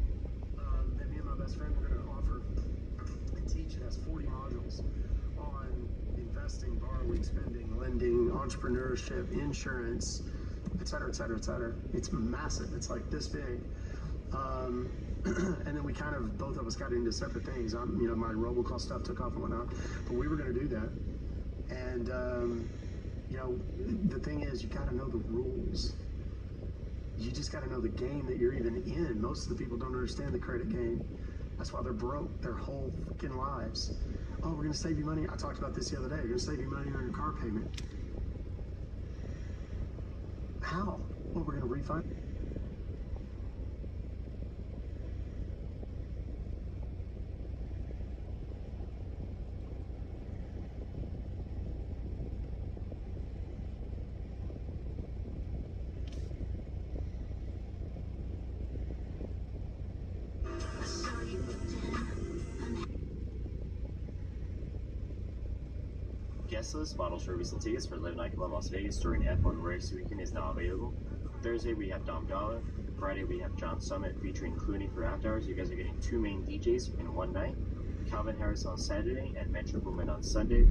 that me and my best friend we're going to offer and teach. It has 40 modules on investing, borrowing, spending, lending, entrepreneurship, insurance, et cetera, et cetera, et cetera. It's massive. It's like this big. And then we kind of, both of us got into separate things. My robocall stuff took off and whatnot, but we were going to do that. And, the thing is, you got to know the rules. You just got to know the game that you're even in. Most of the people don't understand the credit game. That's why they're broke their whole fucking lives. Oh, we're going to save you money. I talked about this the other day. We're going to save you money on your car payment. How? Well, we're going to refund. Guest list, bottle service and tickets for Live Nightclub Las Vegas during F1 Race Weekend is now available. Thursday we have Dom Gala. Friday we have John Summit featuring Clooney for After Hours. You guys are getting 2 main DJs in one night. Calvin Harris on Saturday and Metro Boomin on Sunday.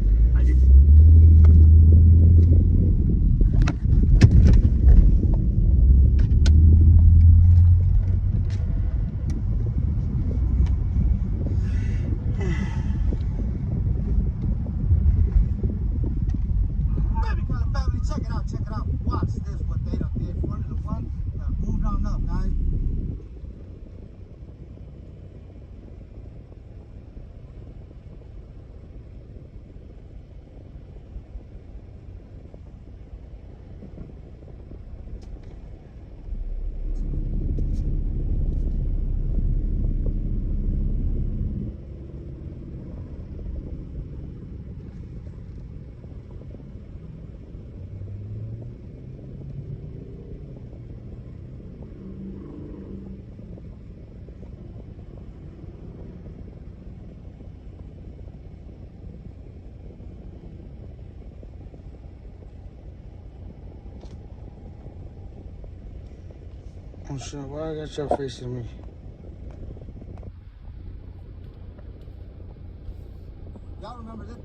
Oh shit, why I got your facing me? Y'all remember this?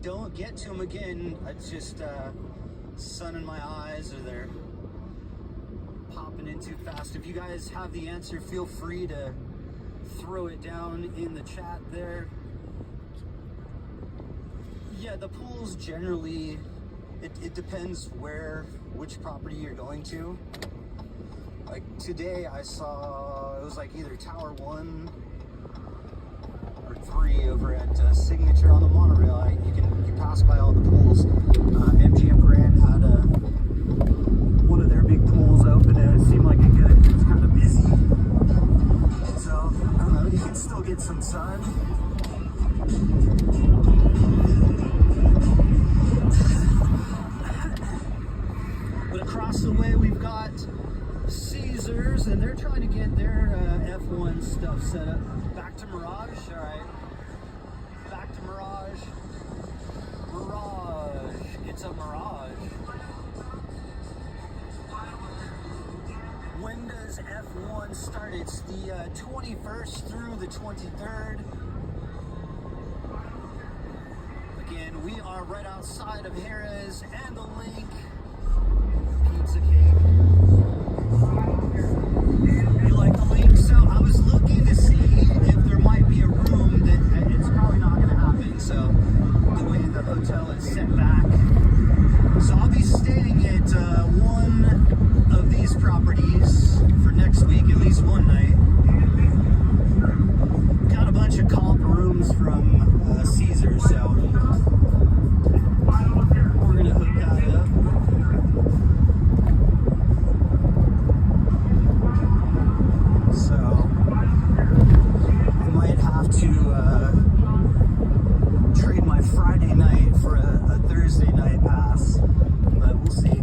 Don't get to them again. It's just sun in my eyes, or they're popping in too fast. If you guys have the answer, feel free to throw it down in the chat there. Yeah, the pools generally, it depends which property you're going to. Like today I saw, it was like either Tower 1 or 3 over at Signature on the monorail. You pass by all the pools. MGM Grand had one of their big pools open, and it seemed like it was kind of busy. So, I don't know, you can still get some sun. But across the way we've got Caesars, and they're trying to get their F1 stuff set up. Back to Mirage, all right. Back to Mirage. Mirage. It's a Mirage. When does F1 start? It's the 21st through the 23rd. Again, we are right outside of Harrah's and the Link Pizza Cake. You like the Link? So I was looking to see if there might be a room that it's probably not going to happen. So the way the hotel is set back. So I'll be staying at one of these properties for next week, at least one night. Got a bunch of comp rooms from Caesars, so we're going to hook that up. So I might have to trade my Friday night for a Thursday night pass, but we'll see.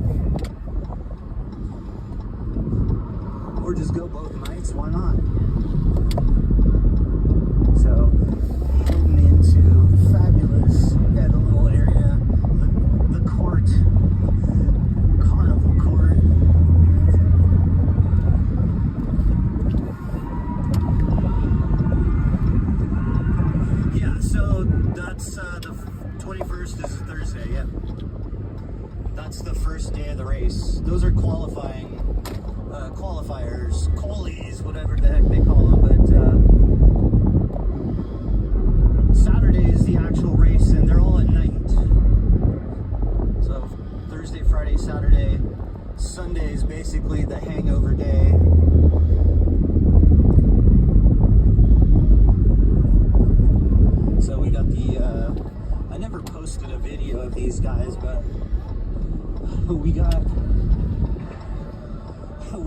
Or just go both nights, why not? So heading into fabulous, yeah, the little area, the court, Carnival Court. Yeah, so that's the 21st is a Thursday, yeah. That's the first day of the race. Those are qualifiers, qualies, whatever the heck they call them, but Saturday is the actual race, and they're all at night. So Thursday, Friday, Saturday, Sunday is basically the hangover day. So we got I never posted a video of these guys, but we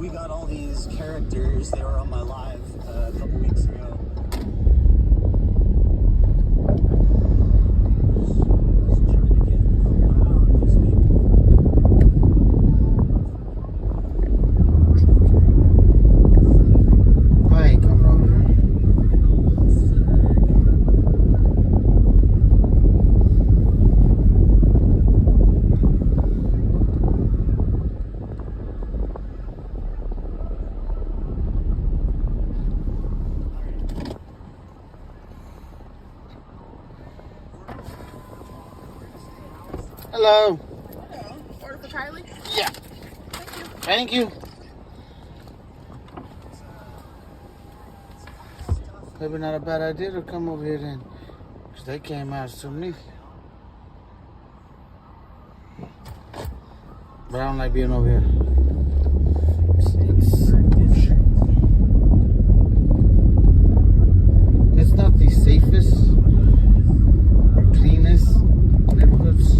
got all these characters. They were on my live a couple weeks ago. Hello. Hello. Order for Kylie? Yeah. Thank you. Maybe not a bad idea to come over here then. Because they came out to me. But I don't like being over here. It's not the safest or cleanest neighborhoods.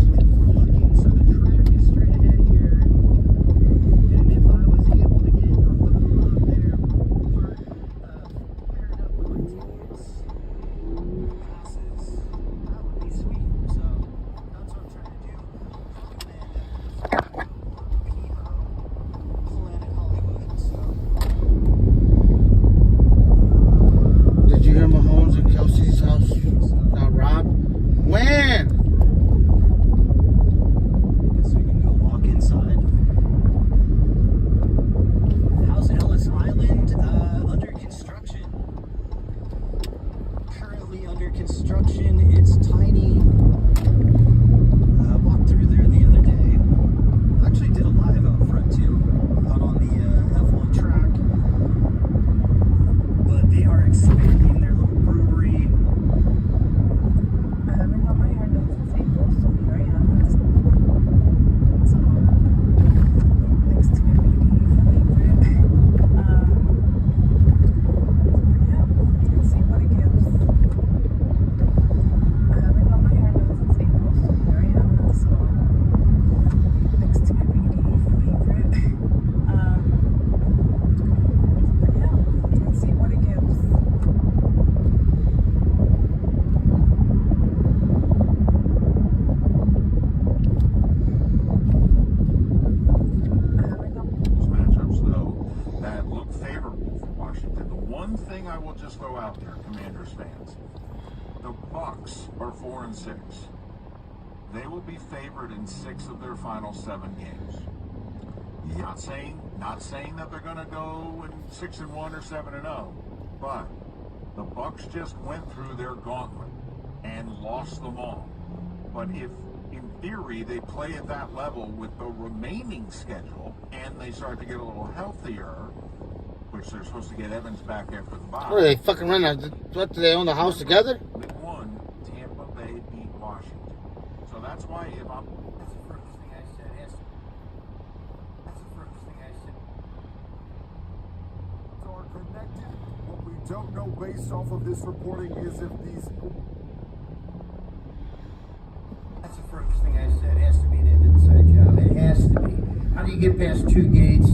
one thing I will just throw out there, Commanders fans. The Bucs are 4-6. They will be favored in 6 of their final 7 games. Not saying that they're going to go in 6-1 or 7-0, but the Bucs just went through their gauntlet and lost them all. But if, in theory, they play at that level with the remaining schedule and they start to get a little healthier, which they're supposed to get Evans back after the bye. What are they fucking running? What, do they own the house together? Week 1, Tampa Bay beat Washington. So that's why if I'm... That's the first thing I said. Yes. That's the first thing I said. Are connected. What we don't know based off of this reporting is if these... That's the first thing I said. It has to be an inside job. It has to be. How do you get past 2 gates?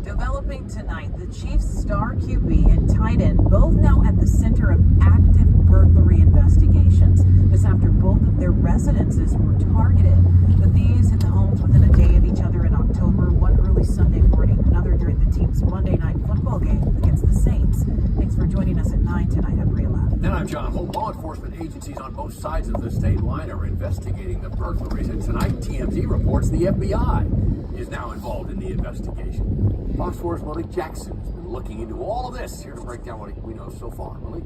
Developing tonight, the Chiefs' star QB and tight end both now at the center of active burglary investigations. This after both of their residences were targeted. The thieves hit the homes within a day of each other in October, one early Sunday morning, another during the team's Monday night football game against the Saints. Thanks for joining us at 9 tonight. I'm Bria Love. And I'm John Holt. Law enforcement agencies on both sides of the state line are investigating the burglaries. And tonight, TMZ reports the FBI is now involved in the investigation. Fox 4's Malik Jackson has been looking into all of this. Here to break down what we know so far. Malik.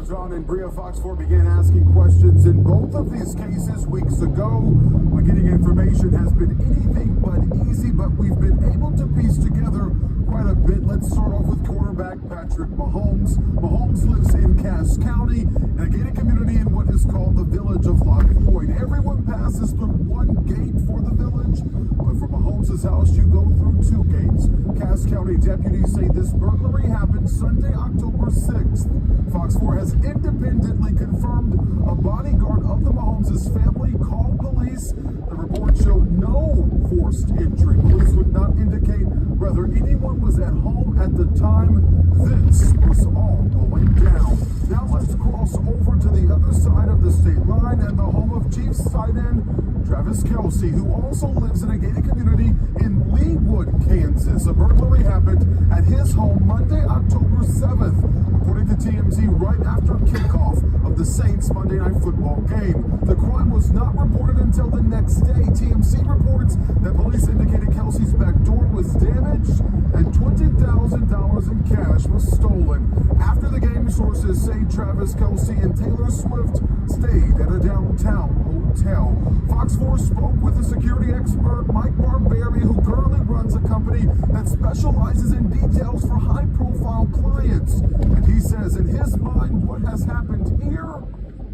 John and Bria, Fox 4 began asking questions in both of these cases weeks ago. When getting information has been anything but easy, but we've been able to piece together quite a bit. Let's start off with quarterback Patrick Mahomes. Mahomes lives in Cass County, in a gated community in what is called the village of Lock Floyd. Everyone passes through one gate for the village, but from Mahomes' house, you go through 2 gates. Cass County deputies say this burglary happened Sunday, October 6th. Fox 4 has independently confirmed a bodyguard of the Mahomes' family called police. The report showed no forced entry. Police would not indicate whether anyone was at home at the time this was all going down. Now let's cross over to the other side of the state line and the home of Chiefs tight end Travis Kelce, who also lives in a gated community in Leawood, Kansas. A burglary happened at his home Monday, October 7th, according to TMZ, right after kickoff of the Saints Monday Night Football game. The crime was not reported until the next day. TMZ reports that police indicated Kelce's back door was damaged and $20,000 in cash was stolen. After the game, sources say Travis Kelce and Taylor Swift stayed at a downtown hotel. Fox 4 spoke with a security expert, Mike Barberi, who currently runs a company that specializes in details for high-profile clients. And he says in his mind, what has happened here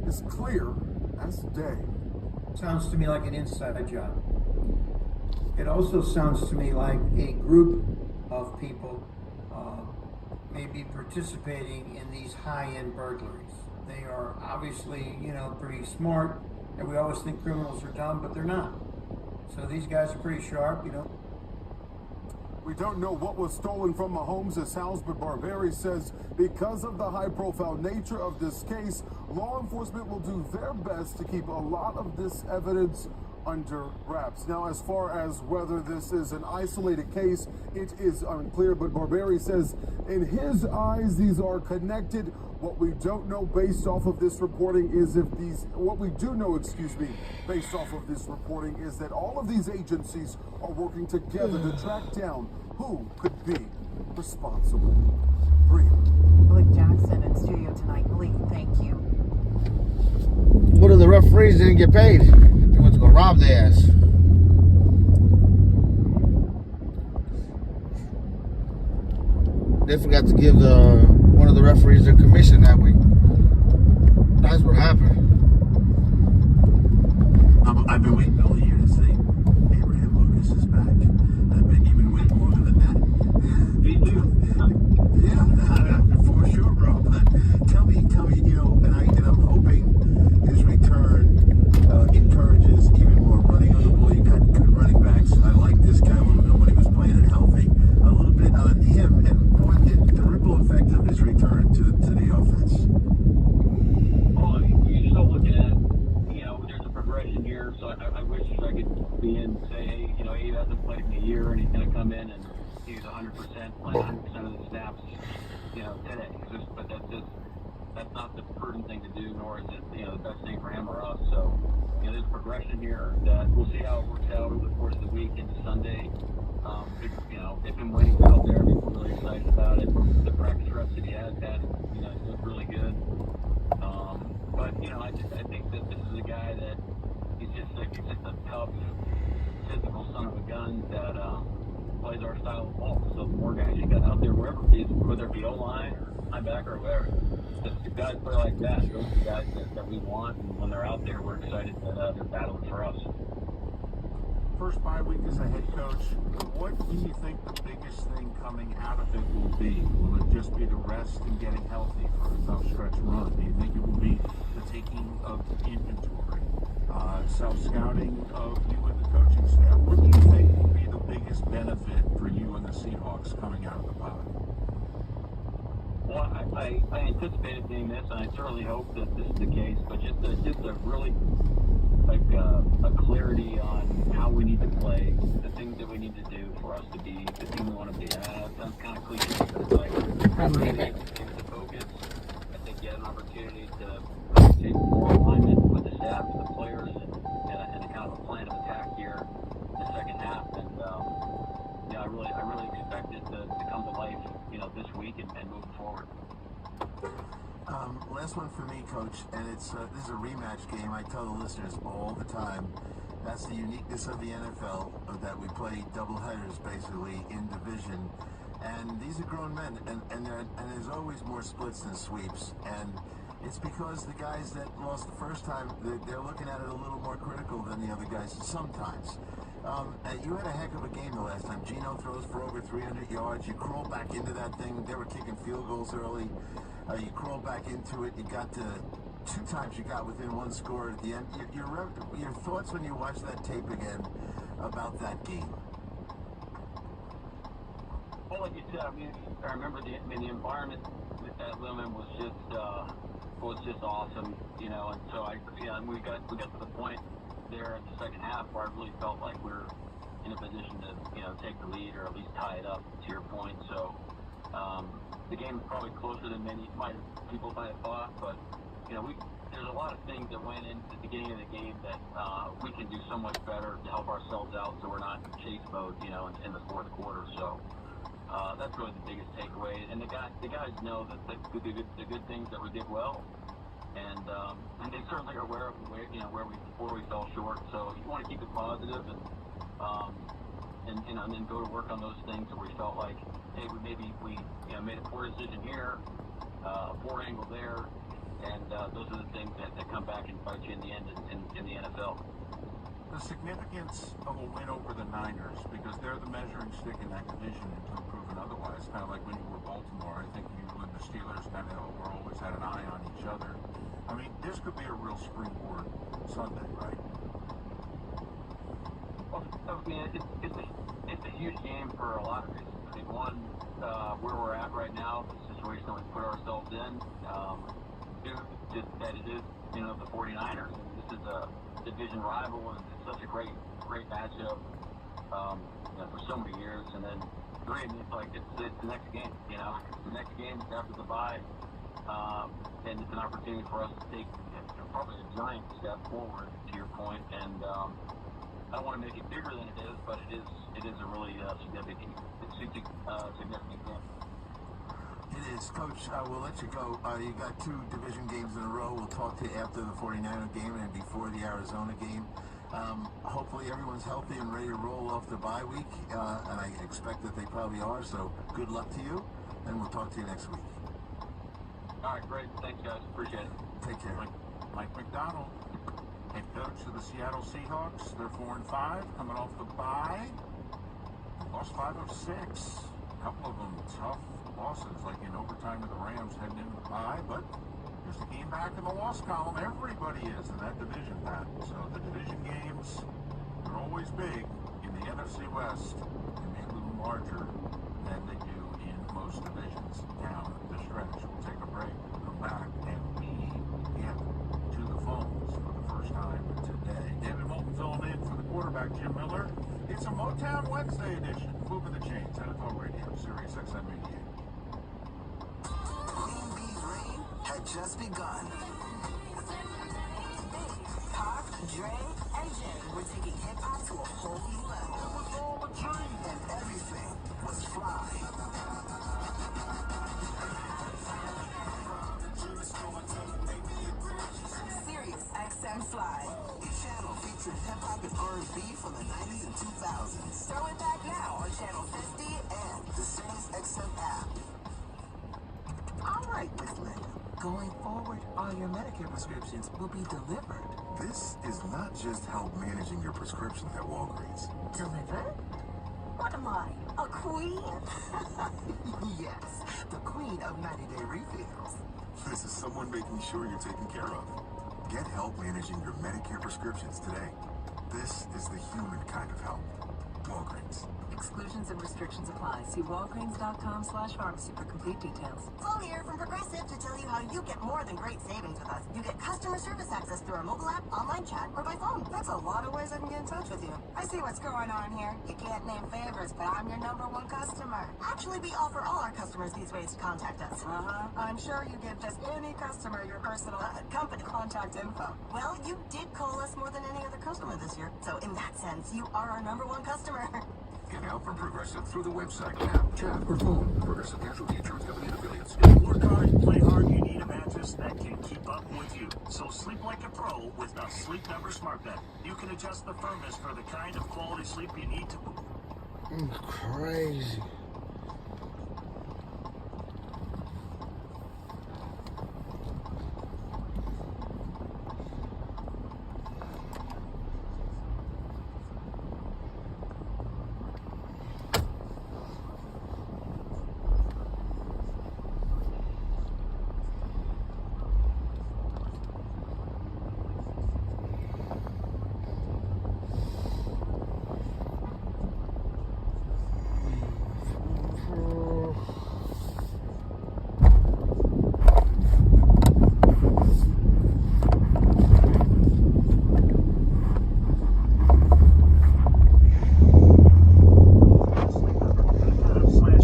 is clear as day. Sounds to me like an inside job. It also sounds to me like a group of people may be participating in these high-end burglaries. They are obviously, pretty smart, and we always think criminals are dumb, but they're not. So these guys are pretty sharp, We don't know what was stolen from Mahomes' house, but Barberi says because of the high-profile nature of this case, law enforcement will do their best to keep a lot of this evidence under wraps. Now, as far as whether this is an isolated case, it is unclear, but Barberi says in his eyes, these are connected. What we don't know based off of this reporting is based off of this reporting is that all of these agencies are working together to track down who could be responsible. Bria. Malik Jackson in studio tonight. Malik, thank you. What if the referees didn't get paid? They went to go rob their ass. They forgot to give one of the referees their commission that week. That's what happened. I've been waiting all year to say Abraham Lucas is back. I've been even waiting more than that. Me too. Yeah, for sure, bro. Tell me, and I'm hoping his return encourages even more running on the ball. You got good running backs. I like this guy a little bit when he was playing and healthy. A little bit on him and what the ripple effect of his return to the offense. Well, you're still looking at, there's a progression here. So I wish I could be in and say, hey, he hasn't played in a year and he's going to come in and he's a 100%, play 100% of the snaps, today. But that's not the prudent thing to do, nor is it, the best thing for him or us. So, there's a progression here that we'll see how it works out over the course of the week into Sunday. If and when he's out there, we're really excited about it. The practice reps that he has had, he's looked really good. But I think that this is a guy that he's just a tough, physical son of a gun that plays our style of ball. So the more guys you got out there, wherever it is, whether it be O-line or linebacker or whatever, if guys play like that, those are the guys that we want. And when they're out there, we're excited that they're battling for us. First bye week as a head coach, what do you think the biggest thing coming out of it will be? Will it just be the rest and getting healthy for a tough stretch run? Do you think it will be the taking of inventory, self-scouting of you and the coaching staff? What do you think will be the biggest benefit for you and the Seahawks coming out of the bye? Well, I anticipated being this, and I certainly hope that this is the case, but just a really a clarity on how we need to play, the things that we need to do for us to be the team we want to be. That sounds kind of cliche, but it's like the focus. I think you had an opportunity to take more alignment with the staff and the players and a kind of a plan of attack here in the second half. And I really expect it to come to life, this week and moving forward. Last one for me, Coach, and this is a rematch game. I tell the listeners all the time, that's the uniqueness of the NFL, that we play doubleheaders basically in division. And these are grown men, and there's always more splits than sweeps. And it's because the guys that lost the first time, they're looking at it a little more critical than the other guys sometimes. You had a heck of a game the last time. Geno throws for over 300 yards. You crawl back into that thing. They were kicking field goals early. You crawl back into it. You got to 2 times you got within 1 score at the end. Your thoughts when you watch that tape again about that game? Well, like you said, I remember the environment at Lillman was just awesome, and so we got to the point there in the second half where I really felt like we were in a position to, take the lead or at least tie it up, to your point. So the game was probably closer than people might have thought, but there's a lot of things that went into the beginning of the game that we can do so much better to help ourselves out, so we're not in chase mode, in the fourth quarter. So that's really the biggest takeaway. And the guys know that the good things that we did well, and they certainly are aware of where we fell short. So you want to keep it positive and then go to work on those things where we felt like, hey, we made a poor decision here, a poor angle there, and those are the things that come back and bite you in the end in the NFL. The significance of a win over the Niners, because they're the measuring stick in that division until proven otherwise. Kind of like when you were Baltimore, I think you and the Steelers kind of were always had an eye on each other. I mean, this could be a real springboard Sunday, right? Well, it's a huge game for a lot of reasons. I think one, where we're at right now, the situation that we put ourselves in, just that it is, the 49ers. And this is a division rival, and it's such a great matchup, for so many years. And then three, it's like it's the next game. The next game is after the bye, and it's an opportunity for us to take probably a giant step forward, to your point. And I don't want to make it bigger than it is, but it is a really significant game. It is. Coach, we'll let you go. You got 2 division games in a row. We'll talk to you after the 49er game and before the Arizona game. Hopefully everyone's healthy and ready to roll off the bye week, and I expect that they probably are, so good luck to you, and we'll talk to you next week. All right, great. Thanks, guys. Appreciate it. Take care. Mike Macdonald, head coach of the Seattle Seahawks. They're 4-5, coming off the bye. Lost 5 of 6. A couple of them tough losses, like in overtime to the Rams heading into the bye, but there's the game back in the loss column. Everybody is in that division, Pat. So the division games, they're always big in the NFC West. They may loom larger than they do in most divisions down the stretch. We'll take a break, we'll come back, and we get to the phones for the first time today. David Moulton filling in for the quarterback, Jim Miller. It's a Motown Wednesday edition. Moving the chains, NFL Radio, Sirius XM 88. Queen Bee's reign had just begun. Pac, Dre, and Jay were taking hip-hop to a whole new level. It was all a dream. And everything was fly. Sirius XM Fly, a channel featuring hip-hop and R&B from the 90s and 2000s. Throw it back now on Channel 50 and the Sirius XM app. All right, Miss Linda. Going forward, all your Medicare prescriptions will be delivered. This is not just help managing your prescriptions at Walgreens. Delivered? What am I, a queen? Yes, the queen of 90-day refills. This is someone making sure you're taken care of. Get help managing your Medicare prescriptions today. This is the human kind of help. Walgreens. Exclusions and restrictions apply. See walgreens.com/pharmacy for complete details. Flo here from Progressive to tell you how you get more than great savings with us. You get customer service access through our mobile app, online chat, or by phone. That's a lot of ways I can get in touch with you. I see what's going on here. You can't name favors, but I'm your #1 customer. Actually, we offer all our customers these ways to contact us. I'm sure you give just any customer your personal company contact info. Well, you did call us more than any other customer this year. So in that sense, you are our #1 customer. Get help from Progressive through the website, app, chat, or phone. Progressive Casualty Insurance Company and affiliates. Work hard, play hard, you need a mattress that can keep up with you. So sleep like a pro with the Sleep Number Smart Bed. You can adjust the firmness for the kind of quality sleep you need to. Crazy.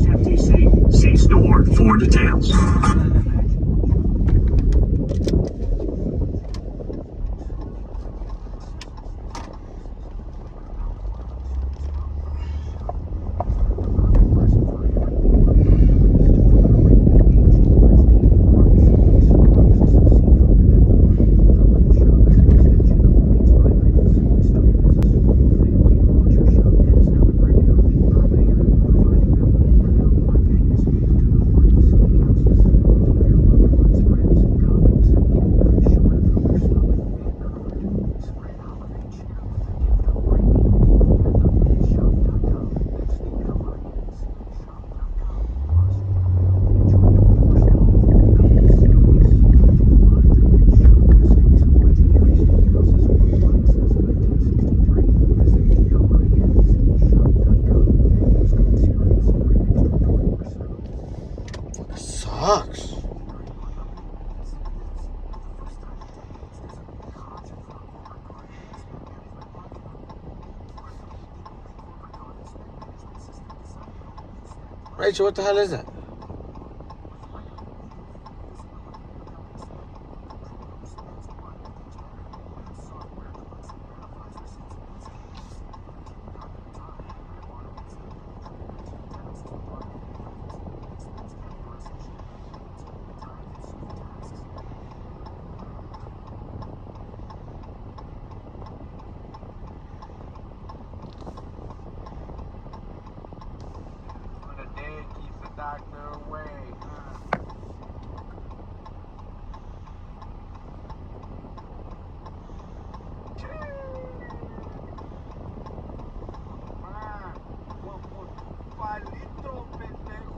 /FTC. See store for details. Sucks. Rachel, what the hell is that? Doctor away. Palito, pendejo.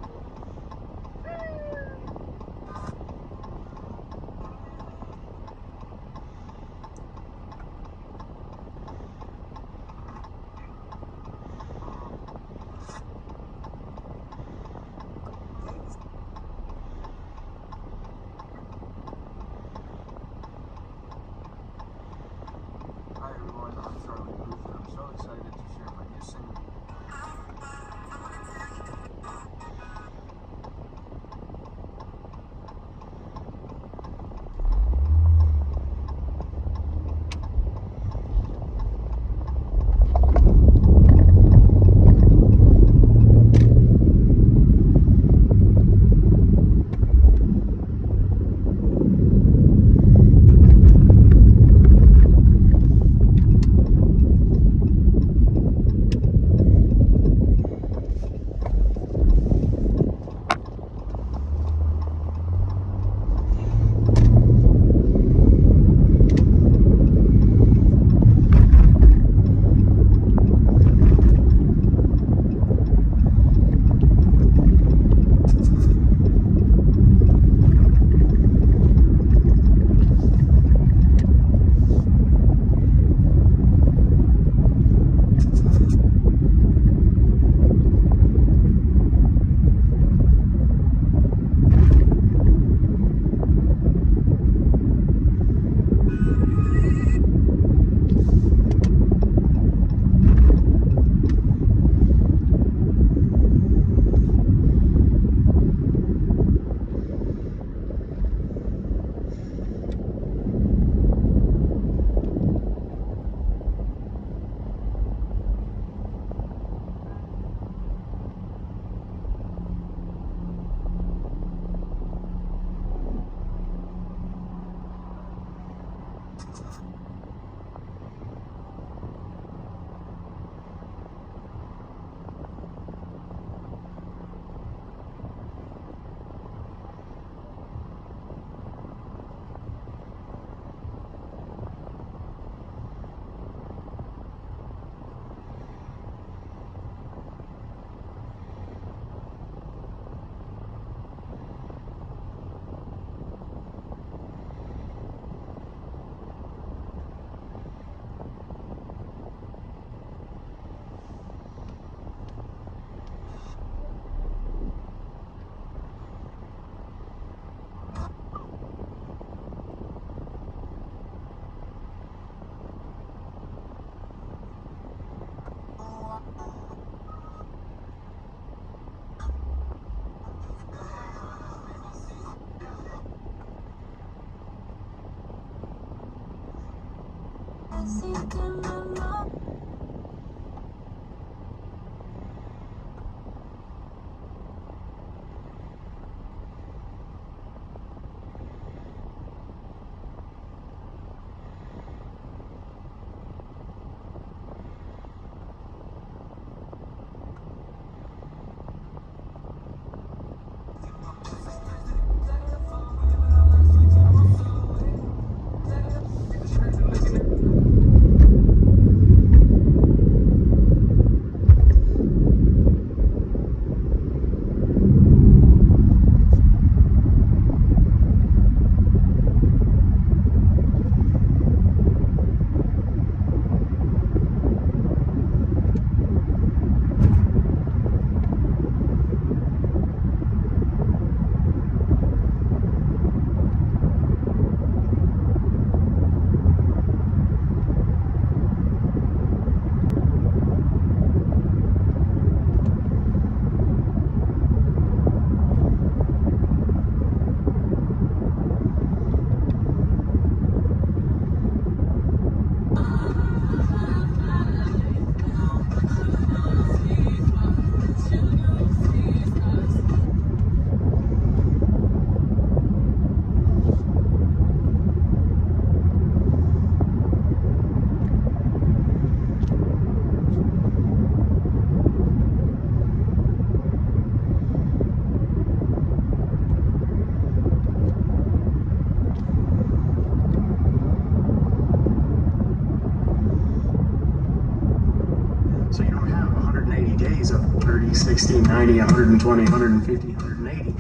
So you don't have 180 days of 30, 60, 90, 120, 150, 180.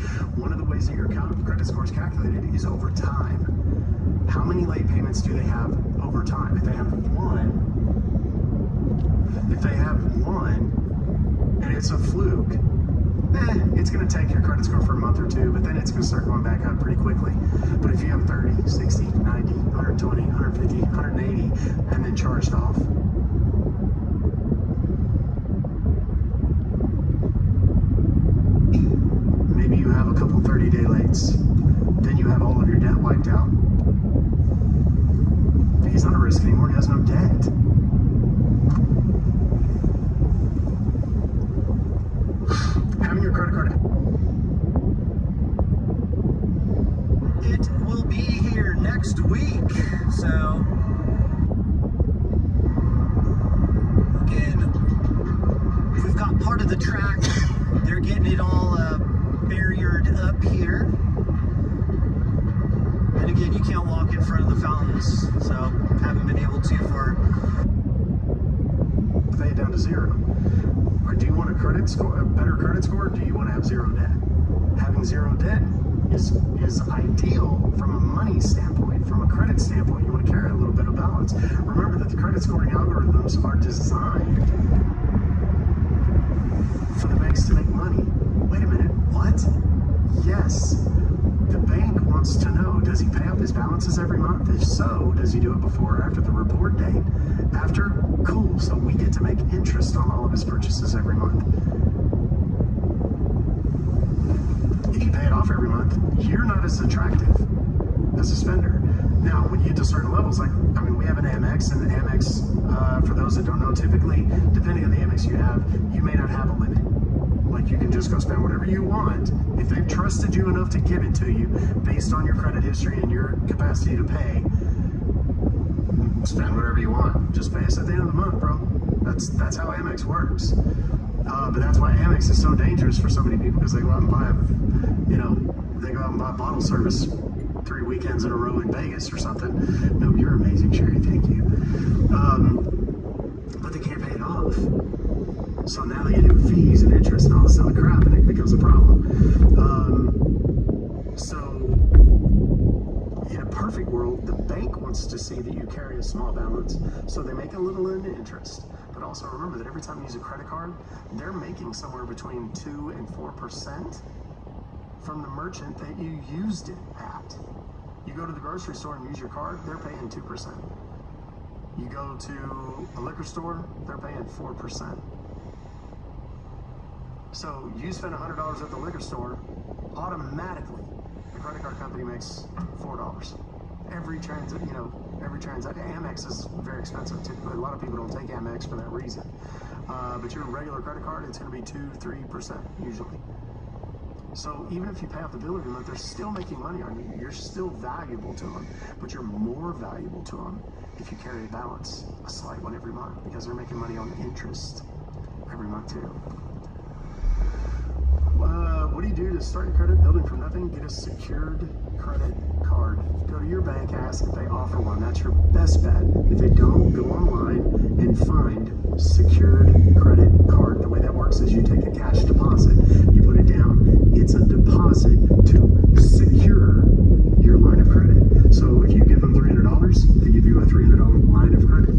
One of the ways that your credit score is calculated is over time. How many late payments do they have over time? If they have one, and it's a fluke, it's going to take your credit score for a month or two, but then it's going to start going back up pretty quickly. But if you have 30, 60, 90, 120, 150, 180, and then charged off, maybe you have a couple 30-day lates, then you have all of your debt wiped out. He's not at risk anymore, he has no debt. Having your credit card, it will be here next week. So again, we've got part of the track. They're getting it all barriered up here. And again, you can't walk in front of the fountains, so haven't been able to for pay it down to zero. Or do you want a credit score, a better credit score, or do you want to have zero debt? Having zero debt is ideal from a money standpoint. From a credit standpoint, you want to carry a little bit of balance. Remember that the credit scoring algorithms are designed for the banks to make money. Wait a minute, what? Yes. The bank wants to know, does he pay up his balances every month? If so, does he do it before or after the report date? After? Cool, so we get to make interest on all of his purchases every month. If you pay it off every month, you're not as attractive as a spender. Now, when you get to certain levels, like, I mean, we have an Amex, and the Amex, for those that don't know, typically, depending on the Amex you have, you may not have a limit. Like, you can just go spend whatever you want. If they've trusted you enough to give it to you based on your credit history and your capacity to pay, spend whatever you want. Just pay us at the end of the month, bro. That's how Amex works. But that's why Amex is so dangerous for so many people, because they go out and buy, they go out and buy bottle service 3 weekends in a row in Vegas or something. No, you're amazing, Sherry. Thank you. But they can't pay it off. So now they get hit with fees and interest and all this other crap, and it becomes a problem. So in a perfect world, the bank wants to see that you carry a small balance, so they make a little in interest. But also remember that every time you use a credit card, they're making somewhere between 2 and 4% from the merchant that you used it at. You go to the grocery store and use your card, they're paying 2%. You go to a liquor store, they're paying 4%. So you spend $100 at the liquor store, automatically the credit card company makes $4. Every transaction. Amex is very expensive. Typically, a lot of people don't take Amex for that reason. But your regular credit card, it's going to be 2-3% usually. So even if you pay off the bill every month, they're still making money on you. You're still valuable to them, but you're more valuable to them if you carry a balance, a slight one every month, because they're making money on interest every month too. What do you do to start your credit building from nothing? Get a secured credit card. Go to your bank, ask if they offer one. That's your best bet. If they don't, go online and find secured credit card. The way that works is you take a cash deposit, you put it down. It's a deposit to secure your line of credit. So if you give them $300, they give you a $300 line of credit.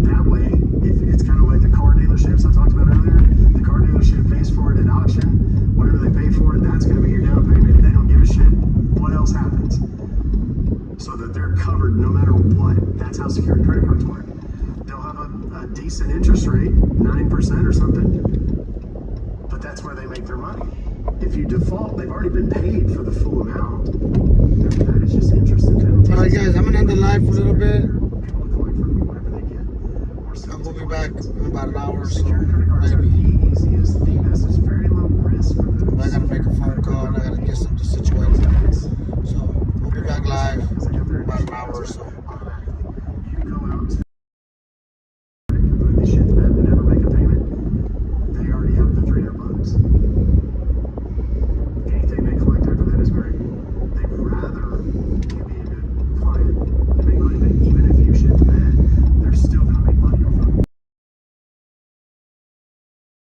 That way, if it's kind of like the car dealerships I talked about earlier, the car dealership pays for it at auction. Whatever they pay for it, that's going to be your down payment. They don't give a shit what else happens. So that they're covered no matter what. That's how secured credit cards work. They'll have a decent interest rate, 9% or something, but that's where they make their money. If you default, they've already been paid for the full amount. That is just interest and penalties. Alright guys, I'm gonna end the live for a little bit. We'll be back in about an hour or so. Secured credit cards are the easiest thing